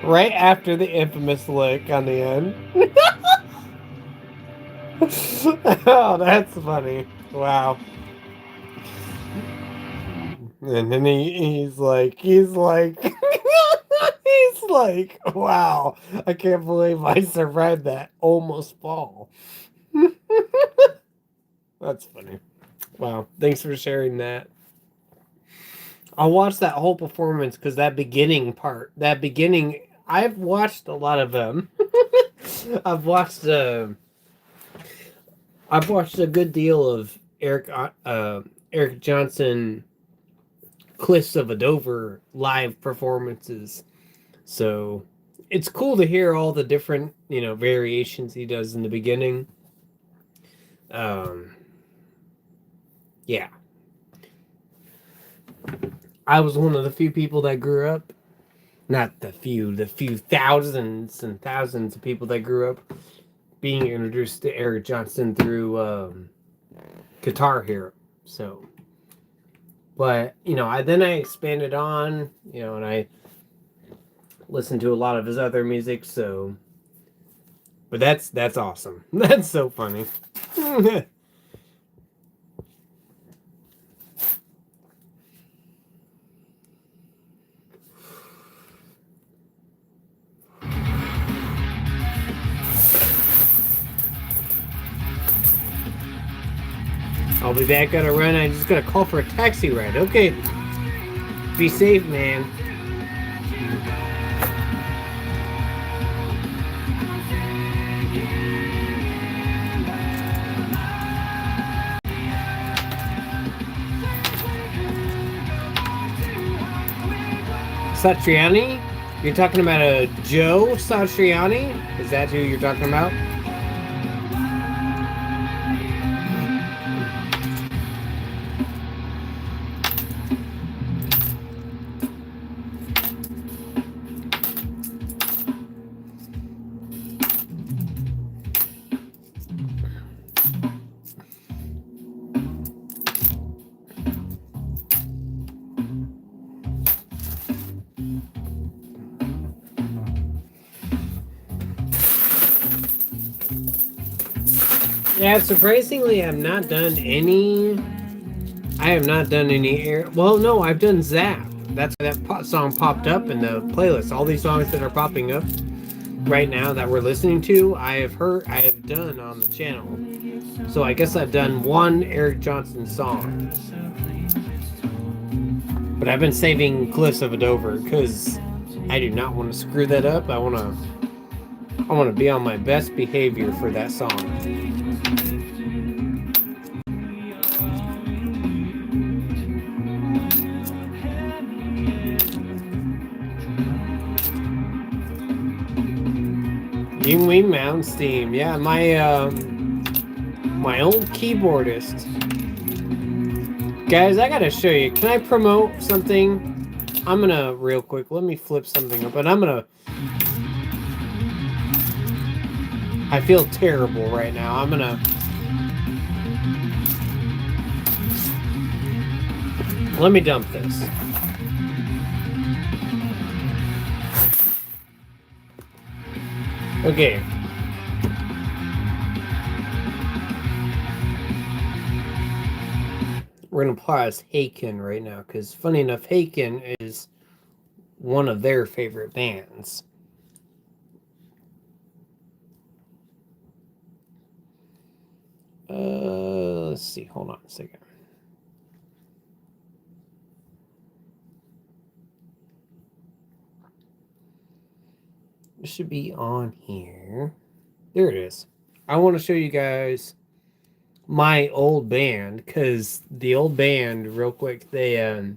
Right after the infamous lick on the end. Oh, that's funny. Wow. And then he's like, he's like, wow, I can't believe I survived that almost fall. That's funny. Wow, thanks for sharing that. I'll watch that whole performance because that beginning, I've watched a lot of them. I've watched a good deal of Eric Johnson, Cliffs of Dover live performances. So it's cool to hear all the different, variations he does in the beginning. Yeah. I was one of the few people that grew up, not the few thousands and thousands of people that grew up being introduced to Eric Johnson through Guitar Hero. So, but, I expanded on, and I listened to a lot of his other music, so, but that's awesome. That's so funny. I'll be back on a run. I'm just gonna call for a taxi ride. Okay. Be safe, man. Satriani? You're talking about a Joe Satriani? Is that who you're talking about? Yeah, surprisingly, I have not done any air. Well, no, I've done Zap. That's why that song popped up in the playlist. All these songs that are popping up right now that we're listening to, I have done on the channel. So I guess I've done one Eric Johnson song. But I've been saving Cliffs of Dover because I do not want to screw that up. I want to be on my best behavior for that song. Yingling Mountain Steam. Yeah, my old keyboardist. Guys, I gotta show you. Can I promote something? I'm gonna, real quick, let me flip something up. And I feel terrible right now. Let me dump this. Okay. we're gonna pause Haken right now because, funny enough, Haken is one of their favorite bands. Let's see. Hold on a second. It should be on here. There it is. I want to show you guys my old band because the old band, real quick, they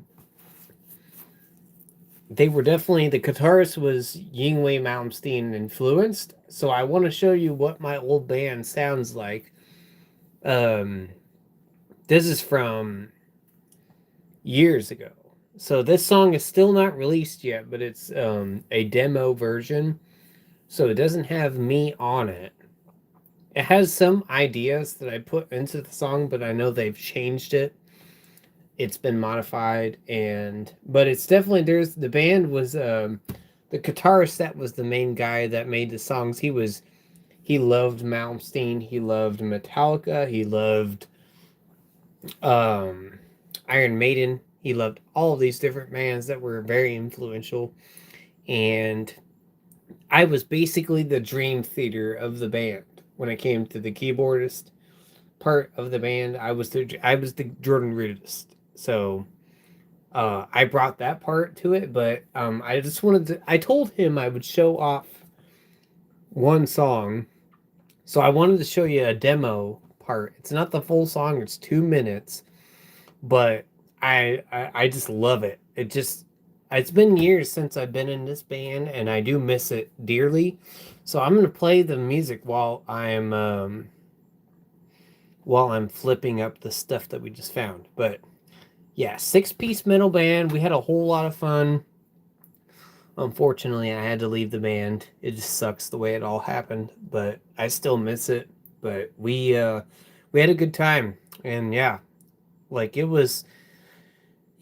were definitely, the guitarist was Yngwie Malmsteen influenced. So I want to show you what my old band sounds like. This is from years ago. So this song is still not released yet, but it's a demo version. So it doesn't have me on it. It has some ideas that I put into the song, but I know they've changed it. It's been modified, but it's definitely, the band was the guitarist that was the main guy that made the songs. He loved Malmsteen, he loved Metallica, he loved Iron Maiden, he loved all of these different bands that were very influential, and I was basically the dream theater of the band when it came to the keyboardist part of the band. I was the Jordan Rudess. So I brought that part to it, but I told him I would show off one song. So I wanted to show you a demo part. It's not the full song, it's 2 minutes, but I just love it. It's been years since I've been in this band, and I do miss it dearly. So I'm going to play the music while I'm flipping up the stuff that we just found. But yeah, 6-piece metal band. We had a whole lot of fun. Unfortunately, I had to leave the band. It just sucks the way it all happened, but I still miss it. But we had a good time, and yeah, like it was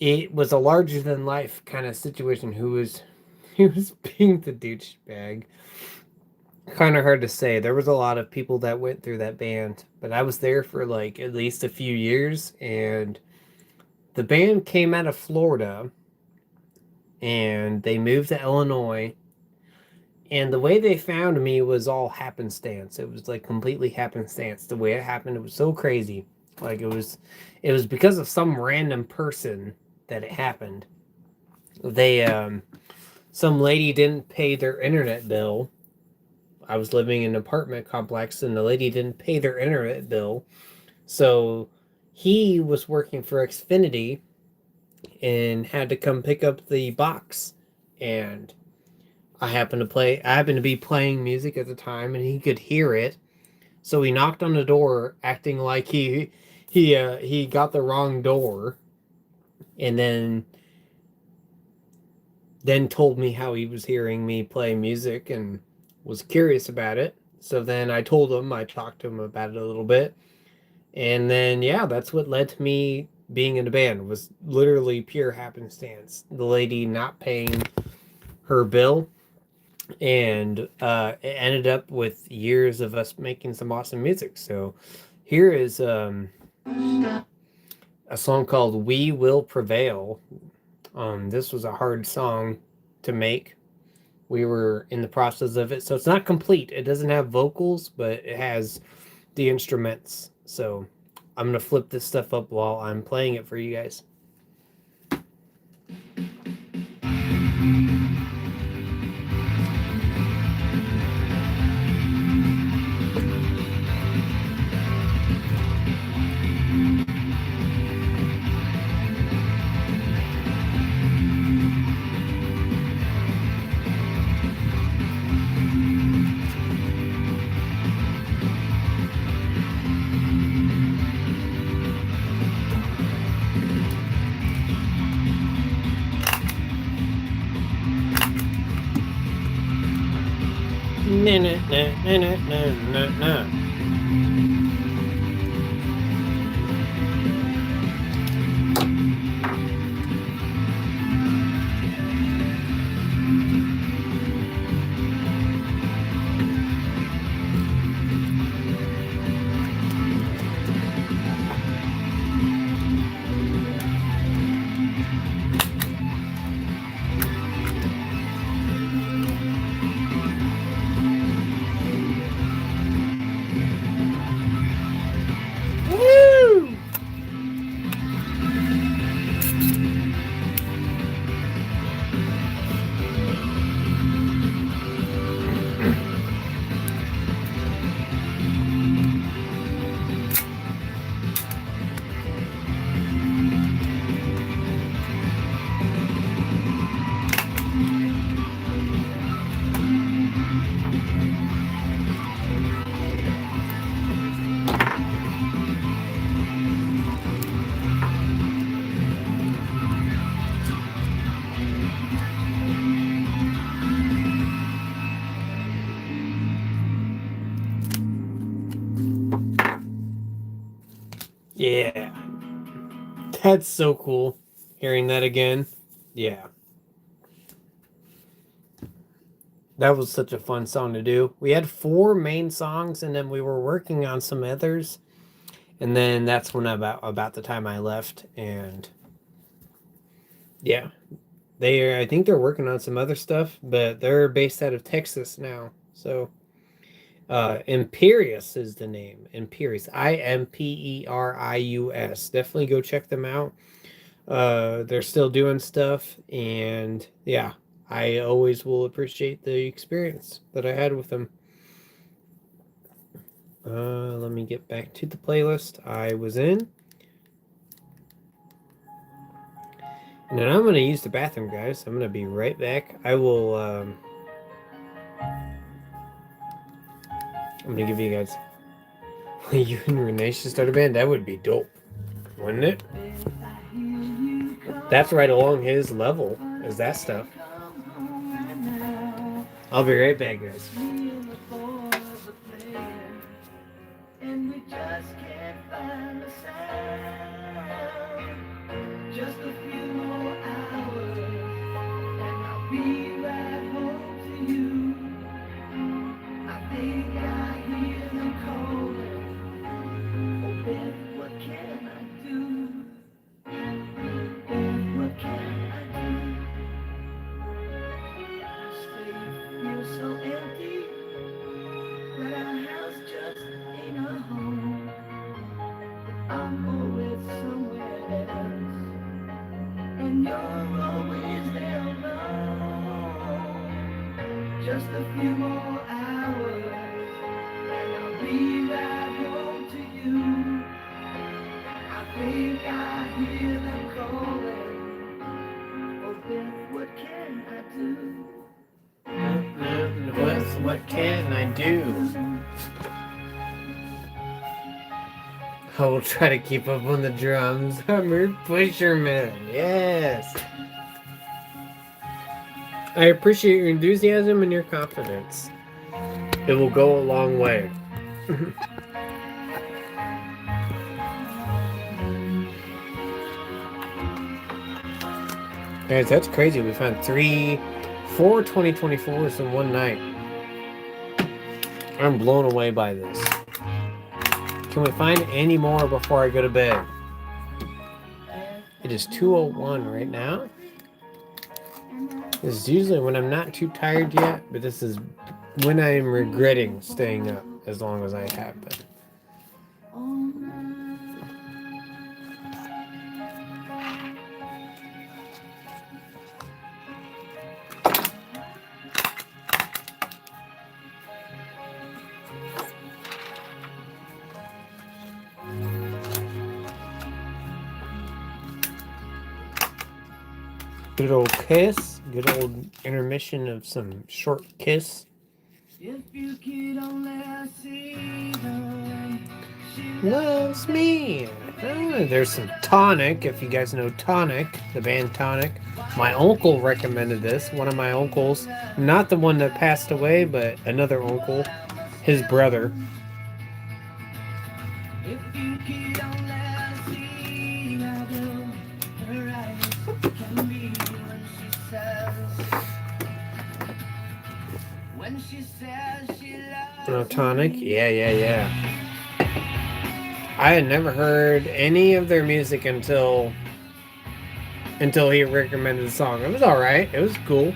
a larger than life kind of situation. He was being the douchebag. Kind of hard to say. There was a lot of people that went through that band, but I was there for like at least a few years, and the band came out of Florida and they moved to Illinois, and the way they found me was all happenstance. It was like completely happenstance. The way it happened, it was so crazy. Like it was because of some random person that it happened. Some lady didn't pay their internet bill. I was living in an apartment complex, and the lady didn't pay their internet bill. So he was working for Xfinity and had to come pick up the box. And I happened to be playing music at the time, and he could hear it. So he knocked on the door, acting like he got the wrong door, and then told me how he was hearing me play music and was curious about it. So then I talked to him about it a little bit. And then, yeah, that's what led to me being in a band. It was literally pure happenstance. The lady not paying her bill. And it ended up with years of us making some awesome music. So here is a song called We Will Prevail. This was a hard song to make. We were in the process of it. So it's not complete. It doesn't have vocals, but it has the instruments. So I'm going to flip this stuff up while I'm playing it for you guys. Yeah. That's so cool. Hearing that again. Yeah. That was such a fun song to do. We had 4 main songs and then we were working on some others. And then that's when about the time I left, and yeah. I think they're working on some other stuff, but they're based out of Texas now. So Imperius is the name. Imperius. Imperius. Definitely go check them out. They're still doing stuff, and yeah, I always will appreciate the experience that I had with them. Let me get back to the playlist I was in. And then I'm going to use the bathroom, guys. I'm going to be right back. I'm going to give you guys... You and Renee should start a band? That would be dope. Wouldn't it? That's right along his level, is that stuff. I'll be right back, guys. Just a few more hours, and I'll be right home to you. I think I hear them calling. Oh, Beth, what can I do? Beth, what can I do? Our space feels so empty, that our house just ain't a home. I'm always somewhere else, and you're always there alone. Just a few more hours, and I'll be right home to you. I think I hear them calling. Oh, Beth, what can I do? What can I do? I will try to keep up on the drums. I'm your pusherman. Yes. I appreciate your enthusiasm and your confidence. It will go a long way. Guys, that's crazy. We found 4 2024s in one night. I'm blown away by this. Can we find any more before I go to bed? It is 2:01 right now. This is usually when I'm not too tired yet, but this is when I'm regretting staying up as long as I have been. Good old Kiss. Good old intermission of some short Kiss. If you could only see her, she loves me. There's some Tonic, if you guys know Tonic, the band Tonic. My uncle recommended this. One of my uncles, not the one that passed away, but another uncle, his brother. If you could only see her, her eyes can be when she says she loves Tonic? Yeah. I had never heard any of their music until he recommended the song. It was alright. It was cool.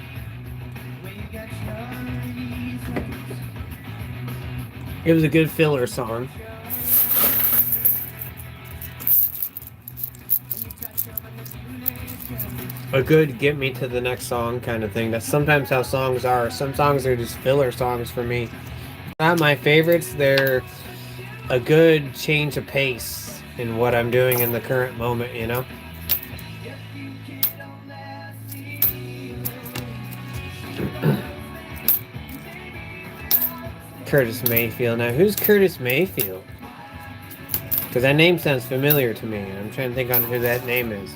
It was a good filler song. A good get me to the next song kind of thing. That's sometimes how songs are. Some songs are just filler songs for me. Not my favorites. They're a good change of pace in what I'm doing in the current moment, you know? Curtis Mayfield. Now, who's Curtis Mayfield? Because that name sounds familiar to me. I'm trying to think on who that name is.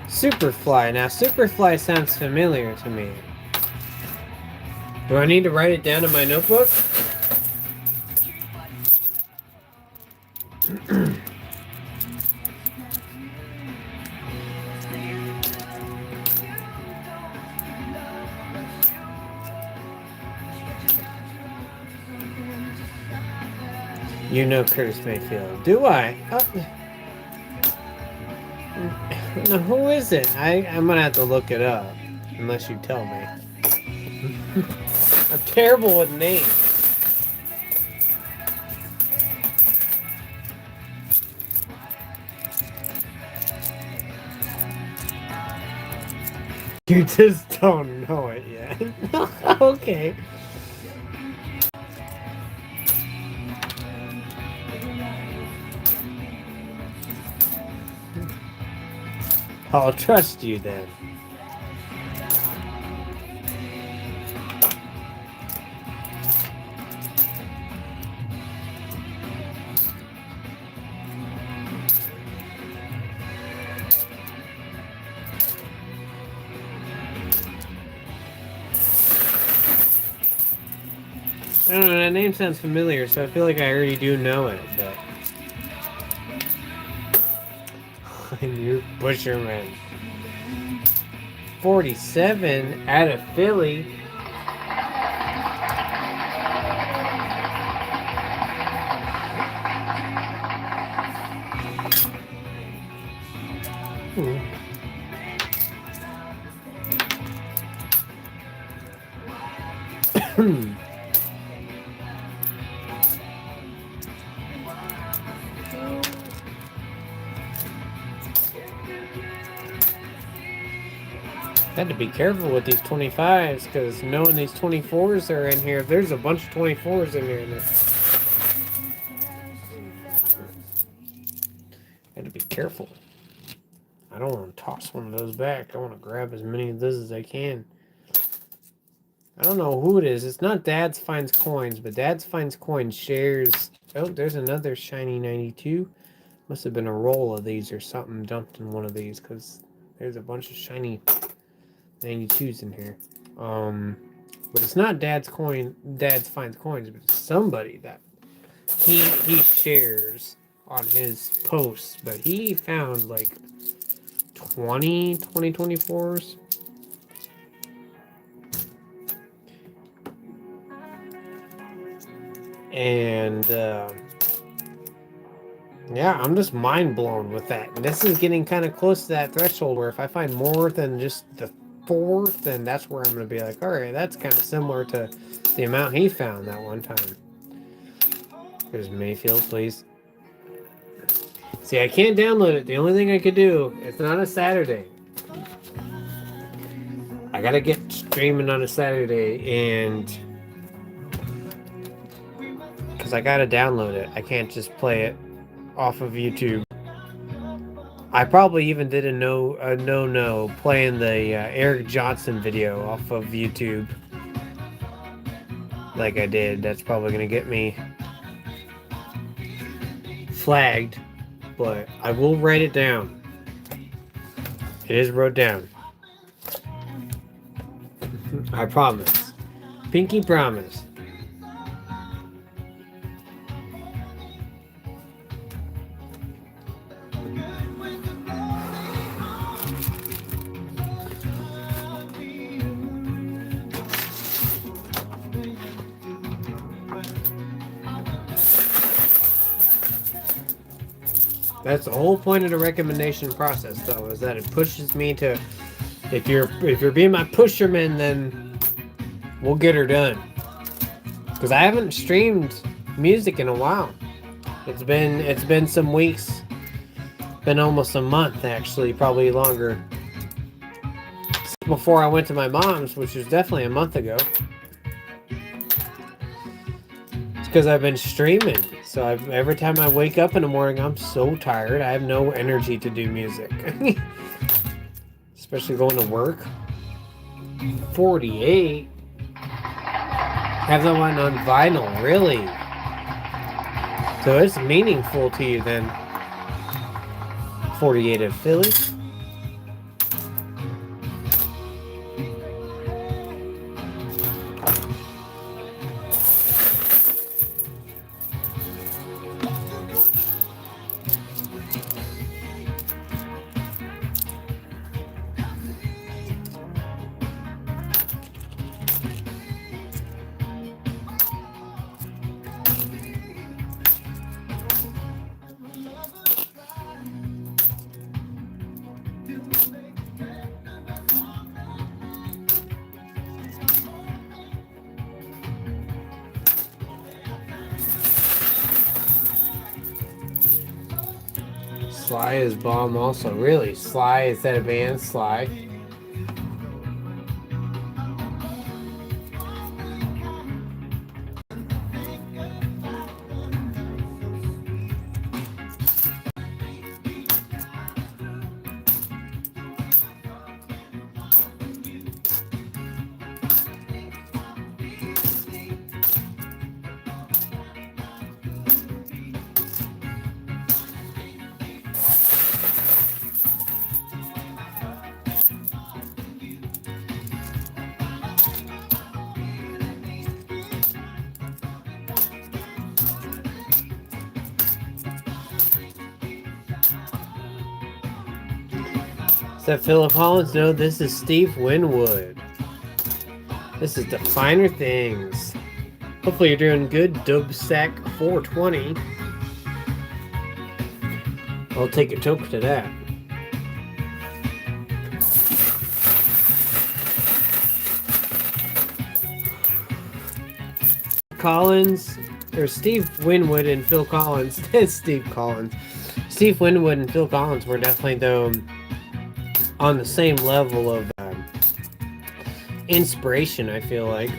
Superfly. Now, Superfly sounds familiar to me. Do I need to write it down in my notebook? You know Curtis Mayfield. Do I? No, who is it? I'm gonna have to look it up. Unless you tell me. I'm terrible with names. You just don't know it yet. Okay. I'll trust you then. I don't know, that name sounds familiar, so I feel like I already do know it, but... You're Busherman. 47 out of Philly. Had to be careful with these 25s, because knowing these 24s are in here, there's a bunch of 24s in here. Had to be careful. I don't want to toss one of those back. I want to grab as many of those as I can. I don't know who it is. It's not Dad's Finds Coins, but Dad's Finds Coins shares... Oh, there's another shiny 92. Must have been a roll of these or something dumped in one of these, because there's a bunch of shiny 92s in here. But it's not Dad's Finds Coins, but it's somebody that he shares on his posts. But he found like 2024s. And yeah, I'm just mind blown with that. And this is getting kind of close to that threshold where if I find more than just the 4, then that's where I'm going to be like, all right, that's kind of similar to the amount he found that one time. There's Mayfield, please. See, I can't download it. The only thing I could do, it's not a Saturday. I got to get streaming on a Saturday, and because I got to download it. I can't just play it off of YouTube. I probably even did a no playing the Eric Johnson video off of YouTube. Like I did. That's probably going to get me flagged. But I will write it down. It is wrote down. I promise. Pinky promise. That's the whole point of the recommendation process, though, is that it pushes me to, if you're being my pusherman, then we'll get her done. Because I haven't streamed music in a while. It's been some weeks, been almost a month actually, probably longer. Before I went to my mom's, which was definitely a month ago. It's because I've been streaming. So every time I wake up in the morning, I'm so tired. I have no energy to do music. Especially going to work. 48. Have that one on vinyl, really? So it's meaningful to you then. 48 of Philly. Sly is bomb also. Really? Sly, is that a band? Sly? Is that Phil Collins? No, this is Steve Winwood. This is the Finer Things. Hopefully you're doing good, Dubsack 420. I'll take a toke to that. Collins, or Steve Winwood and Phil Collins. Steve Collins. Steve Winwood and Phil Collins were definitely, though, on the same level of inspiration, I feel like.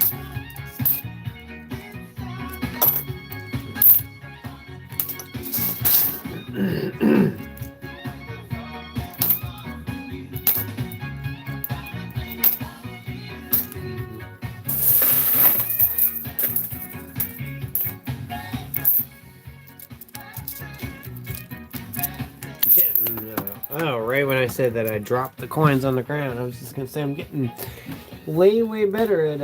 Oh, right when I said that I dropped the coins on the ground, I was just gonna say I'm getting way better at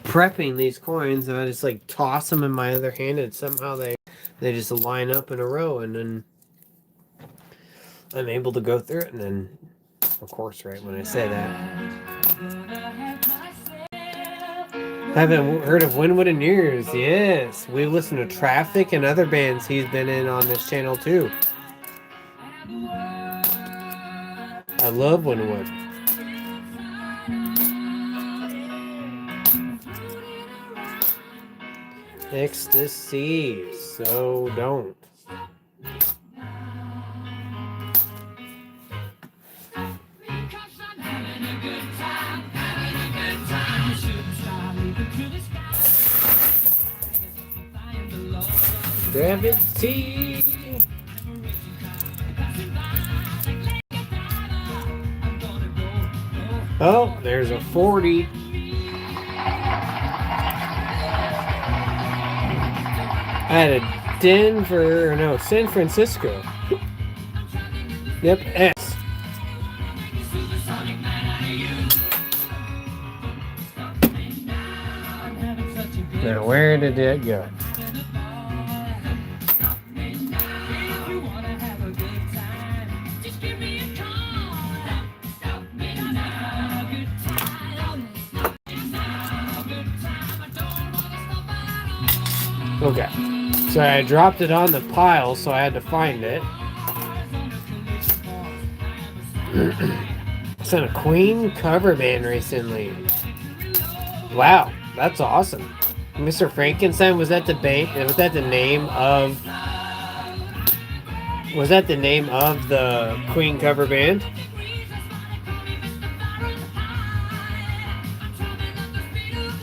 prepping these coins, and I just like toss them in my other hand, and somehow they just line up in a row, and then I'm able to go through it. And then, of course, right when I say that, haven't heard of Winwood in years. Yes, we listen to Traffic and other bands he's been in on this channel too. I love Winwood. Ecstasy, so don't. Gravity. Oh, there's a 40. I had a Denver, no, San Francisco. Yep, S. Now, where did that go? Okay, so I dropped it on the pile, so I had to find it. I sent a Queen cover band recently. Wow, that's awesome. Mr. Frankenstein, was that the was that the name of? Was that the name of the Queen cover band?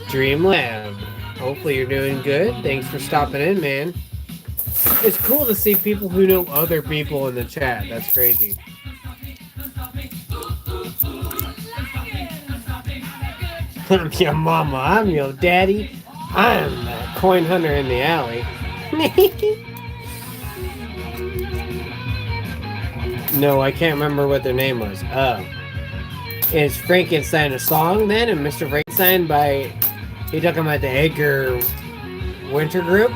Dreamlab. Hopefully you're doing good. Thanks for stopping in, man. It's cool to see people who know other people in the chat. That's crazy. I'm your mama, I'm your daddy, I'm the coin hunter in the alley. No, I can't remember what their name was. Is Frankenstein a song then? And Mr. Frankenstein by... You talking about the Edgar Winter Group?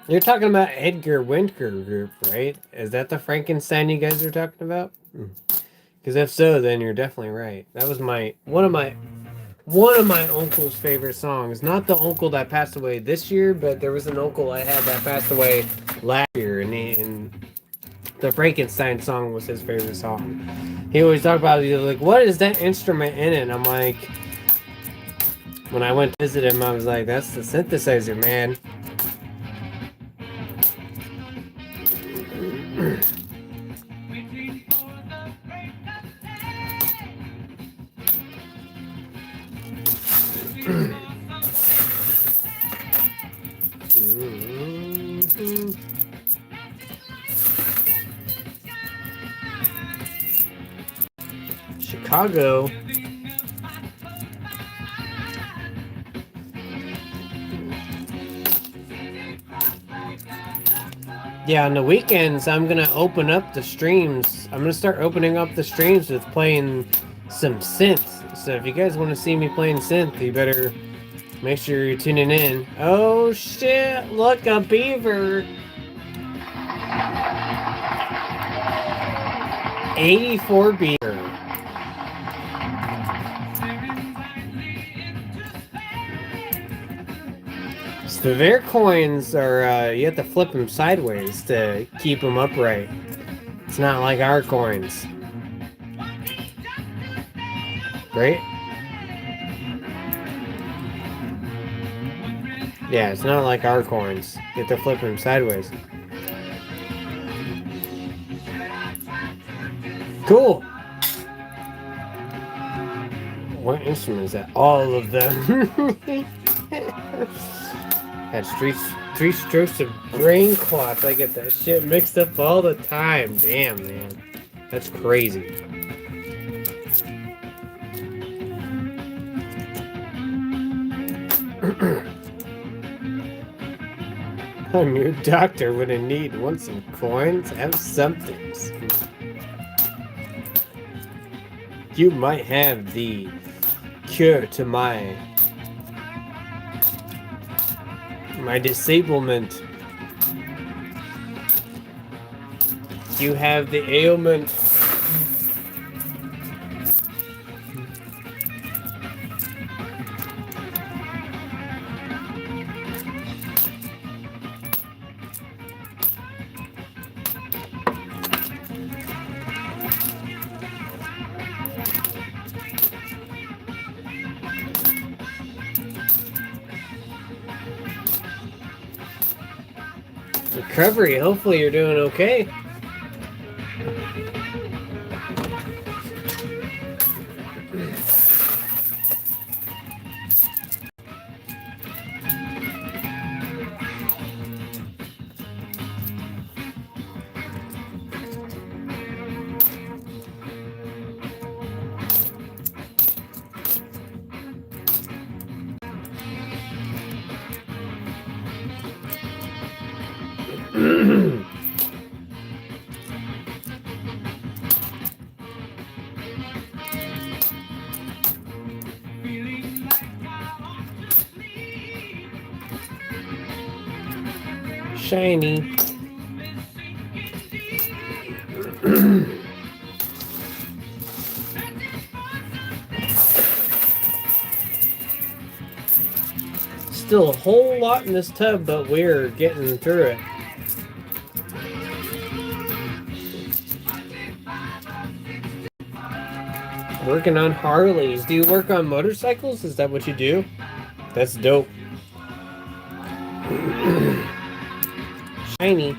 You're talking about Edgar Winter Group, right? Is that the Frankenstein you guys are talking about? Because if so, then you're definitely right. That was one of my uncle's favorite songs. Not the uncle that passed away this year, but there was an uncle I had that passed away last year, and the Frankenstein song was his favorite song. He always talked about it. He was like, "What is that instrument in it?" And I'm like, when I went to visit him, I was like, "That's the synthesizer, man." Chicago. Yeah, on the weekends, I'm going to open up the streams. I'm going to start opening up the streams with playing some synth. So if you guys want to see me playing synth, you better make sure you're tuning in. Oh, shit. Look, a beaver. 84 beaver. So their coins are, you have to flip them sideways to keep them upright. It's not like our coins. Right? Yeah, it's not like our coins. You have to flip them sideways. Cool! What instrument is that? All of them. Had three strokes of brain cloth. I get that shit mixed up all the time. Damn, man. That's crazy. I'm your doctor when in need. Want some coins? Have something. You might have the cure to my disablement. You have the ailment. Recovery, hopefully you're doing okay. Shiny. still a whole lot in this tub, but we're getting through it. Working on Harleys. Do you work on motorcycles? Is that what you do? That's dope. Shiny.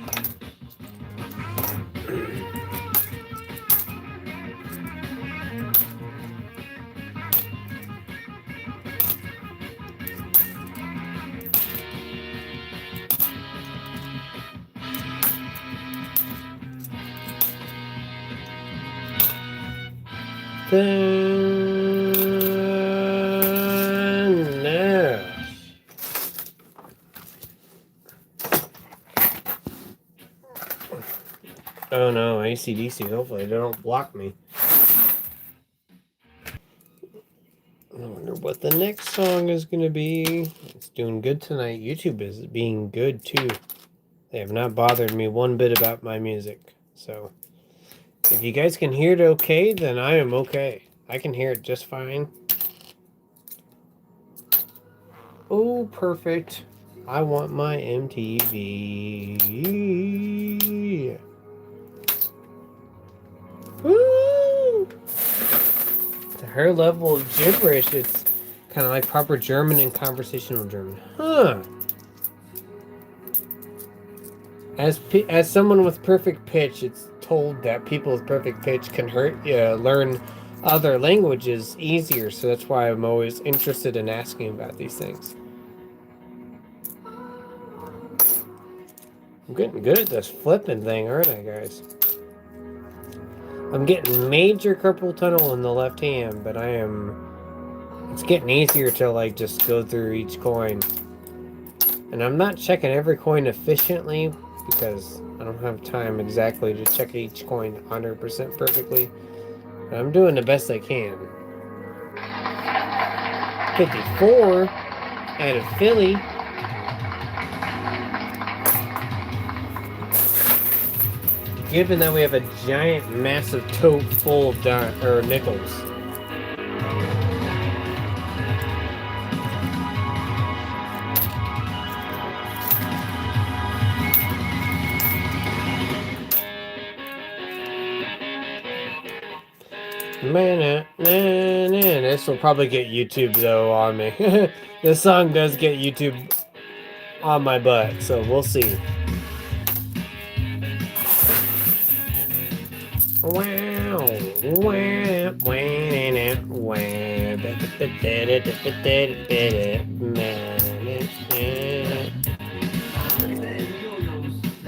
No. Oh no, AC/DC. Hopefully they don't block me. I wonder what the next song is going to be. It's doing good tonight. YouTube is being good too. They have not bothered me one bit about my music. So if you guys can hear it okay, then I am okay. I can hear it just fine. Oh, perfect. I want my MTV. Woo! To her level of gibberish, it's kind of like proper German and conversational German. Huh. As someone with perfect pitch, it's told that people with perfect pitch can learn other languages easier, so that's why I'm always interested in asking about these things. I'm getting good at this flipping thing, aren't I, guys? I'm getting major carpal tunnel in the left hand, but it's getting easier to like just go through each coin. And I'm not checking every coin efficiently because I don't have time exactly to check each coin 100% perfectly. But I'm doing the best I can. 54 out of Philly. Given that we have a giant, massive tote full of nickels. Man, this will probably get YouTube though on me. This song does get YouTube on my butt, so we'll see. Wow,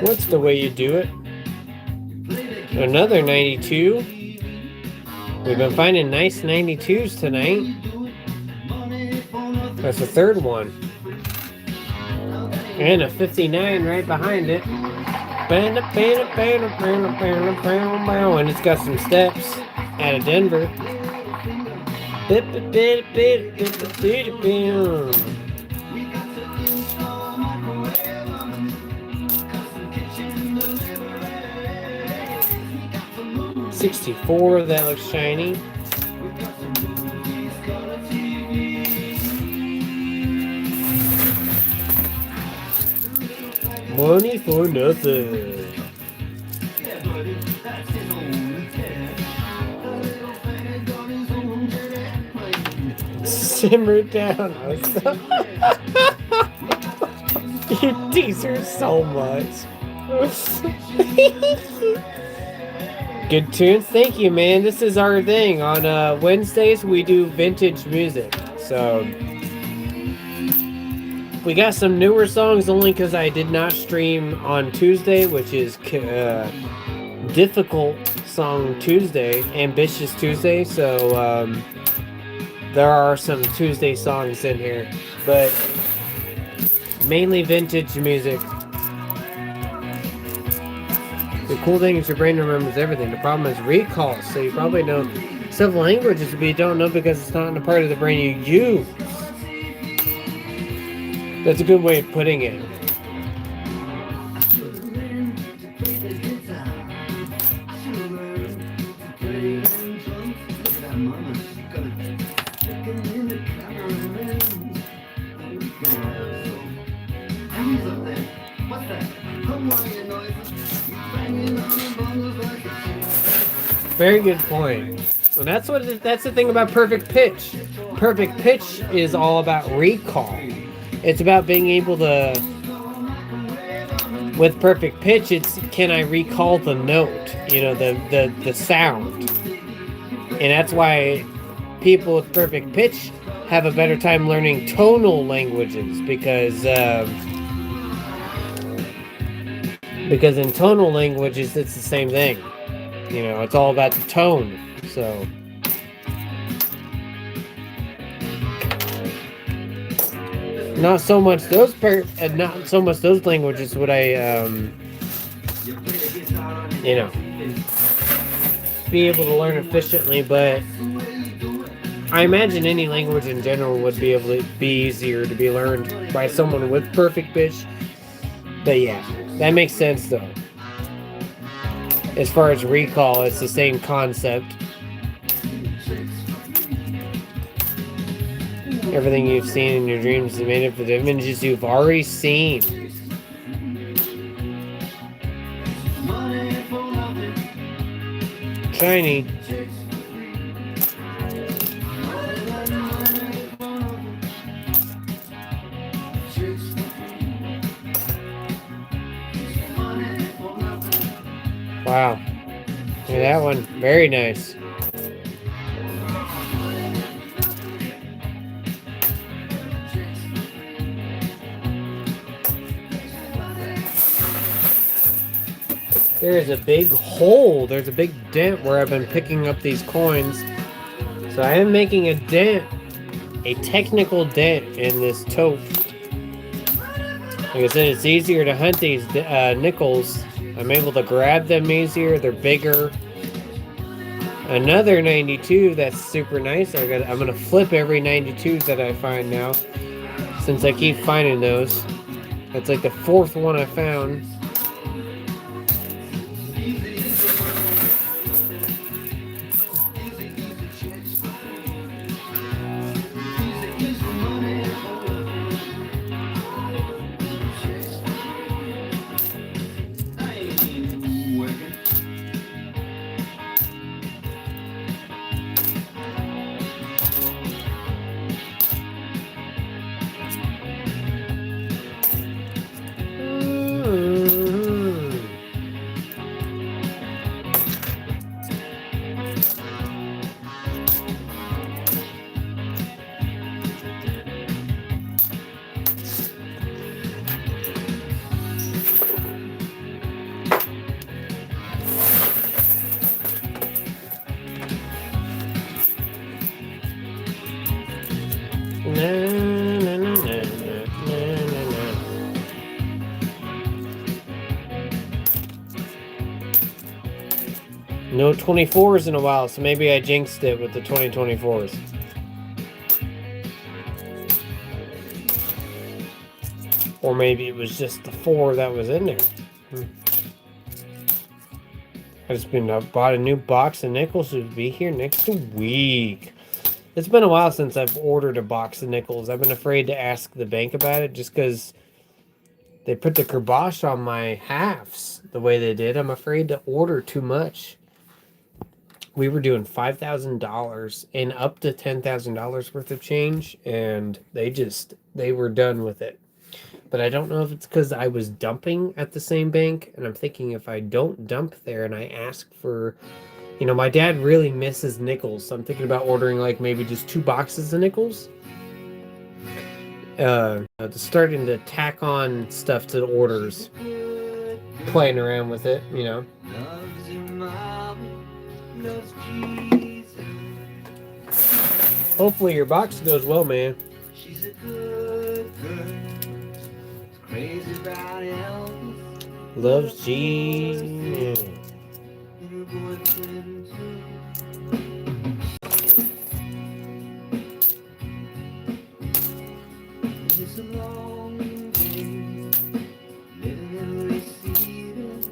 what's the way you do it? Another 92. We've been finding nice 92s tonight. That's the third one. And a 59 right behind it. And it's got some steps out of Denver. 64, that looks shiny. Money for nothing. Simmer down. You tease her so much. Good tunes. Thank you, man. This is our thing. On Wednesdays, we do vintage music. So we got some newer songs only because I did not stream on Tuesday, which is difficult song Tuesday, ambitious Tuesday. So there are some Tuesday songs in here, but mainly vintage music. The cool thing is your brain remembers everything. The problem is recall. So you probably know several languages, but you don't know because it's not in the part of the brain you use. That's a good way of putting it. Very good point. And that's the thing about perfect pitch. Perfect pitch is all about recall. It's about being able to. With perfect pitch, it's can I recall the note? You know, the sound. And that's why people with perfect pitch have a better time learning tonal languages because in tonal languages it's the same thing. You know, it's all about the tone. So not so much those languages would I you know, be able to learn efficiently, but I imagine any language in general would be able to be easier to be learned by someone with perfect pitch. But yeah, that makes sense though. As far as recall, it's the same concept. Everything you've seen in your dreams is made up of the images you've already seen. Shiny. Wow. Look at that one. Very nice. There's a big hole. There's a big dent where I've been picking up these coins. So I am making a dent. A technical dent in this tote. Like I said, it's easier to hunt these nickels. I'm able to grab them easier. They're bigger. Another 92 that's super nice. I'm gonna flip every 92 that I find now, since I keep finding those. That's like the fourth one I found. No 24s in a while, so maybe I jinxed it with the 2024s. Or maybe it was just the 4 that was in there. I bought a new box of nickels. It will be here next week. It's been a while since I've ordered a box of nickels. I've been afraid to ask the bank about it just because they put the kibosh on my halves the way they did. I'm afraid to order too much. We were doing $5,000 and up to $10,000 worth of change, and they were done with it. But I don't know if it's because I was dumping at the same bank, and I'm thinking if I don't dump there and I ask for, you know, my dad really misses nickels, so I'm thinking about ordering like maybe just 2 boxes of nickels. Starting to tack on stuff to the orders, playing around with it, you know. Hopefully your box goes well, man. She's a good girl. Crazy about Elvis. Loves Jesus. It's a long day, living and receiving.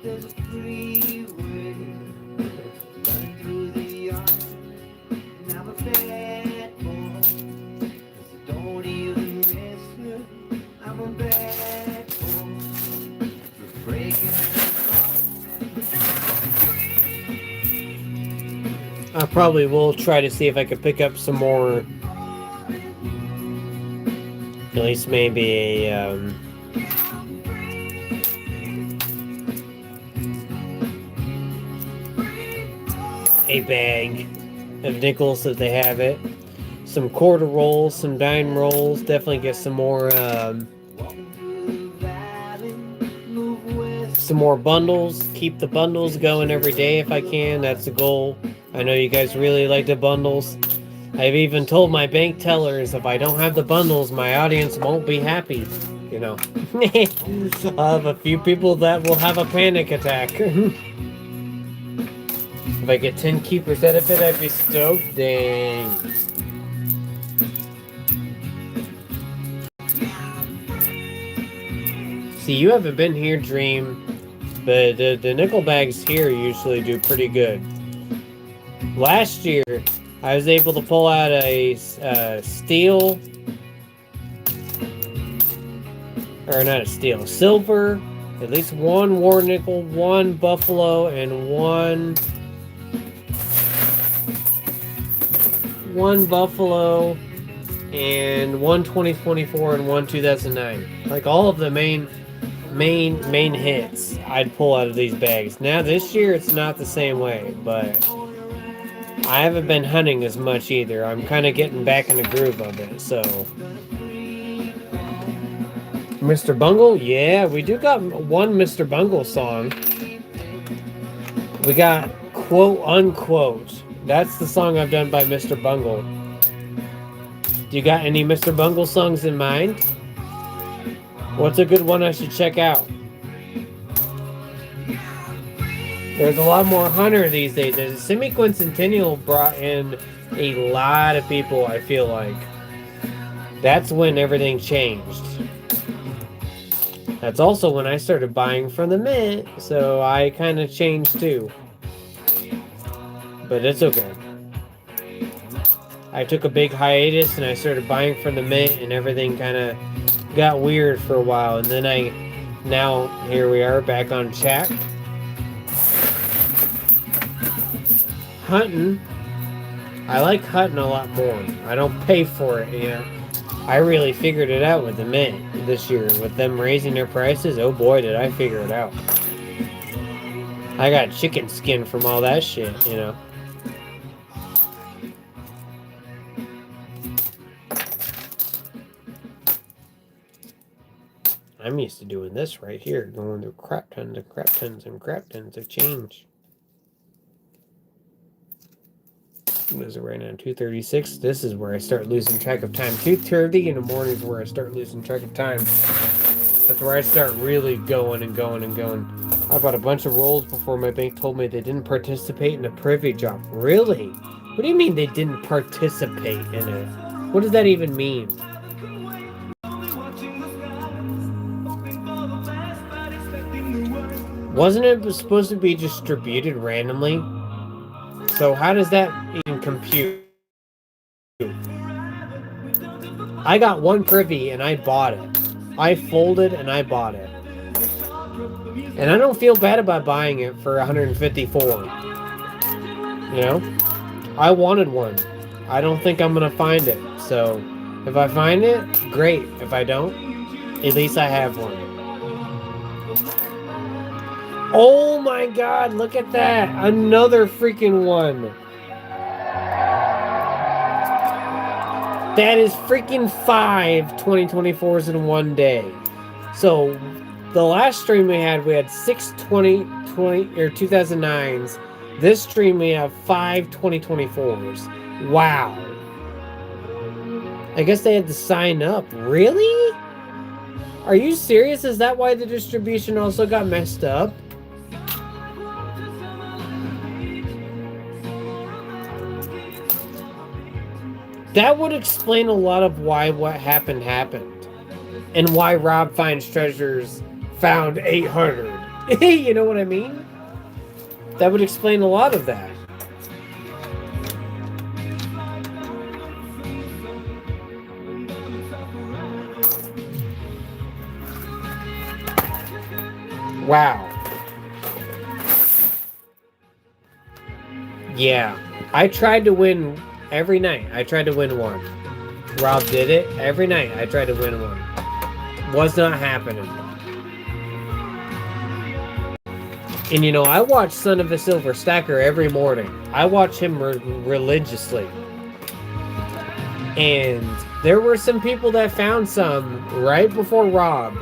There's a freeway running through the yard. And I'm a bad boy, 'cause I don't even miss her. I'm a bad boy for breaking her heart. I probably will try to see if I could pick up some more. At least maybe a bag of nickels if they have it. Some quarter rolls, some dime rolls. Definitely get some more bundles. Keep the bundles going every day if I can. That's the goal. I know you guys really like the bundles. I've even told my bank tellers if I don't have the bundles, my audience won't be happy. You know, I'll have a few people that will have a panic attack. If I get 10 keepers out of it, I'd be stoked. Dang. See, you haven't been here, Dream, but the nickel bags here usually do pretty good. Last year, I was able to pull out a steel, or not a steel, silver, at least one war nickel, one buffalo, and one buffalo, and one 2024 and one 2009. Like all of the main hits I'd pull out of these bags. Now this year it's not the same way, but I haven't been hunting as much either. I'm kind of getting back in the groove of it, so. Mr. Bungle? Yeah, we do got one Mr. Bungle song. We got Quote Unquote. That's the song I've done by Mr. Bungle. Do you got any Mr. Bungle songs in mind? What's a good one I should check out? There's a lot more hunter these days. The Semi-Quincentennial brought in a lot of people, I feel like. That's when everything changed. That's also when I started buying from the Mint, so I kind of changed too. But it's okay. I took a big hiatus and I started buying from the Mint and everything kind of got weird for a while. And then now here we are back on track. Hunting, I like hunting a lot more. I don't pay for it, you know. I really figured it out with the Mint this year. With them raising their prices, oh boy, did I figure it out. I got chicken skin from all that shit, you know. I'm used to doing this right here, going through crap tons and crap tons and crap tons of change. What is it right now? 2:36. This is where I start losing track of time. 2:30 in the morning is where I start losing track of time. That's where I start really going and going and going. I bought a bunch of rolls before my bank told me they didn't participate in a privy drop. Really? What do you mean they didn't participate in it? What does that even mean? Wasn't it supposed to be distributed randomly? So how does that even compute? I got one privy and I bought it. I folded and I bought it. And I don't feel bad about buying it for 154. You know? I wanted one. I don't think I'm going to find it. So if I find it, great. If I don't, at least I have one. Oh my god, look at that. Another freaking one. That is freaking 5 2024s in one day. So the last stream we had 6 2009s. This stream we have 5 2024s. Wow. I guess they had to sign up. Really? Are you serious? Is that why the distribution also got messed up? That would explain a lot of why what happened. And why Rob Finds Treasures found 800. You know what I mean? That would explain a lot of that. Wow. Yeah. I tried to win every night. I tried to win one. Rob did it every night. I tried to win one. Was not happening. And you know, I watch Son of a Silver Stacker every morning. I watch him religiously. And there were some people that found some right before Rob.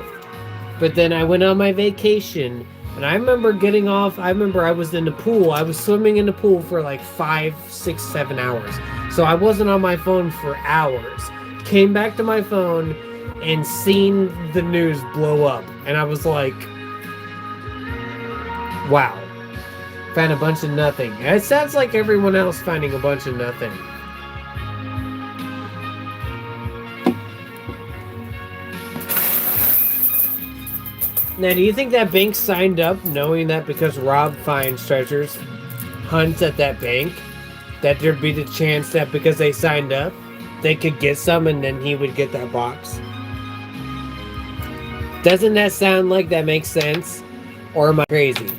But then I went on my vacation, and I remember getting off. I remember I was in the pool. I was swimming in the pool for like 5, 6, 7 hours. So I wasn't on my phone for hours. Came back to my phone and seen the news blow up. And I was like, wow. Found a bunch of nothing. It sounds like everyone else finding a bunch of nothing. Now, do you think that bank signed up knowing that because Rob finds treasures, hunts at that bank, that there'd be the chance that because they signed up, they could get some and then he would get that box? Doesn't that sound like that makes sense? Or am I crazy?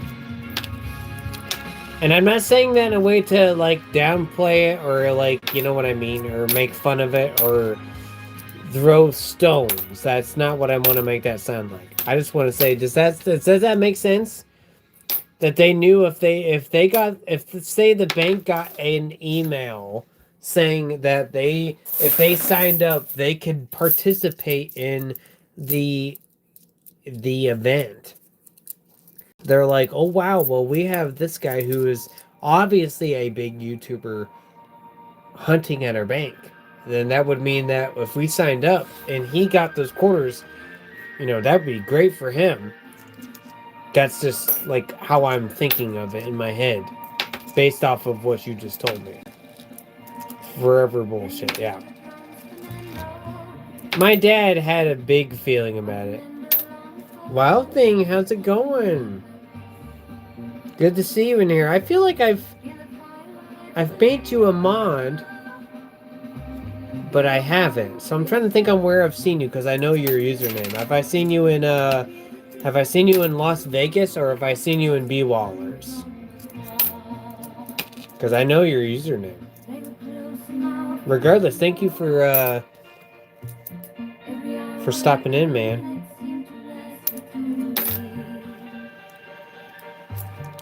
And I'm not saying that in a way to like downplay it or like, you know what I mean, or make fun of it or throw stones. That's not what I want to make that sound like. I just want to say, does that make sense? That they knew if say the bank got an email saying that if they signed up, they could participate in the event. They're like, oh wow, well we have this guy who is obviously a big YouTuber hunting at our bank. Then that would mean that if we signed up and he got those quarters, you know, that'd be great for him. That's just like how I'm thinking of it in my head, based off of what you just told me. Forever bullshit, yeah. My dad had a big feeling about it. Wild Thing, how's it going? Good to see you in here. I feel like I've made you a mod, but I haven't. So I'm trying to think on where I've seen you because I know your username. Have I seen you in Las Vegas or have I seen you in B-Wallers? Because I know your username. Regardless, thank you for stopping in, man.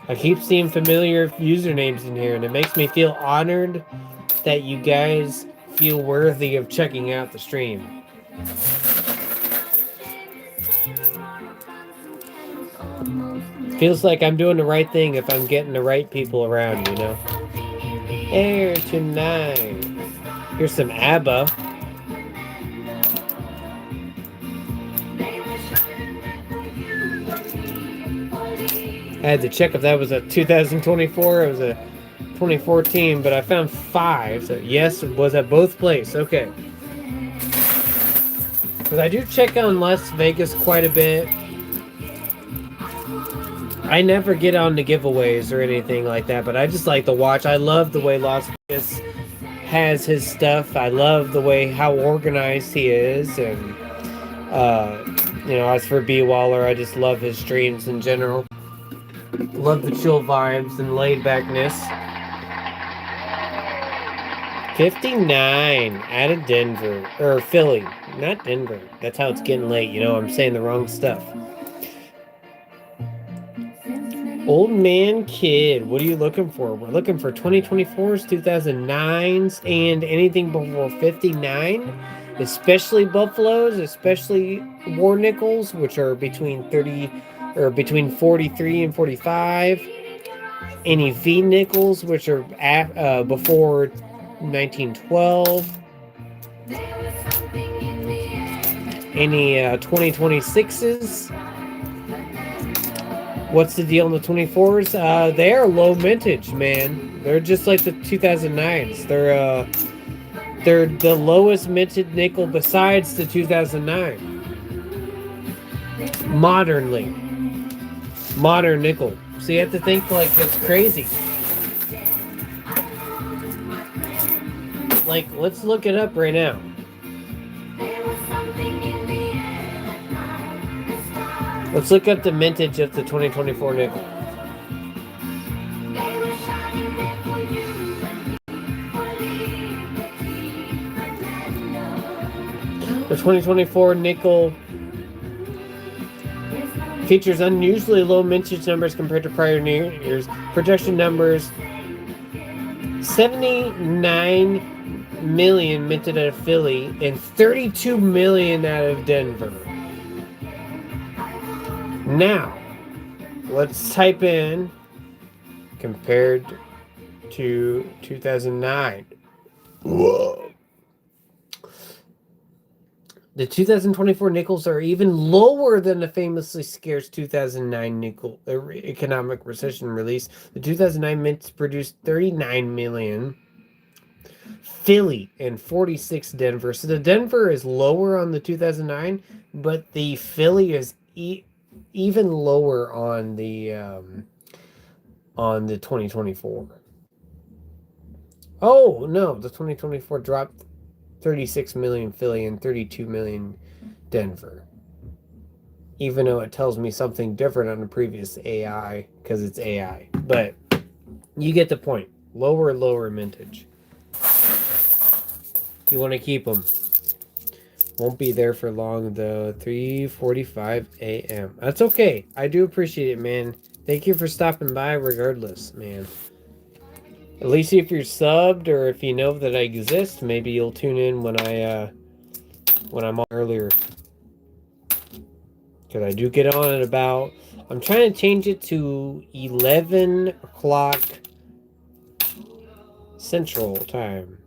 I keep seeing familiar usernames in here, and it makes me feel honored that you guys feel worthy of checking out the stream. Feels like I'm doing the right thing if I'm getting the right people around, you know? Air to 9. Here's some ABBA. I had to check if that was a 2024 or it was a 2014, but I found 5. So yes, it was at both places. Okay. Because I do check on Las Vegas quite a bit. I never get on the giveaways or anything like that, but I just like to watch. I love the way Las Vegas has his stuff. I love the way how organized he is, and you know, as for B Waller, I just love his streams in general. Love the chill vibes and laid backness. 59 out of Denver or Philly, not Denver. That's how it's getting late. You know, I'm saying the wrong stuff. Old Man Kid, what are you looking for? We're looking for 2024s, 2009s, and anything before 59, especially Buffaloes, especially War Nickels, which are between 43 and 45. Any V Nickels, which are before 1912. Any 2026s. What's the deal on the 24s? They are low mintage, man. They're just like the 2009s. They're the lowest minted nickel besides the 2009. Modern nickel. So you have to think like that's crazy. Like, let's look it up right now. Let's look up the mintage of the 2024 nickel. The 2024 nickel features unusually low mintage numbers compared to prior years. Production numbers: 79 million minted out of Philly and 32 million out of Denver. Now, let's type in compared to 2009. Whoa. The 2024 nickels are even lower than the famously scarce 2009 nickel economic recession release. The 2009 mints produced 39 million. Philly and 46 Denver. So the Denver is lower on the 2009, but the Philly is even lower on the 2024. Oh no, the 2024 dropped 36 million Philly and 32 million Denver. Even though it tells me something different on the previous AI, because it's AI. But you get the point. Lower mintage. You want to keep them. Won't be there for long though. 3:45 a.m. That's okay. I do appreciate it, man. Thank you for stopping by regardless, man. At least if you're subbed or if you know that I exist, maybe you'll tune in when I'm on earlier. Because I do get on at about... I'm trying to change it to 11 o'clock Central Time.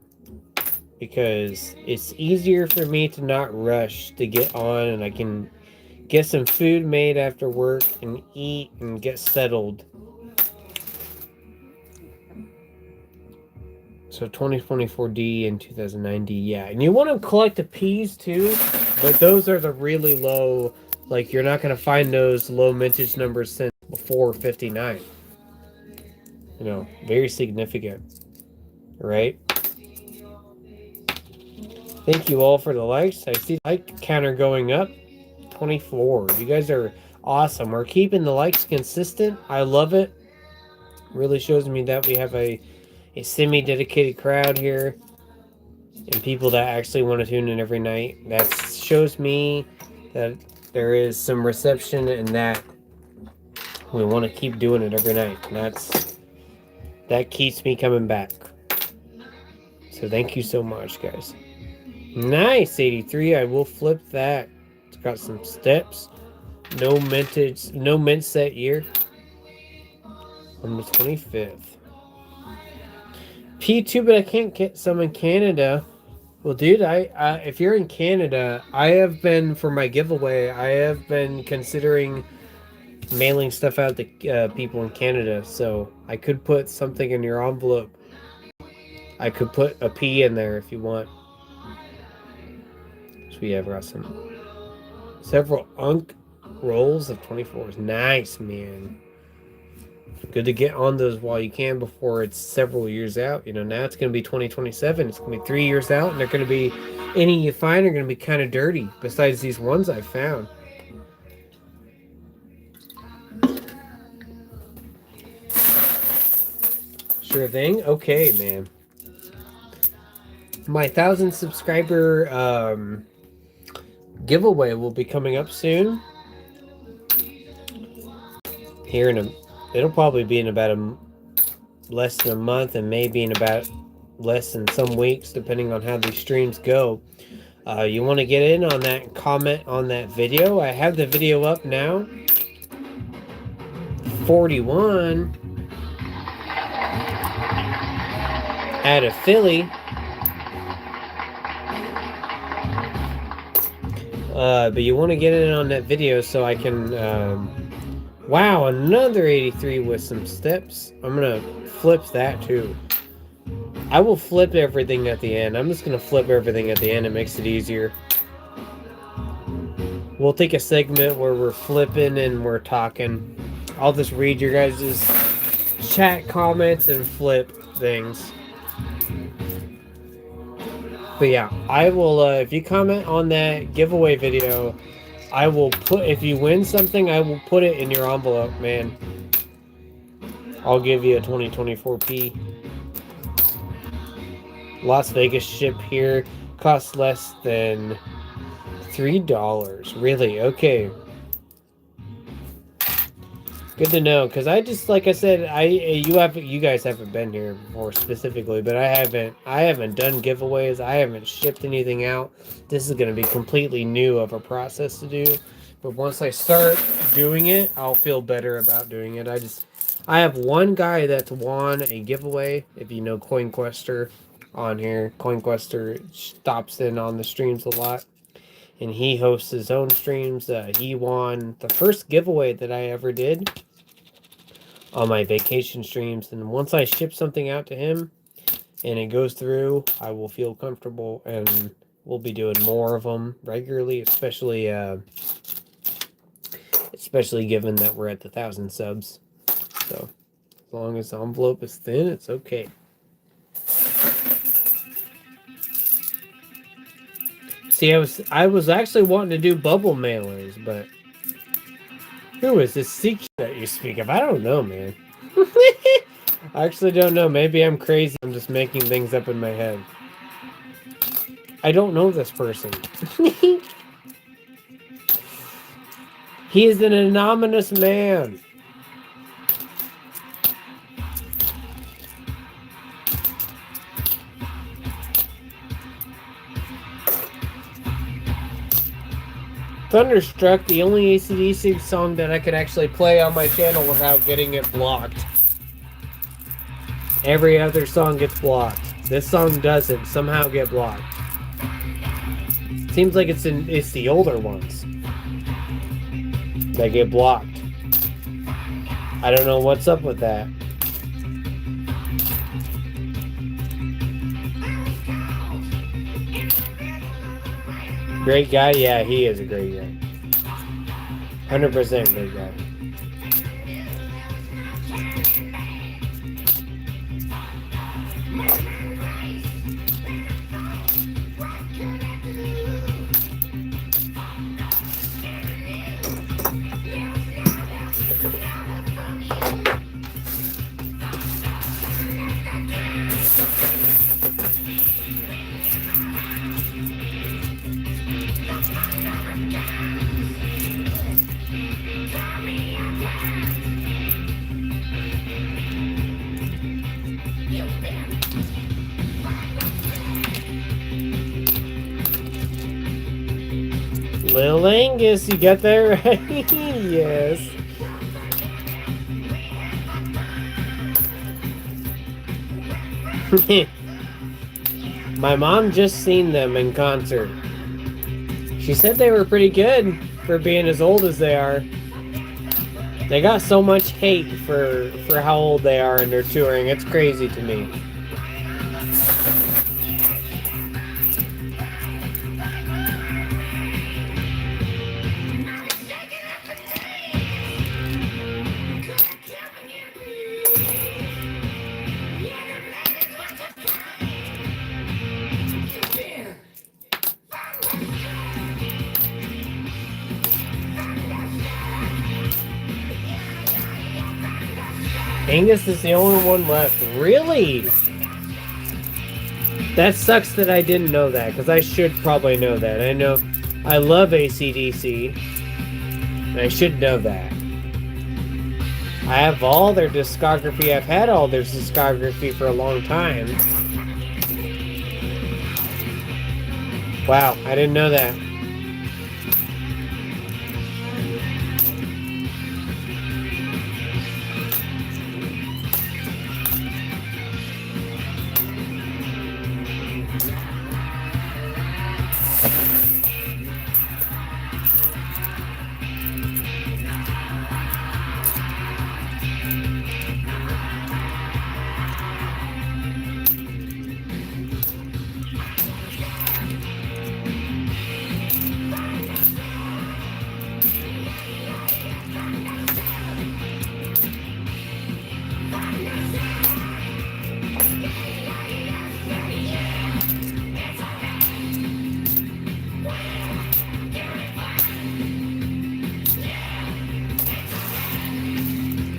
Because it's easier for me to not rush to get on, and I can get some food made after work and eat and get settled. So 2024D and 2009D, yeah. And you want to collect the P's too, but those are the really low, like you're not going to find those low mintage numbers since before 59. You know, very significant, right? Thank you all for the likes. I see the like counter going up, 24. You guys are awesome. We're keeping the likes consistent. I love it. Really shows me that we have a semi-dedicated crowd here and people that actually want to tune in every night. That shows me that there is some reception and that we want to keep doing it every night. And that keeps me coming back. So thank you so much, guys. Nice, 83. I will flip that. It's got some steps. No mintage, no mint set year. On the 25th. P2, but I can't get some in Canada. Well, dude, if you're in Canada, I have been, for my giveaway, I have been considering mailing stuff out to people in Canada. So I could put something in your envelope. I could put a P in there if you want. So we have several Unk rolls of 24s. Nice, man. Good to get on those while you can before it's several years out. You know, now it's going to be 2027. It's going to be 3 years out, and they're going to be, any you find are going to be kind of dirty, besides these ones I found. Sure thing. Okay, man. My 1,000 subscriber giveaway will be coming up soon. Here in it'll probably be in about less than a month, and maybe in about less than some weeks, depending on how these streams go. You want to get in on that and comment on that video. I have the video up now. 41 out of Philly. But you want to get in on that video so I can... wow, another 83 with some steps. I'm going to flip that too. I will flip everything at the end. I'm just going to flip everything at the end. It makes it easier. We'll take a segment where we're flipping and we're talking. I'll just read your guys' chat comments and flip things. But yeah, I will, if you comment on that giveaway video, I will put, if you win something, I will put it in your envelope, man. I'll give you a 2024P. Las Vegas ship here costs less than $3. Really? Okay. Good to know, because I just, like I said, you guys haven't been here before specifically, but I haven't done giveaways. I haven't shipped anything out. This is going to be completely new of a process to do. But once I start doing it, I'll feel better about doing it. I have one guy that's won a giveaway. If you know CoinQuester on here, CoinQuester stops in on the streams a lot, and he hosts his own streams. He won the first giveaway that I ever did on my vacation streams, and once I ship something out to him and it goes through, I will feel comfortable, and we'll be doing more of them regularly, especially given that we're at the 1,000 subs. So as long as the envelope is thin, it's okay. See, I was actually wanting to do bubble mailers, but who is this Sikh that you speak of? I don't know, man. I actually don't know. Maybe I'm crazy. I'm just making things up in my head. I don't know this person. He is an anonymous man. Thunderstruck, the only AC/DC song that I could actually play on my channel without getting it blocked. Every other song gets blocked. This song doesn't somehow get blocked. Seems like it's the older ones that get blocked. I don't know what's up with that. Great guy? Yeah, he is a great guy. 100% great guy. Lil Angus, you got that right? Yes. My mom just seen them in concert. She said they were pretty good for being as old as they are. They got so much hate for how old they are and their touring. It's crazy to me. Angus is the only one left. Really? That sucks that I didn't know that, because I should probably know that. I love AC/DC, and I should know that. I have all their discography. I've had all their discography for a long time. Wow, I didn't know that.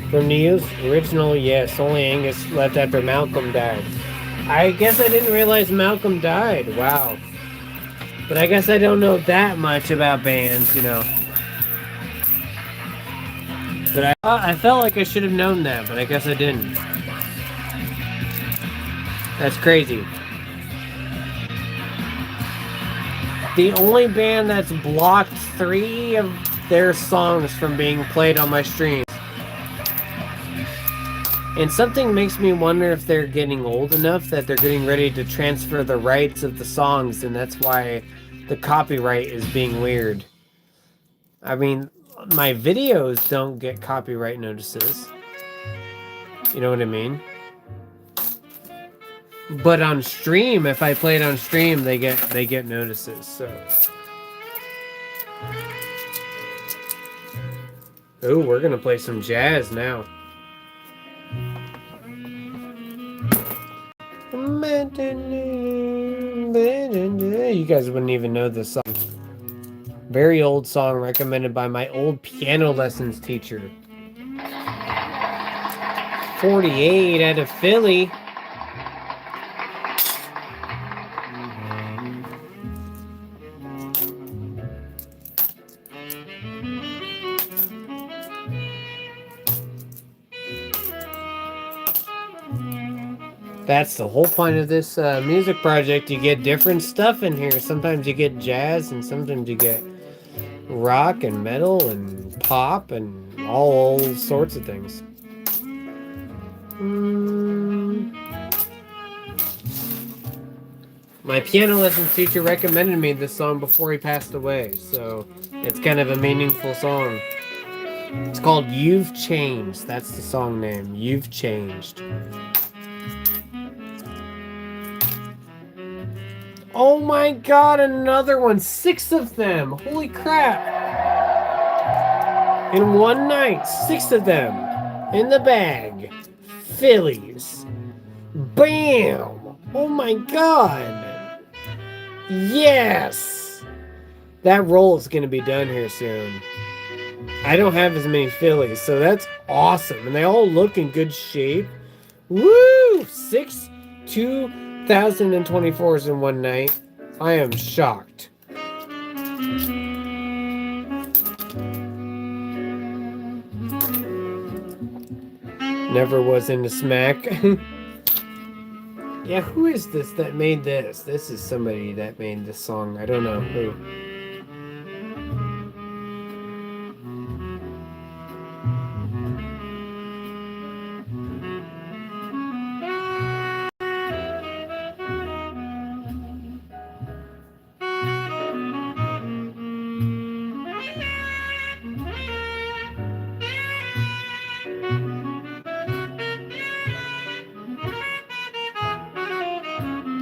From Neo's original, yes, only Angus left after Malcolm died. I guess I didn't realize Malcolm died. Wow. But I guess I don't know that much about bands, you know. But I felt like I should have known that, but I guess I didn't. That's crazy. The only band that's blocked 3 of their songs from being played on my streams. And something makes me wonder if they're getting old enough that they're getting ready to transfer the rights of the songs, and that's why the copyright is being weird. I mean, my videos don't get copyright notices. You know what I mean? But on stream, if I play it on stream, they get notices. So, oh, we're gonna play some jazz now. You guys wouldn't even know this song. Very old song recommended by my old piano lessons teacher. 48 out of Philly. That's the whole point of this music project. You get different stuff in here. Sometimes you get jazz, and sometimes you get rock and metal and pop and all sorts of things. My piano lessons teacher recommended me this song before he passed away, so it's kind of a meaningful song. It's called You've Changed. That's the song name. You've Changed. Oh my god, another one. 6 of them. Holy crap. In one night, 6 of them. In the bag. Phillies. Bam. Oh my god. Yes. That roll is going to be done here soon. I don't have as many Phillies, so that's awesome. And they all look in good shape. Woo! 6, 2024s in one night. I am shocked. Never was into smack. Yeah, who is this that made this? This is somebody that made this song. I don't know who.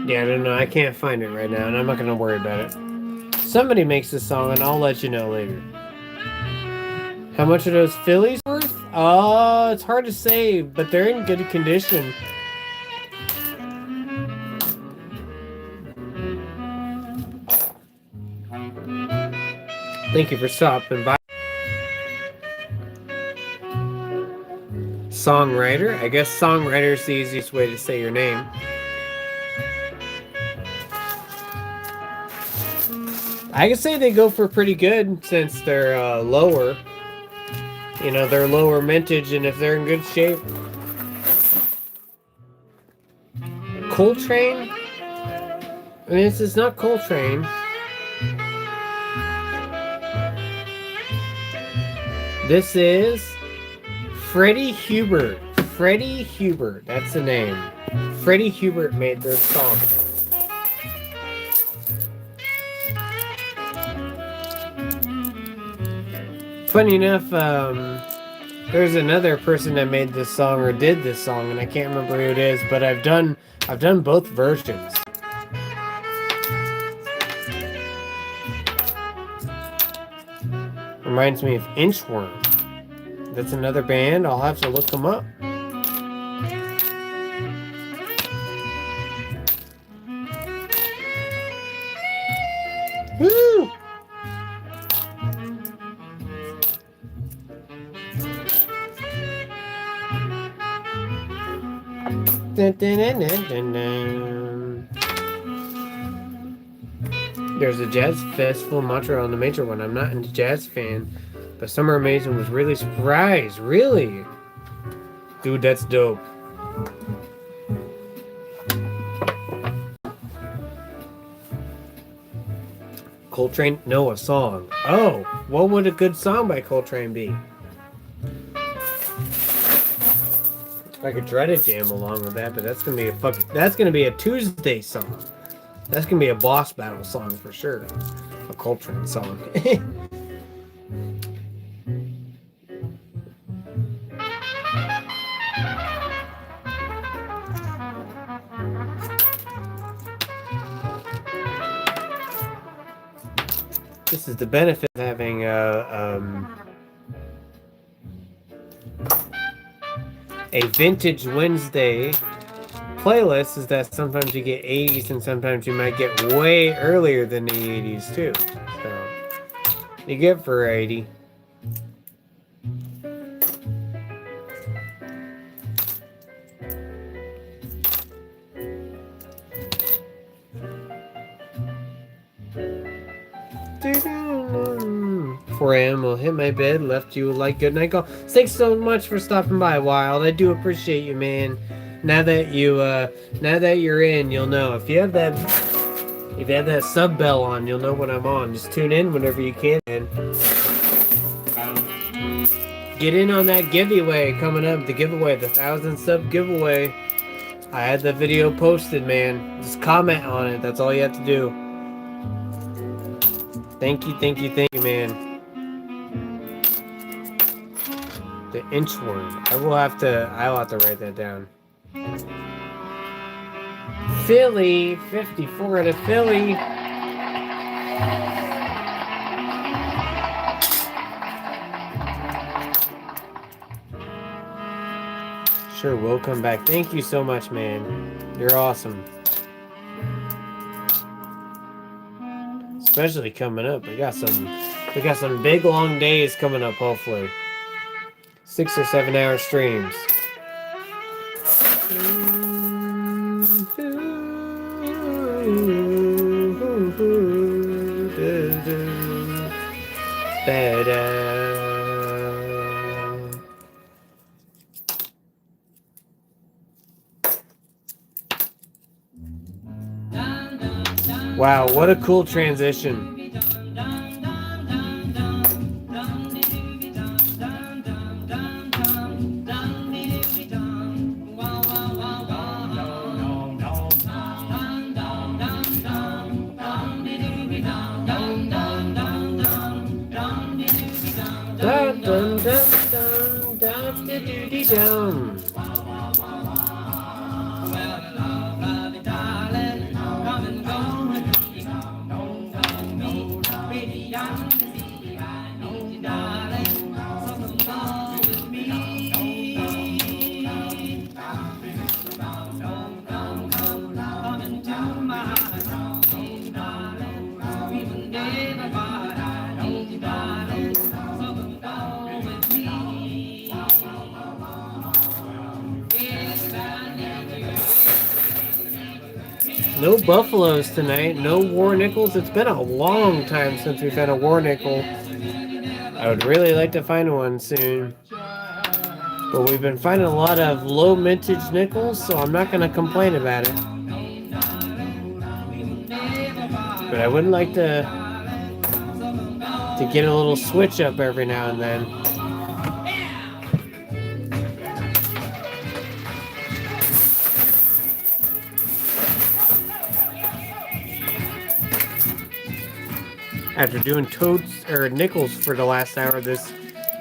Yeah, I don't know. I can't find it right now, and I'm not going to worry about it. Somebody makes this song, and I'll let you know later. How much are those Phillies worth? It's hard to say, but they're in good condition. Thank you for stopping by. Songwriter? I guess songwriter is the easiest way to say your name. I can say they go for pretty good since they're lower. You know, they're lower mintage, and if they're in good shape. Coltrane? I mean, this is not Coltrane. This is Freddie Hubert. Freddie Hubert, that's the name. Freddie Hubert made this song. Funny enough, there's another person that made this song or did this song, and I can't remember who it is, but I've done both versions. Reminds me of Inchworm. That's another band. I'll have to look them up. Woo! Dun, dun, dun, dun, dun, dun. There's a jazz festival in Montreal in the major one. I'm not a jazz fan, but Summer Amazing was really surprised. Really? Dude, that's dope. Coltrane? No, a song. Oh, what would a good song by Coltrane be? I could try to jam along with that, but that's gonna be a Tuesday song. That's gonna be a boss battle song for sure. A Coltrane song. This is the benefit of having a Vintage Wednesday playlist, is that sometimes you get 80s and sometimes you might get way earlier than the 80s too. So you get variety. Before I will hit my bed, left you a like good night call. Thanks so much for stopping by, Wild. I do appreciate you, man. Now that you're in, you'll know. If you have that sub bell on, you'll know when I'm on. Just tune in whenever you can. And get in on that giveaway coming up. The 1,000 sub giveaway. I had the video posted, man. Just comment on it. That's all you have to do. Thank you, man. The inchworm. I'll have to write that down. Philly, 54 out of Philly. Sure, we'll come back. Thank you so much, man. You're awesome. Especially coming up. We got some big long days coming up, hopefully. 6 or 7 hour streams. Wow, what a cool transition. Dun, dun, dun, dun, dun, dun, dun. No buffaloes tonight, no war nickels. It's been a long time since we've had a war nickel. I would really like to find one soon. But we've been finding a lot of low mintage nickels, so I'm not going to complain about it. But I would like to get a little switch up every now and then. After doing totes or nickels for the last hour, this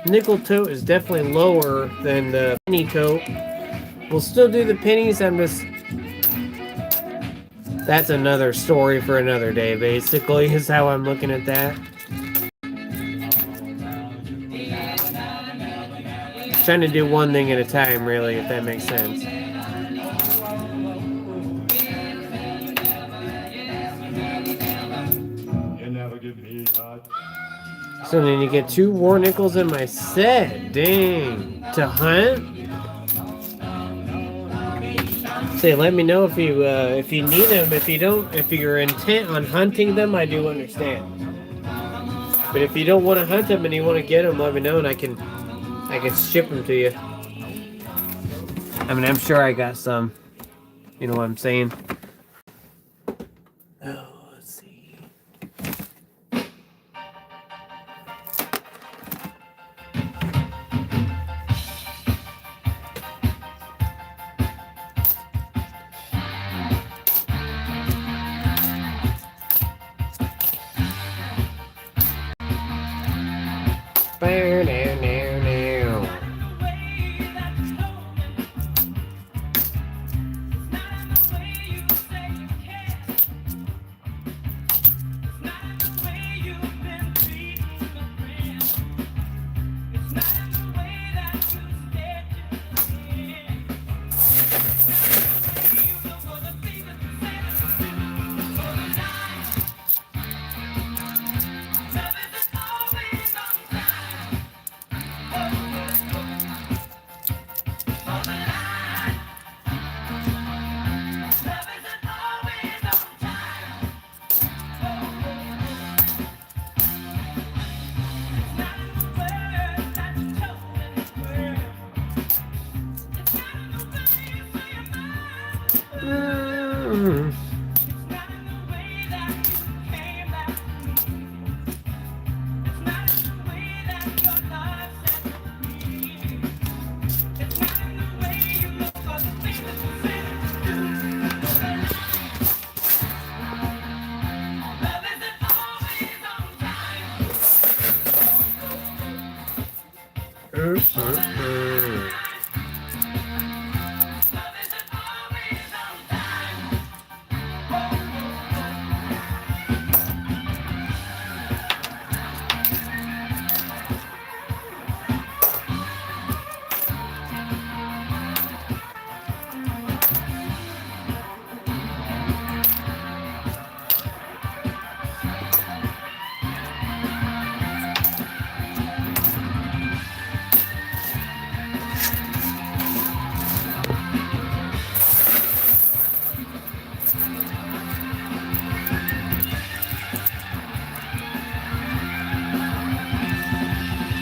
nickel tote is definitely lower than the penny tote. We'll still do the pennies. That's another story for another day, basically, is how I'm looking at that. Trying to do one thing at a time, really, if that makes sense. So then you get 2 war nickels in my set. Dang. To hunt? Say, let me know if you need them. If you don't, if you're intent on hunting them, I do understand. But if you don't want to hunt them and you want to get them, let me know and I can ship them to you. I mean, I'm sure I got some. You know what I'm saying? Oh, let's see. Now, now.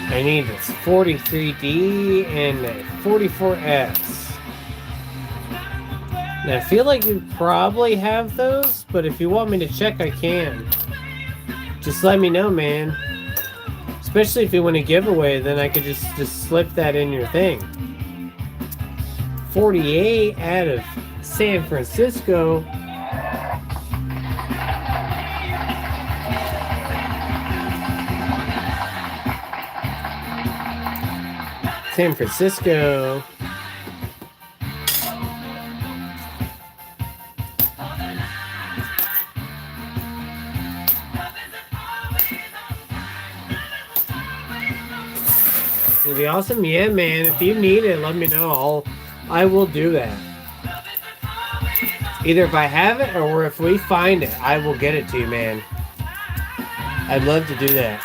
I need this 43D and a 44S. Now, I feel like you probably have those, but if you want me to check, I can. Just let me know, man. Especially if you want a giveaway, then I could just slip that in your thing. 48 out of San Francisco. San Francisco. It'd be awesome. Yeah, man. If you need it, let me know. I will do that. Either if I have it or if we find it, I will get it to you, man. I'd love to do that.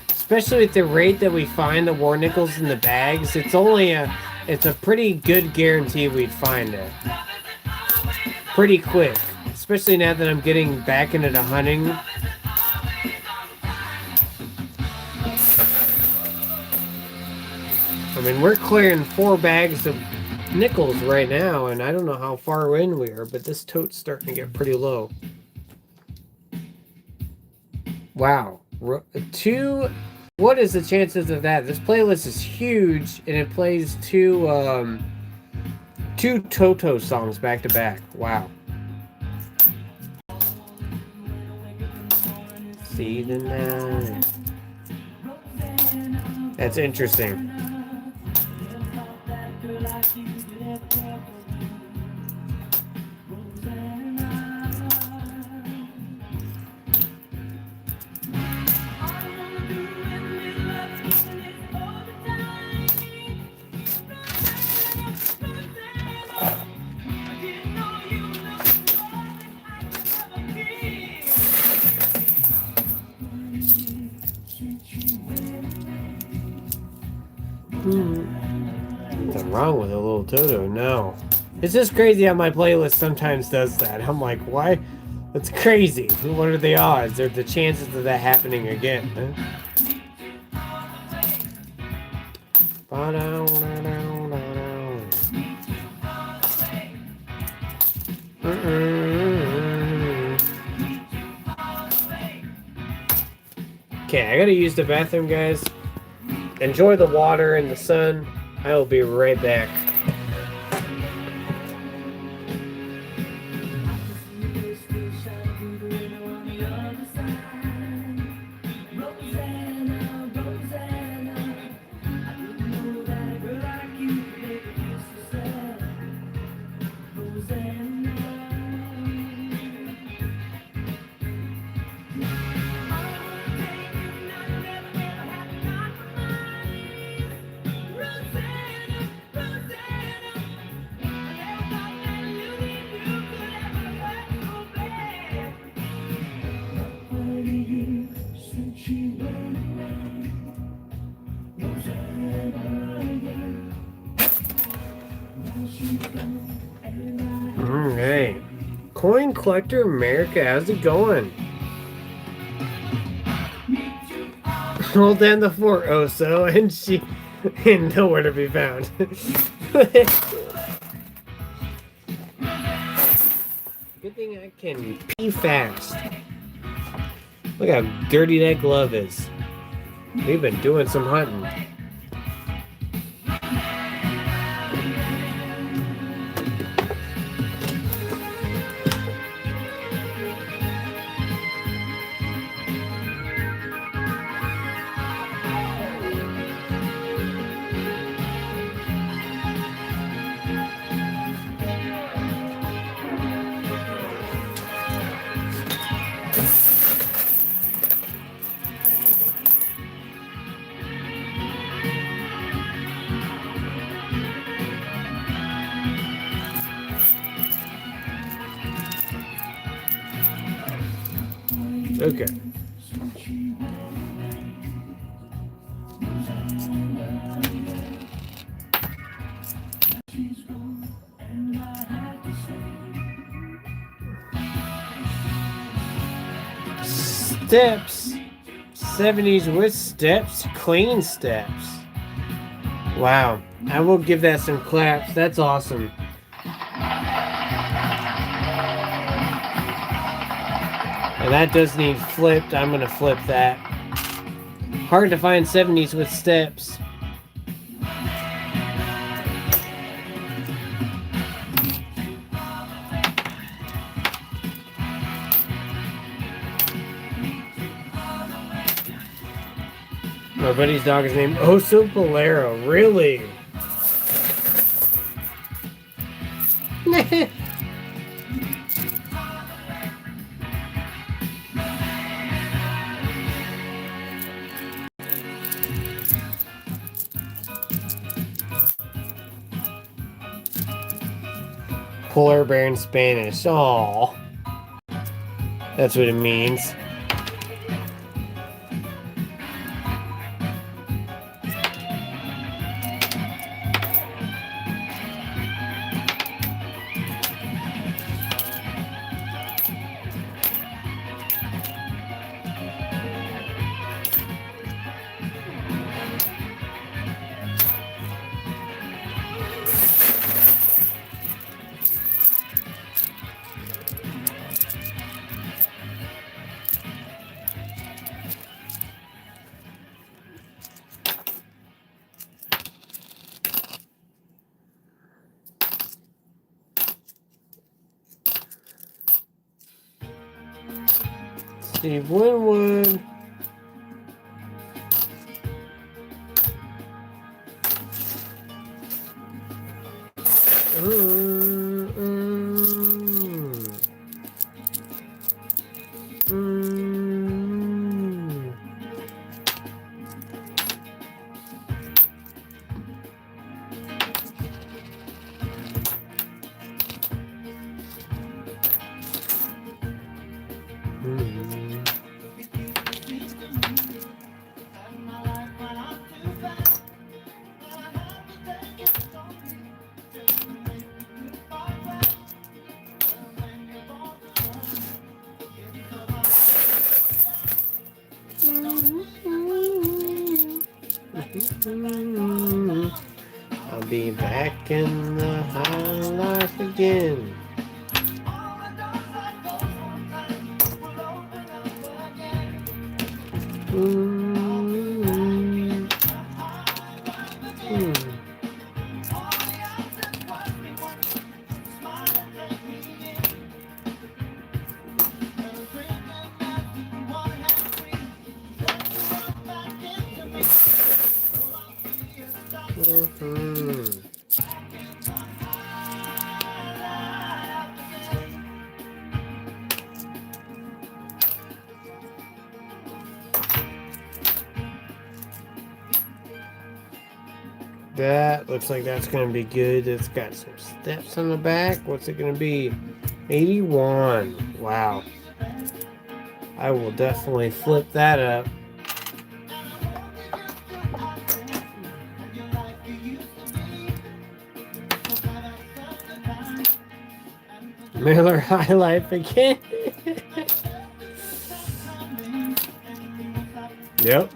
Especially at the rate that we find the war nickels in the bags, it's a pretty good guarantee we'd find it. Pretty quick. Especially now that I'm getting back into the hunting. I mean, we're clearing 4 bags of nickels right now, and I don't know how far in we are, but this tote's starting to get pretty low. Wow. What is the chances of that? This playlist is huge, and it plays two Toto songs back to back. Wow. See the night. That's interesting. wrong with a little Toto? No. It's just crazy how my playlist sometimes does that. I'm like, why? That's crazy. What are the odds or the chances of that happening again? Okay, I gotta use the bathroom, guys. Enjoy the water and the sun. I will be right back. Alright. Coin Collector America, how's it going? Hold down the fort, Oso, and she and nowhere to be found. Good thing I can pee fast. Look how dirty that glove is. We've been doing some hunting. Okay. Steps. 70s with steps. Clean steps. Wow. I will give that some claps. That's awesome. And that does need flipped. I'm gonna flip that. Hard to find 70s with steps. My buddy's dog is named Oso Polero. Really? Polar bear in Spanish. Oh, that's what it means. Steve Winwood. I'll be back in the high life again. That looks like that's going to be good. It's got some steps on the back. What's it going to be? 81. Wow. I will definitely flip that up. Miller High Life again. Yep.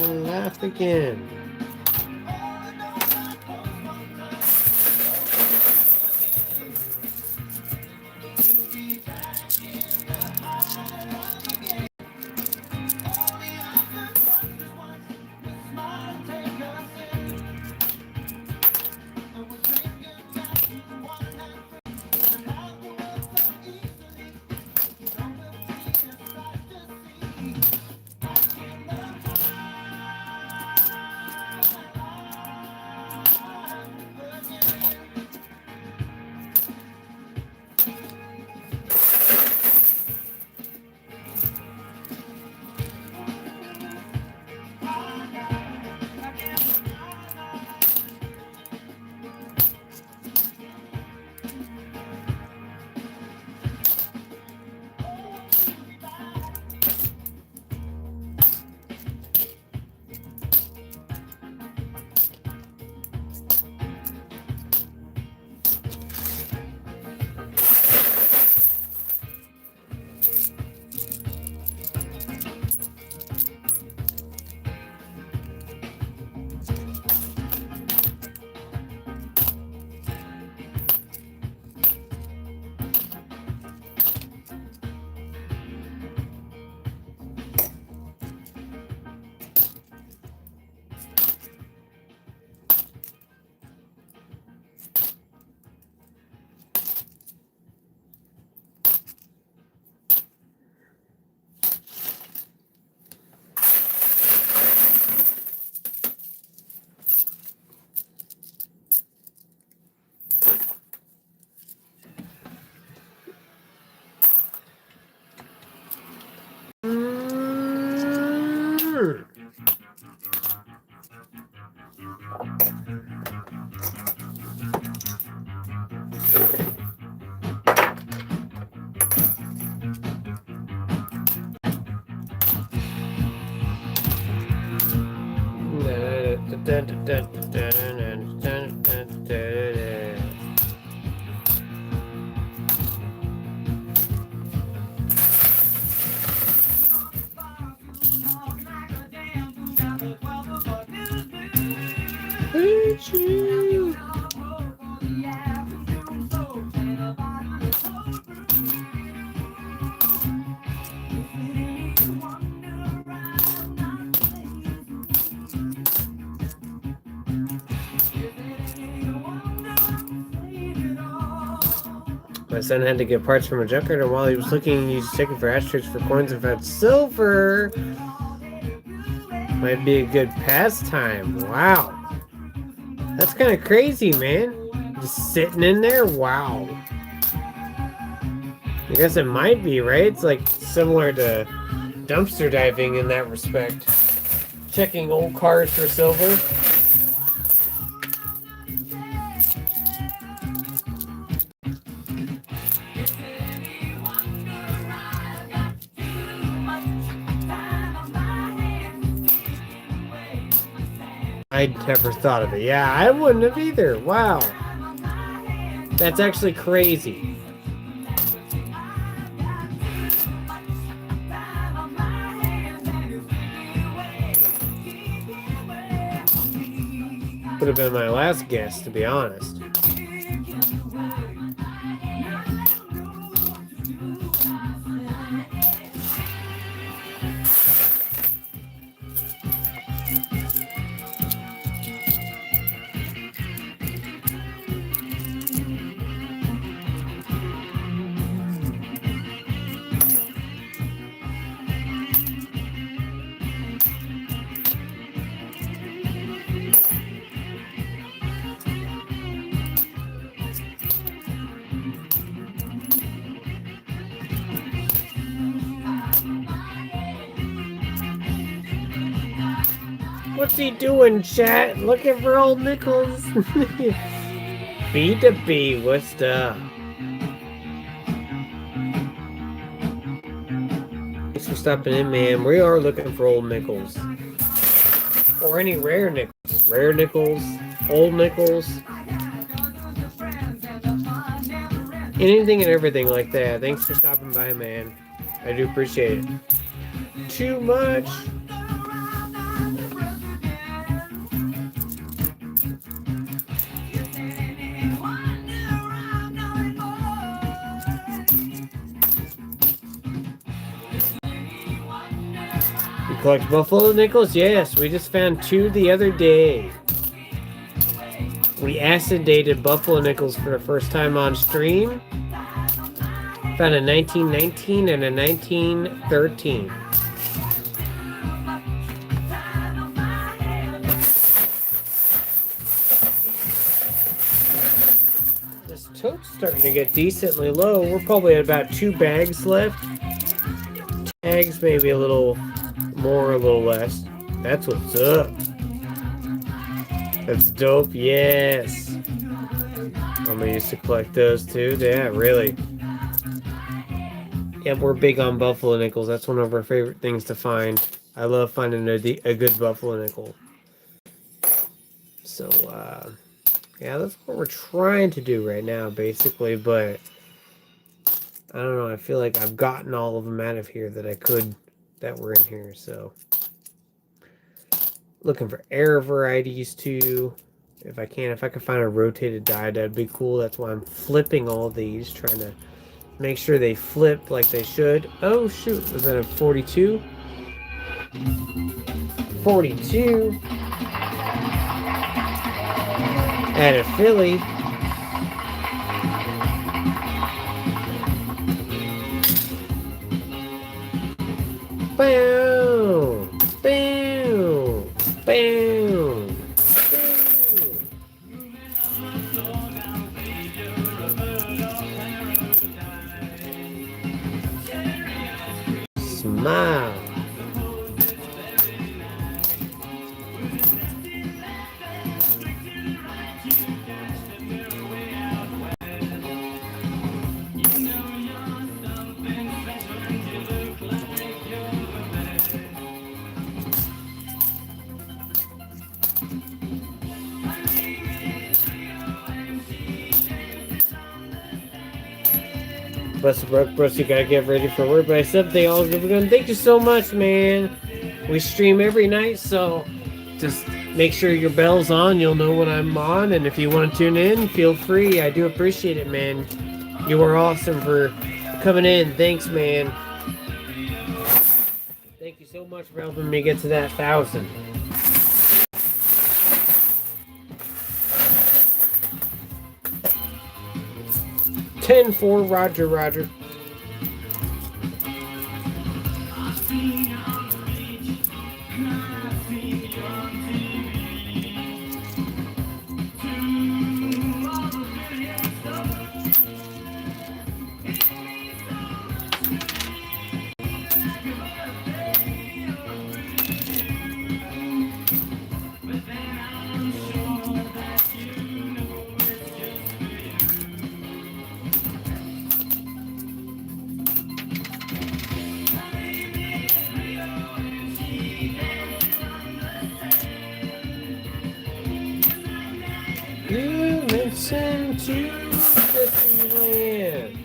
And laugh again. hate you. My son had to get parts from a junkyard, and while he was looking, he was checking for ashtrays for coins and found silver. Might be a good pastime. Wow. That's kind of crazy, man. Just sitting in there? Wow. I guess it might be, right? It's like similar to dumpster diving in that respect. Checking old cars for silver. I'd never thought of it. Yeah, I wouldn't have either. Wow. That's actually crazy. Would have been my last guess, to be honest. What's he doing, chat? Looking for old nickels. B to B, what's up? Thanks for stopping in, man. We are looking for old nickels. Or any rare nickels. Rare nickels, old nickels. Anything and everything like that. Thanks for stopping by, man. I do appreciate it. Too much. Collect buffalo nickels? Yes, we just found 2 the other day. We acid dated buffalo nickels for the first time on stream. Found a 1919 and a 1913. This tote's starting to get decently low. We're probably at about 2 bags left. Bags maybe a little more, a little less. That's what's up. That's dope. Yes. I'm gonna used to collect those too. Yeah, really. Yep, we're big on buffalo nickels. That's one of our favorite things to find. I love finding a good buffalo nickel. So, yeah, that's what we're trying to do right now, basically. But I don't know. I feel like I've gotten all of them out of here that I could. That were in here, so looking for air varieties too, if I can find a rotated die, that'd be cool. That's why I'm flipping all these, trying to make sure they flip like they should. Oh shoot, was that a 42? 42 at a Philly. Boom! Boom! Boom! Smile. Westbrook, bros, you gotta get ready for work. But I said thank you so much, man. We stream every night, so just Make sure your bell's on. You'll know when I'm on. And if you want to tune in, feel free. I do appreciate it, man. You are awesome for coming in. Thanks, man. Thank you so much for helping me get to that 1,000. $10 for Roger. You listen to Disneyland.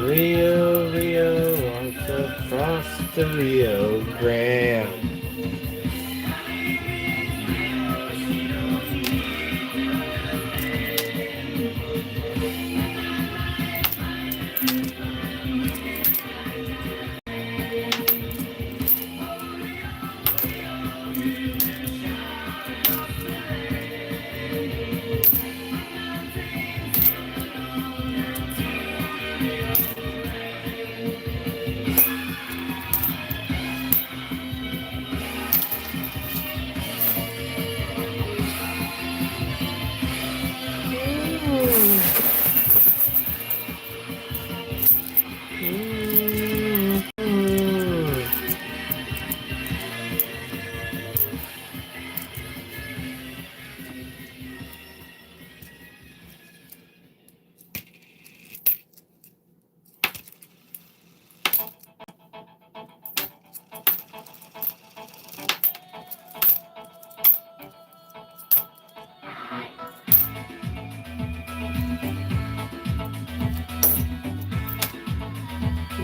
Rio, walks across the Rio Grande.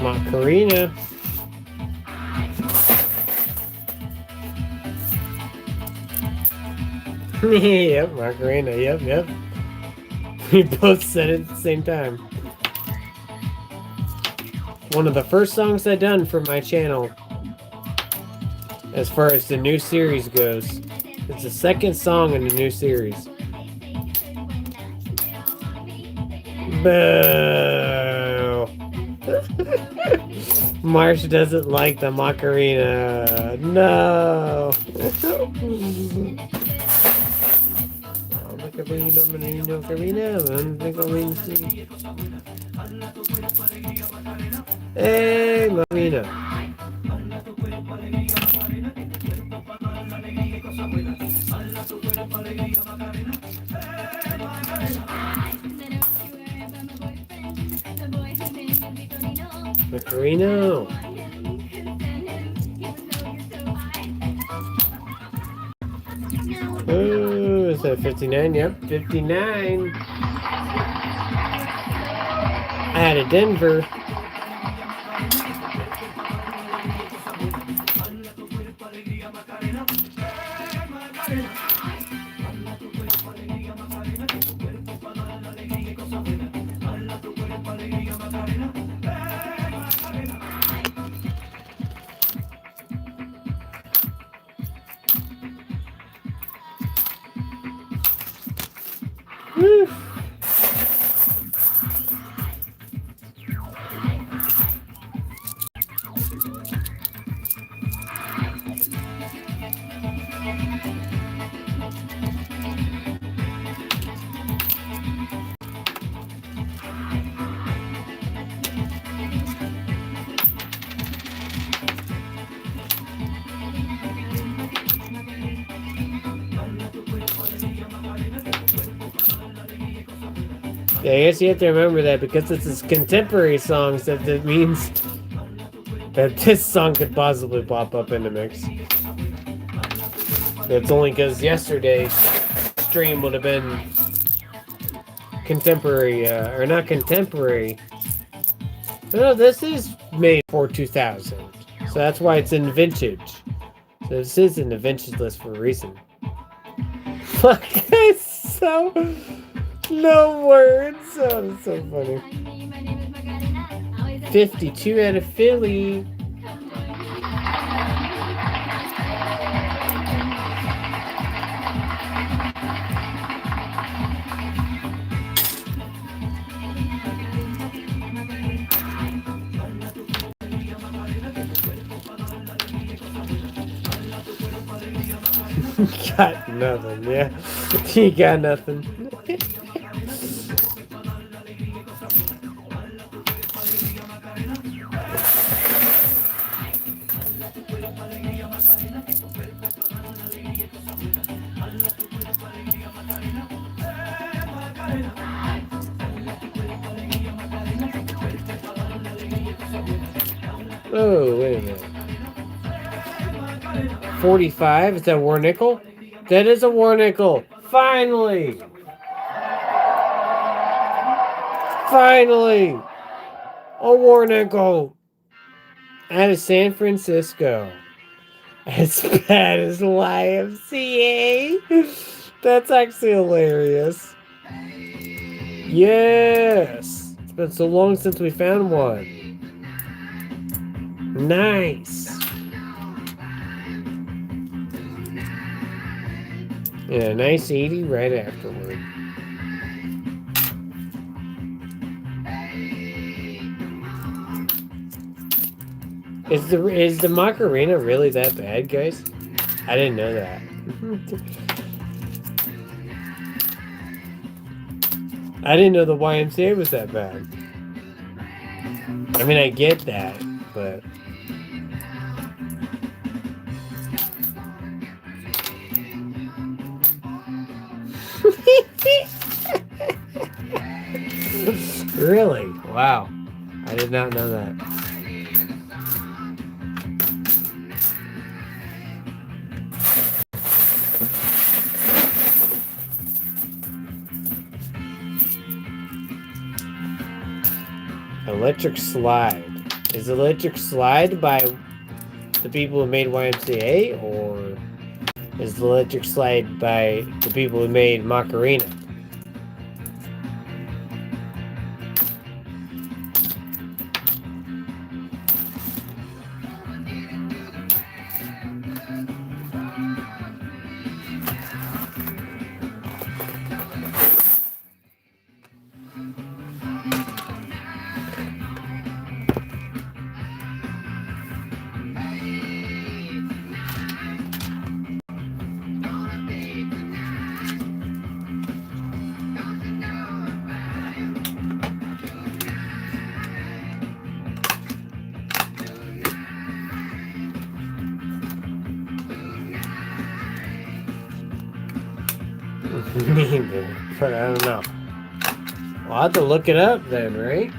Macarena. Yep, Macarena. Yep. We both said it at the same time. One of the first songs I done for my channel, as far as the new series goes. It's the second song in the new series. Boo! Marsh doesn't like the Macarena. No! Oh, look Hey, Marina. Macarino. Ooh, is that 59? Yep, 59. Out of Denver. Woo. Yeah, I guess you have to remember that because it's contemporary songs that means that this song could possibly pop up in the mix. It's only because yesterday's stream would have been contemporary, or not contemporary. No, this is made for 2000. So that's why it's in vintage. So this is in the vintage list for a reason. Fuck, it's so... No words. Oh, that's so funny. 52 out of Philly. Got nothing, yeah. He got nothing. Oh, wait a minute. 45? Is that War Nickel? That is a War Nickel. Finally! Finally! A War Nickel! Out of San Francisco. As bad as YMCA. That's actually hilarious. Yes! It's been so long since we found one. Nice! Yeah, nice 80 right afterward. Is the Macarena really that bad, guys? I didn't know that. I didn't know the YMCA was that bad. I mean, I get that, but... Really? Wow. I did not know that. Electric Slide. Is Electric Slide by the people who made YMCA, or is Electric Slide by the people who made Macarena? Neither, but I don't know. I'll have to look it up then, right?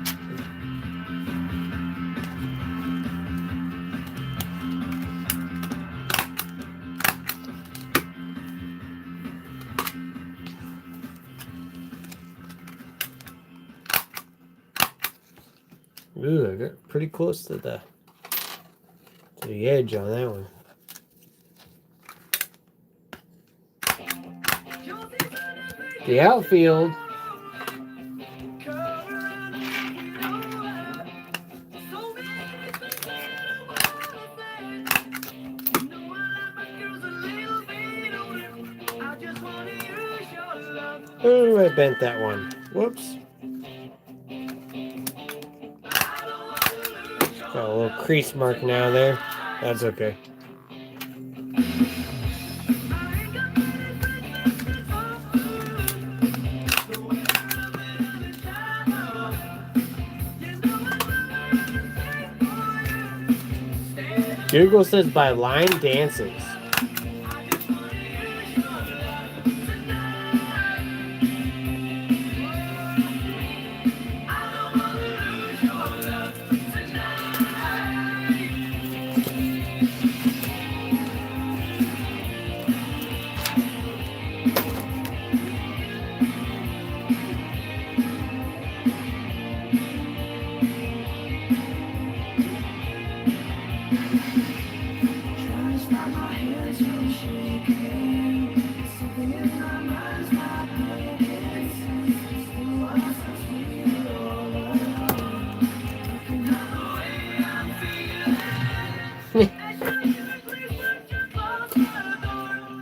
Ooh, I got pretty close to the edge on that one. The outfield. Oh, I bent that one. Whoops. Got a little crease mark now there. That's okay. Google says by line dances.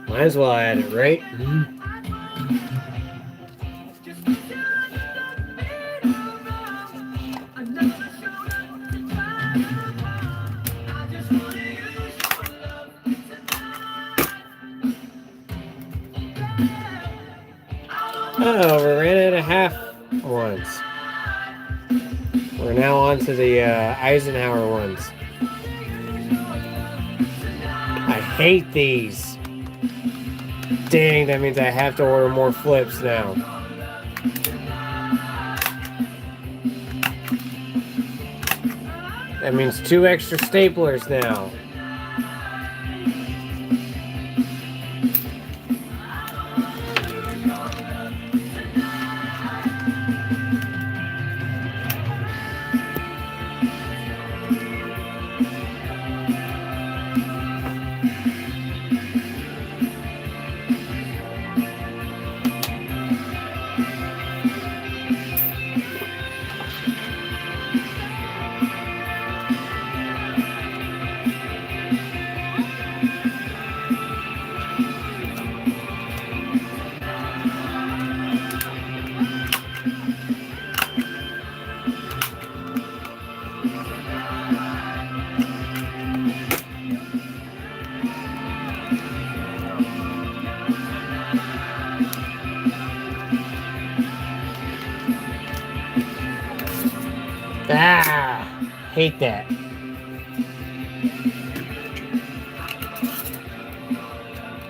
Might as well add it, right? Oh, we ran out of half ones. We're now on to the Eisenhower ones. I hate these. Dang, that means I have to order more flips now. That means 2 extra staplers now. Ah, hate that.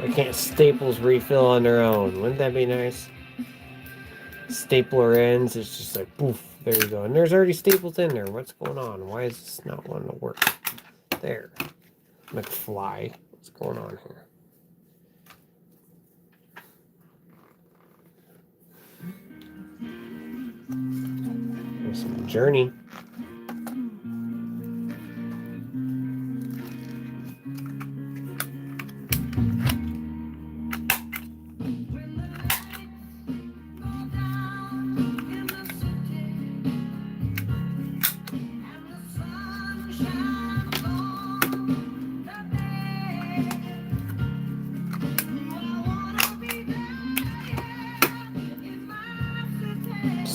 I can't staples refill on their own. Wouldn't that be nice? Stapler ends, it's just like poof, there you go. And there's already staples in there. What's going on? Why is this not wanting to work? There. McFly. What's going on here? There's some Journey.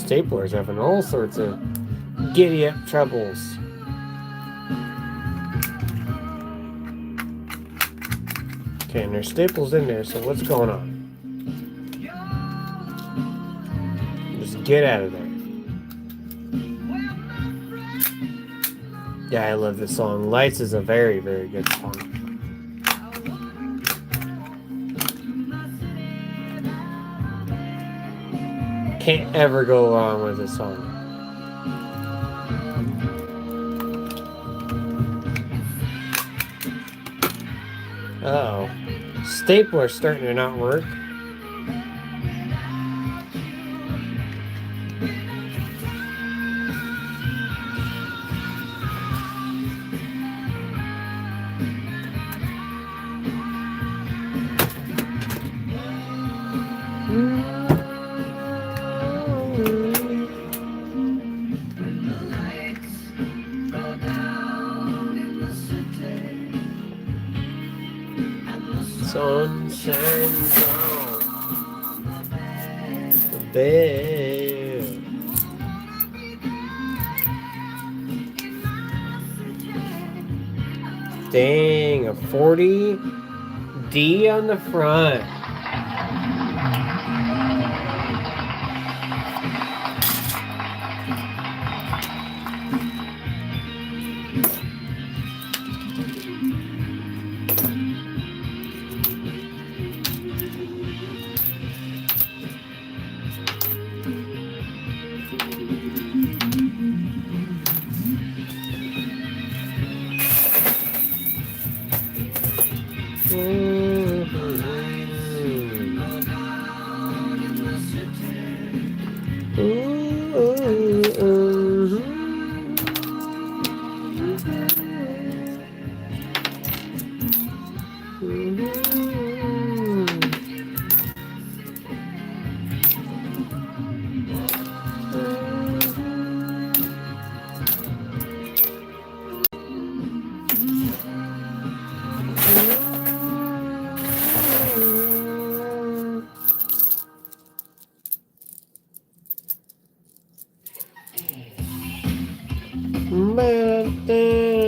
Staplers having all sorts of giddy up troubles. Okay, and there's staples in there, so what's going on? Just get out of there. Yeah, I love this song. Lights is a very, very good song. can't ever go wrong with this song. Uh oh. Stapler's starting to not work. Sun shines on the bed. Dang, a 40 D on the front.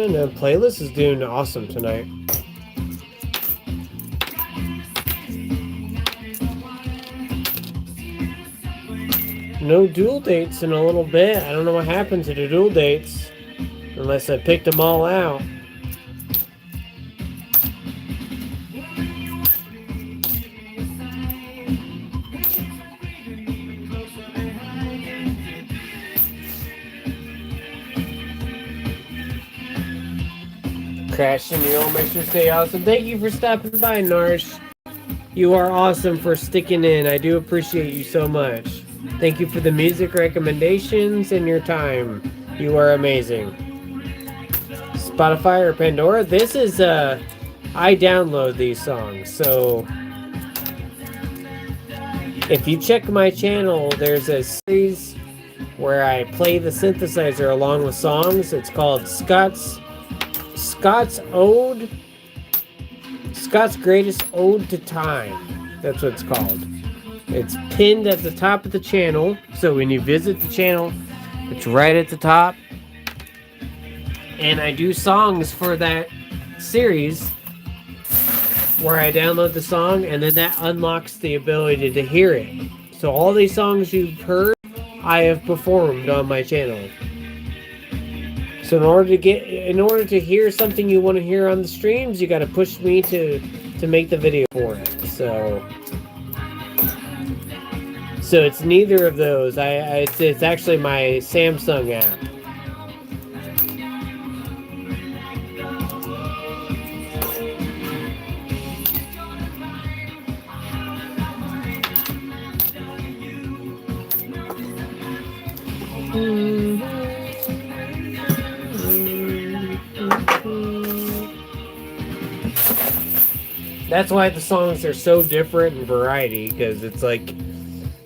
The playlist is doing awesome tonight. No dual dates in a little bit. I don't know what happened to the dual dates. Unless I picked them all out. Crash and you'll make sure to stay awesome. Thank you for stopping by, Narsh. You are awesome for sticking in. I do appreciate you so much. Thank you for the music recommendations and your time. You are amazing. Spotify or Pandora? This is, I download these songs, so if you check my channel, there's a series where I play the synthesizer along with songs. It's called Scott's Greatest Ode to Time. That's what it's called. It's pinned at the top of the channel, so when you visit the channel, it's right at the top. And I do songs for that series where I download the song, and then that unlocks the ability to hear it. So all these songs you've heard, I have performed on my channel. So in order to hear something you want to hear on the streams, you got to push me to make the video for it. So it's neither of those. It's actually my Samsung app. That's why the songs are so different in variety, because it's like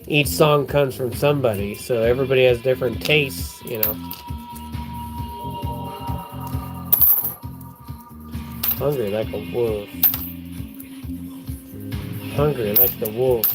each song comes from somebody, so everybody has different tastes, you know. Hungry like a wolf. Hungry like the wolf.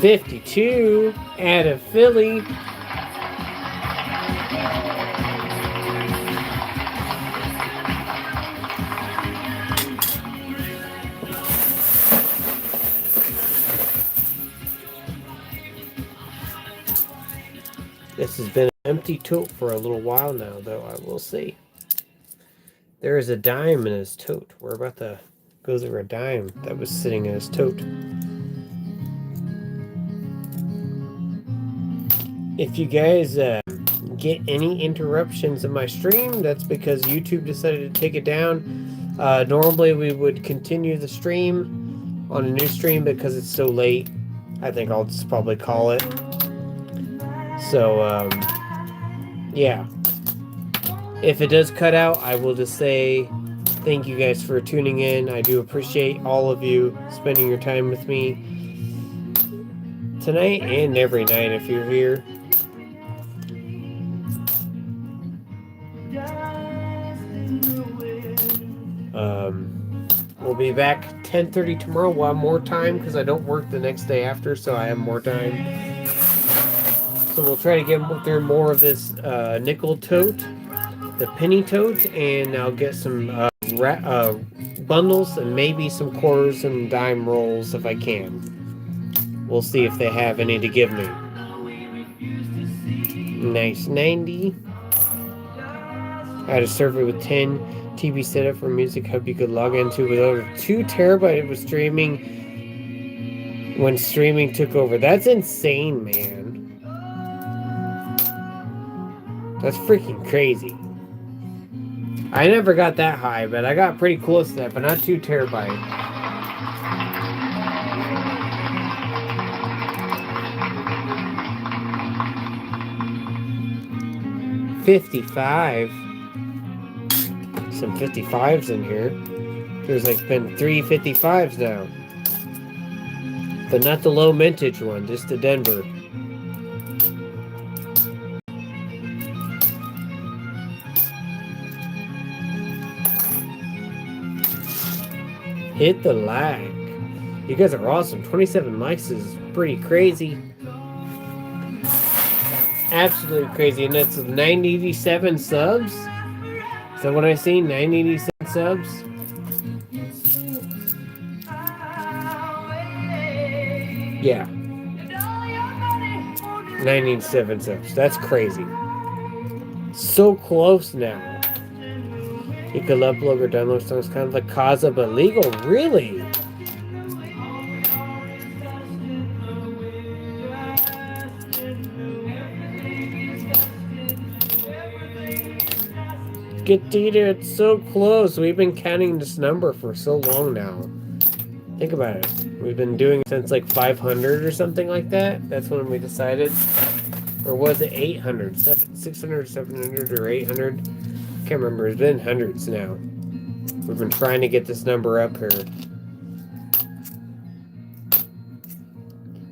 52 out of Philly. This has been an empty tote for a little while now, though, I will say. There is a dime in his tote. We're about to go through a dime that was sitting in his tote. If you guys get any interruptions in my stream, that's because YouTube decided to take it down. Normally we would continue the stream on a new stream because it's so late. I think I'll just probably call it. So, yeah. If it does cut out, I will just say thank you guys for tuning in. I do appreciate all of you spending your time with me tonight and every night if you're here. We'll be back 10:30 tomorrow. We'll have more time because I don't work the next day after, so I have more time. So we'll try to get through more of this nickel tote, the penny tote, and I'll get some bundles and maybe some quarters and dime rolls if I can. We'll see if they have any to give me. Nice 90. I had a server with 10 TB setup for Music Hub you could log into with over 2 terabytes of streaming when streaming took over. That's insane, man. That's freaking crazy. I never got that high, but I got pretty close to that, but not 2 terabytes. $55. Some 55s in here. There's like been 3 55s now. But not the low mintage one, just the Denver. Hit the like. You guys are awesome. 27 likes is pretty crazy. Absolutely crazy. And that's 987 subs. Is that what I see? 987 subs? Yeah. 987 subs. That's crazy. So close now. You could upload or download songs kind of like Kaza, but legal. Really? It's so close. We've been counting this number for so long now. Think about it. We've been doing it since like 500 or something like that. That's when we decided. Or was it 800? 600, 700, or 800? Can't remember. It's been hundreds now. We've been trying to get this number up here.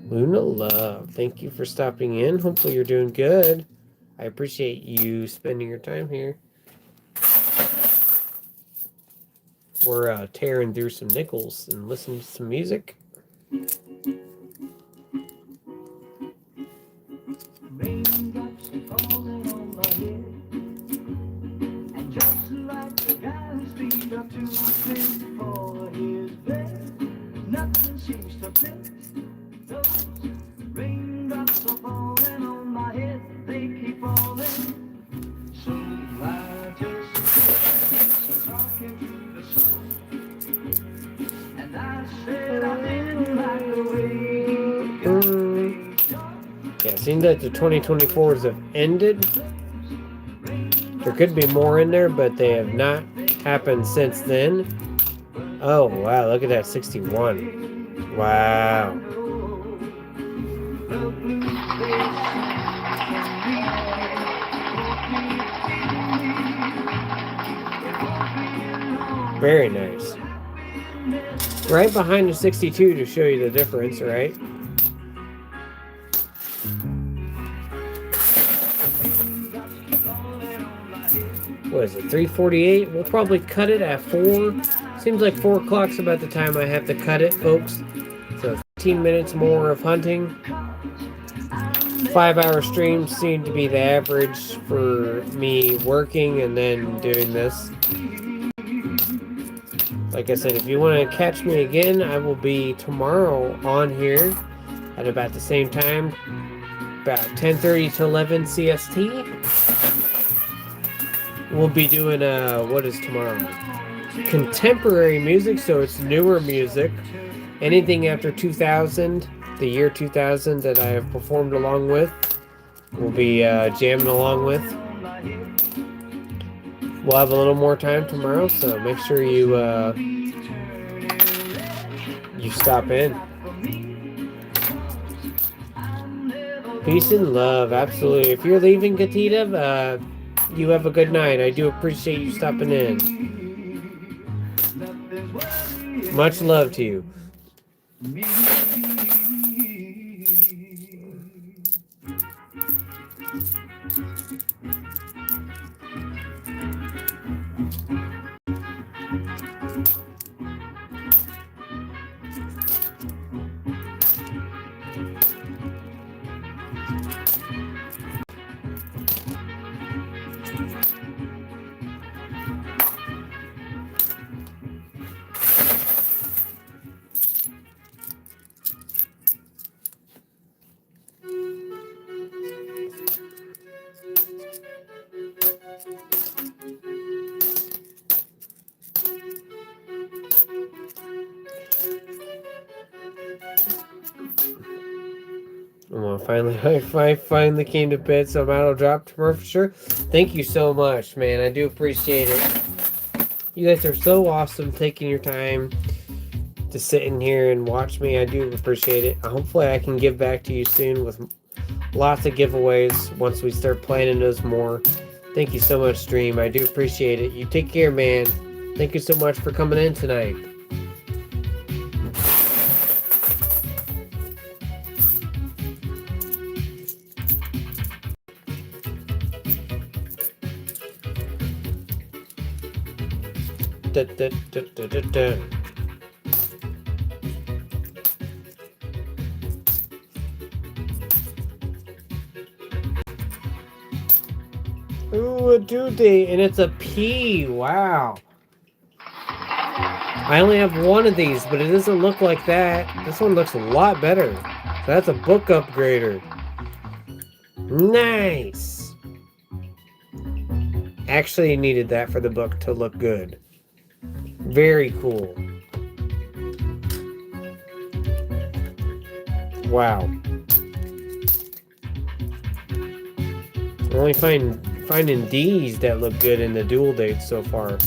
Luna Love, thank you for stopping in. Hopefully you're doing good. I appreciate you spending your time here. We're tearing through some nickels and listening to some music. Yeah, it seems that the 2024s have ended. There could be more in there, but they have not happened since then. Oh, wow, look at that, 61. Wow. Very nice. Right behind the 62 to show you the difference, right? What is it, 3:48? We'll probably cut it at 4. Seems like 4 o'clock's about the time I have to cut it, folks. So 15 minutes more of hunting. 5-hour streams seem to be the average for me working and then doing this. Like I said, if you want to catch me again, I will be tomorrow on here at about the same time, about 10:30 to 11 CST. We'll be doing, what is tomorrow? Contemporary music, so it's newer music. Anything after 2000, the year 2000 that I have performed along with, we'll be jamming along with. We'll have a little more time tomorrow, so make sure you stop in. Peace and love, absolutely. If you're leaving, Katita, you have a good night. I do appreciate you stopping in. Much love to you. I finally came to bed, so I'll drop tomorrow for sure. Thank you so much, man. I do appreciate it. You guys are so awesome taking your time to sit in here and watch me. I do appreciate it. Hopefully I can give back to you soon with lots of giveaways once we start planning those more. Thank you so much, Stream. I do appreciate it. You take care, man. Thank you so much for coming in tonight. Da, da, da, da, da, da. Ooh, a due date, and it's a P. Wow. I only have one of these, but it doesn't look like that. This one looks a lot better. So that's a book upgrader. Nice. Actually needed that for the book to look good. Very cool. Wow. I'm only finding D's that look good in the dual dates so far.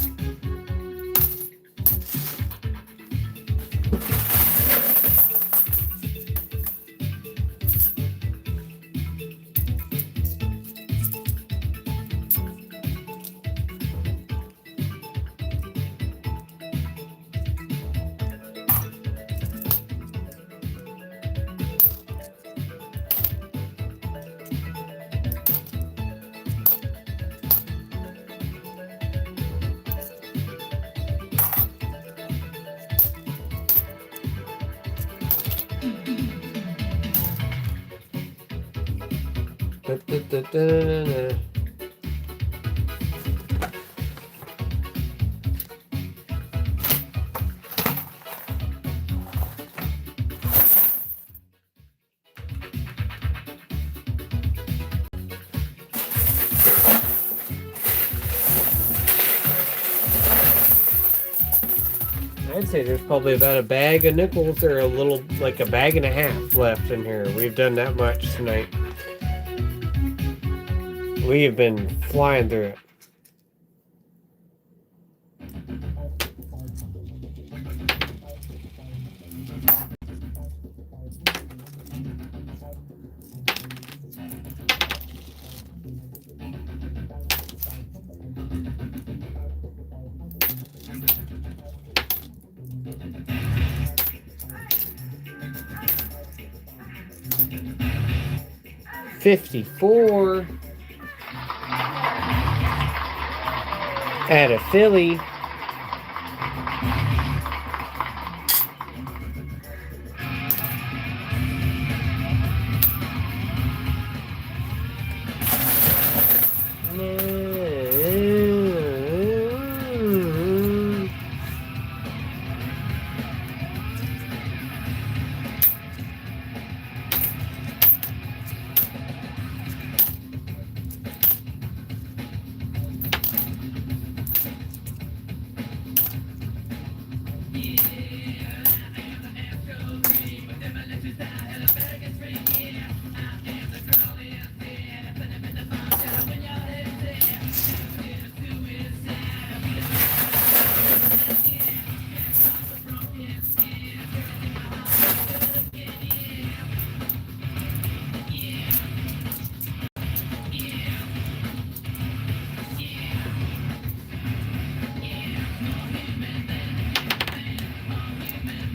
Da. 'I'd say there's probably about a bag of nickels or a little, like a bag and a half left in here. We've done that much tonight. We have been flying through it. $54 at a Philly.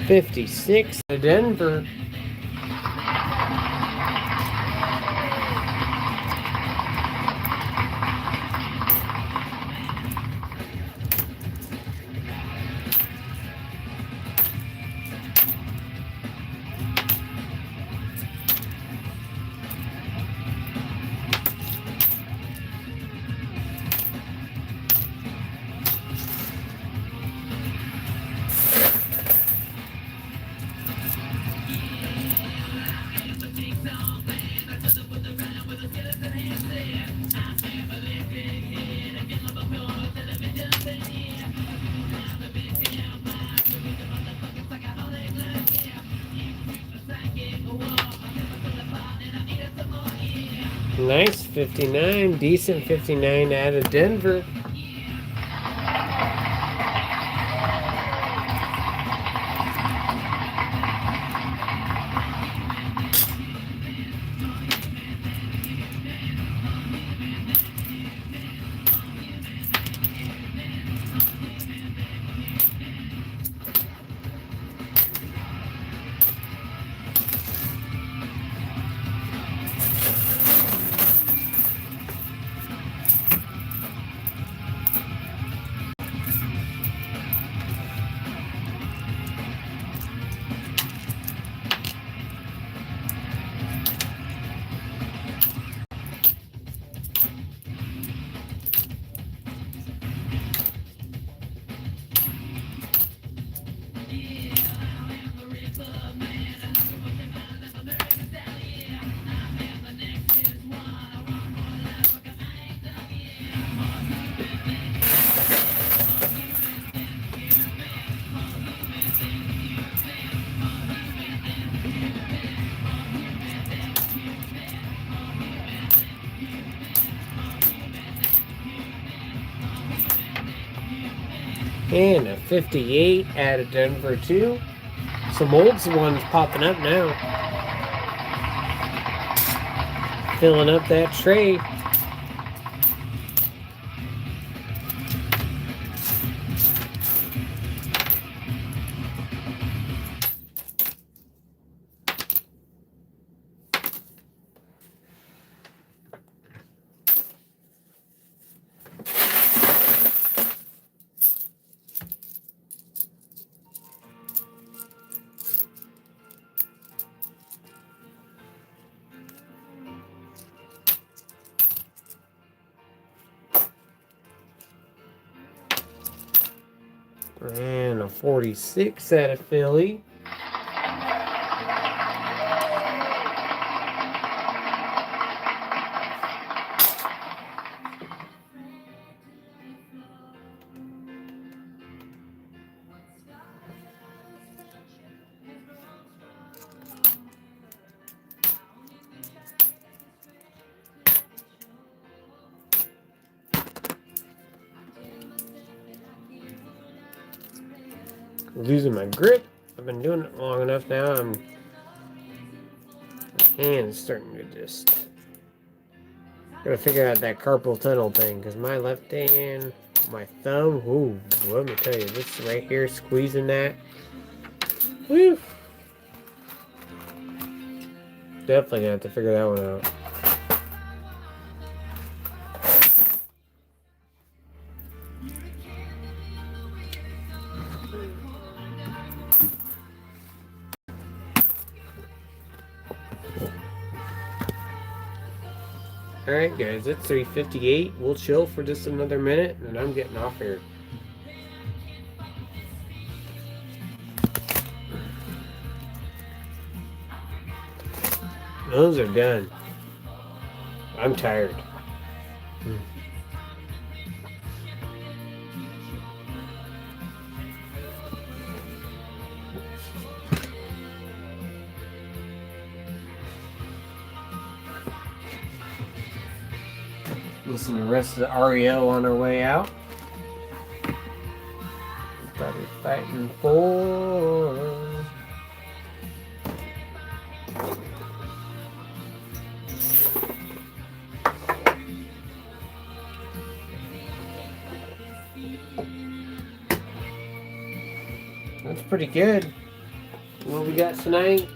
56 to Denver. Nice 59, decent 59 out of Denver. And a 58 out of Denver, too. Some old ones popping up now. Filling up that tray. And a 46 out of Philly. Losing my grip. I've been doing it long enough now. My hand's starting to just... Gotta figure out that carpal tunnel thing, because my left hand, my thumb, ooh, let me tell you, this right here, squeezing that. Woo! Definitely gonna have to figure that one out. Alright guys, it's 3:58. We'll chill for just another minute and I'm getting off here. Those are done. I'm tired. Listen to the rest of the REO on our way out. Probably fighting for... That's pretty good. what we got tonight?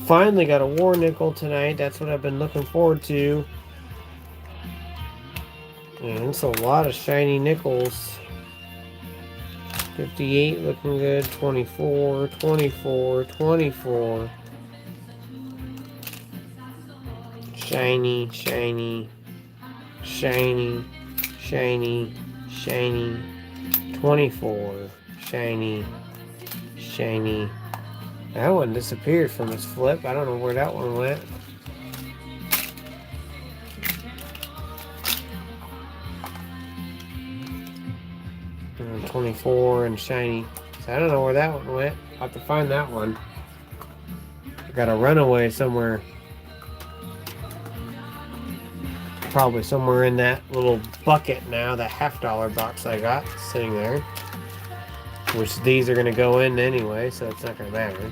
Finally got a war nickel tonight. That's what I've been looking forward to. And it's a lot of shiny nickels. 58 looking good. 24, 24, 24. Shiny, shiny, shiny, shiny, shiny. 24. Shiny, shiny. That one disappeared from its flip. I don't know where that one went. And 24 and shiny. So I don't know where that one went. I'll have to find that one. I got a runaway somewhere. Probably somewhere in that little bucket now, that $50 box I got sitting there. Which these are going to go in anyway, so it's not going to matter.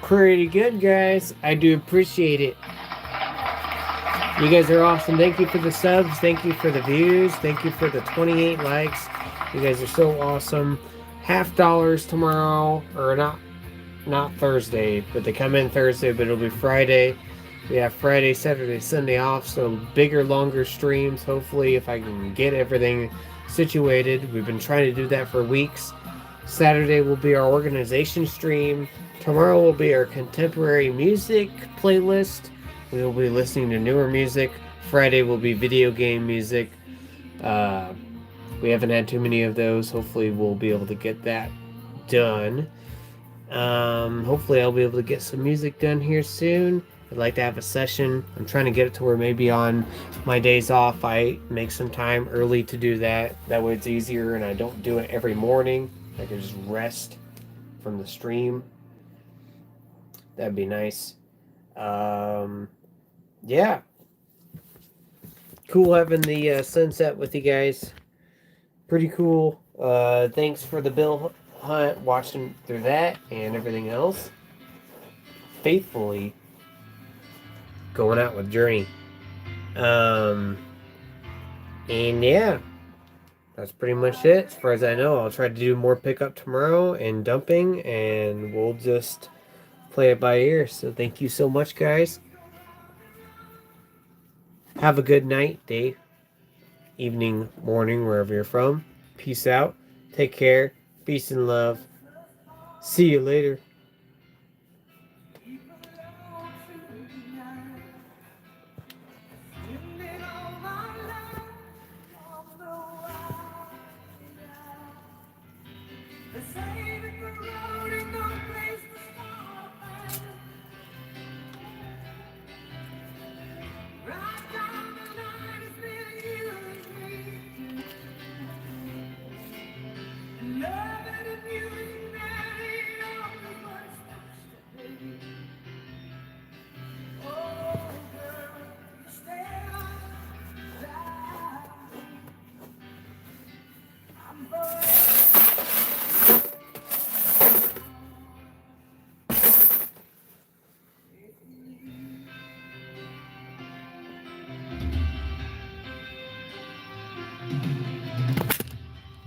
Pretty good, guys. I do appreciate it. You guys are awesome. Thank you for the subs. Thank you for the views. Thank you for the 28 likes. You guys are so awesome. $50 tomorrow, or not Thursday, but they come in Thursday, but it'll be Friday. We have Friday, Saturday, Sunday off, so bigger, longer streams. Hopefully, if I can get everything situated. We've been trying to do that for weeks. Saturday will be our organization stream. Tomorrow will be our contemporary music playlist. We will be listening to newer music. Friday will be video game music. We haven't had too many of those. Hopefully we'll be able to get that done. Hopefully I'll be able to get some music done here soon. I'd like to have a session. I'm trying to get it to where maybe on my days off I make some time early to do that. That way it's easier and I don't do it every morning. I can just rest from the stream. That'd be nice. Yeah. Cool having the sunset with you guys. Pretty cool. Thanks for the Bill Hunt, watching through that and everything else. Faithfully going out with Journey. And yeah, that's pretty much it. As far as I know, I'll try to do more pickup tomorrow and dumping, and we'll just play it by ear. So thank you so much, guys. Have a good night, day, evening, morning, wherever you're from. Peace out. Take care. Peace and love. See you later.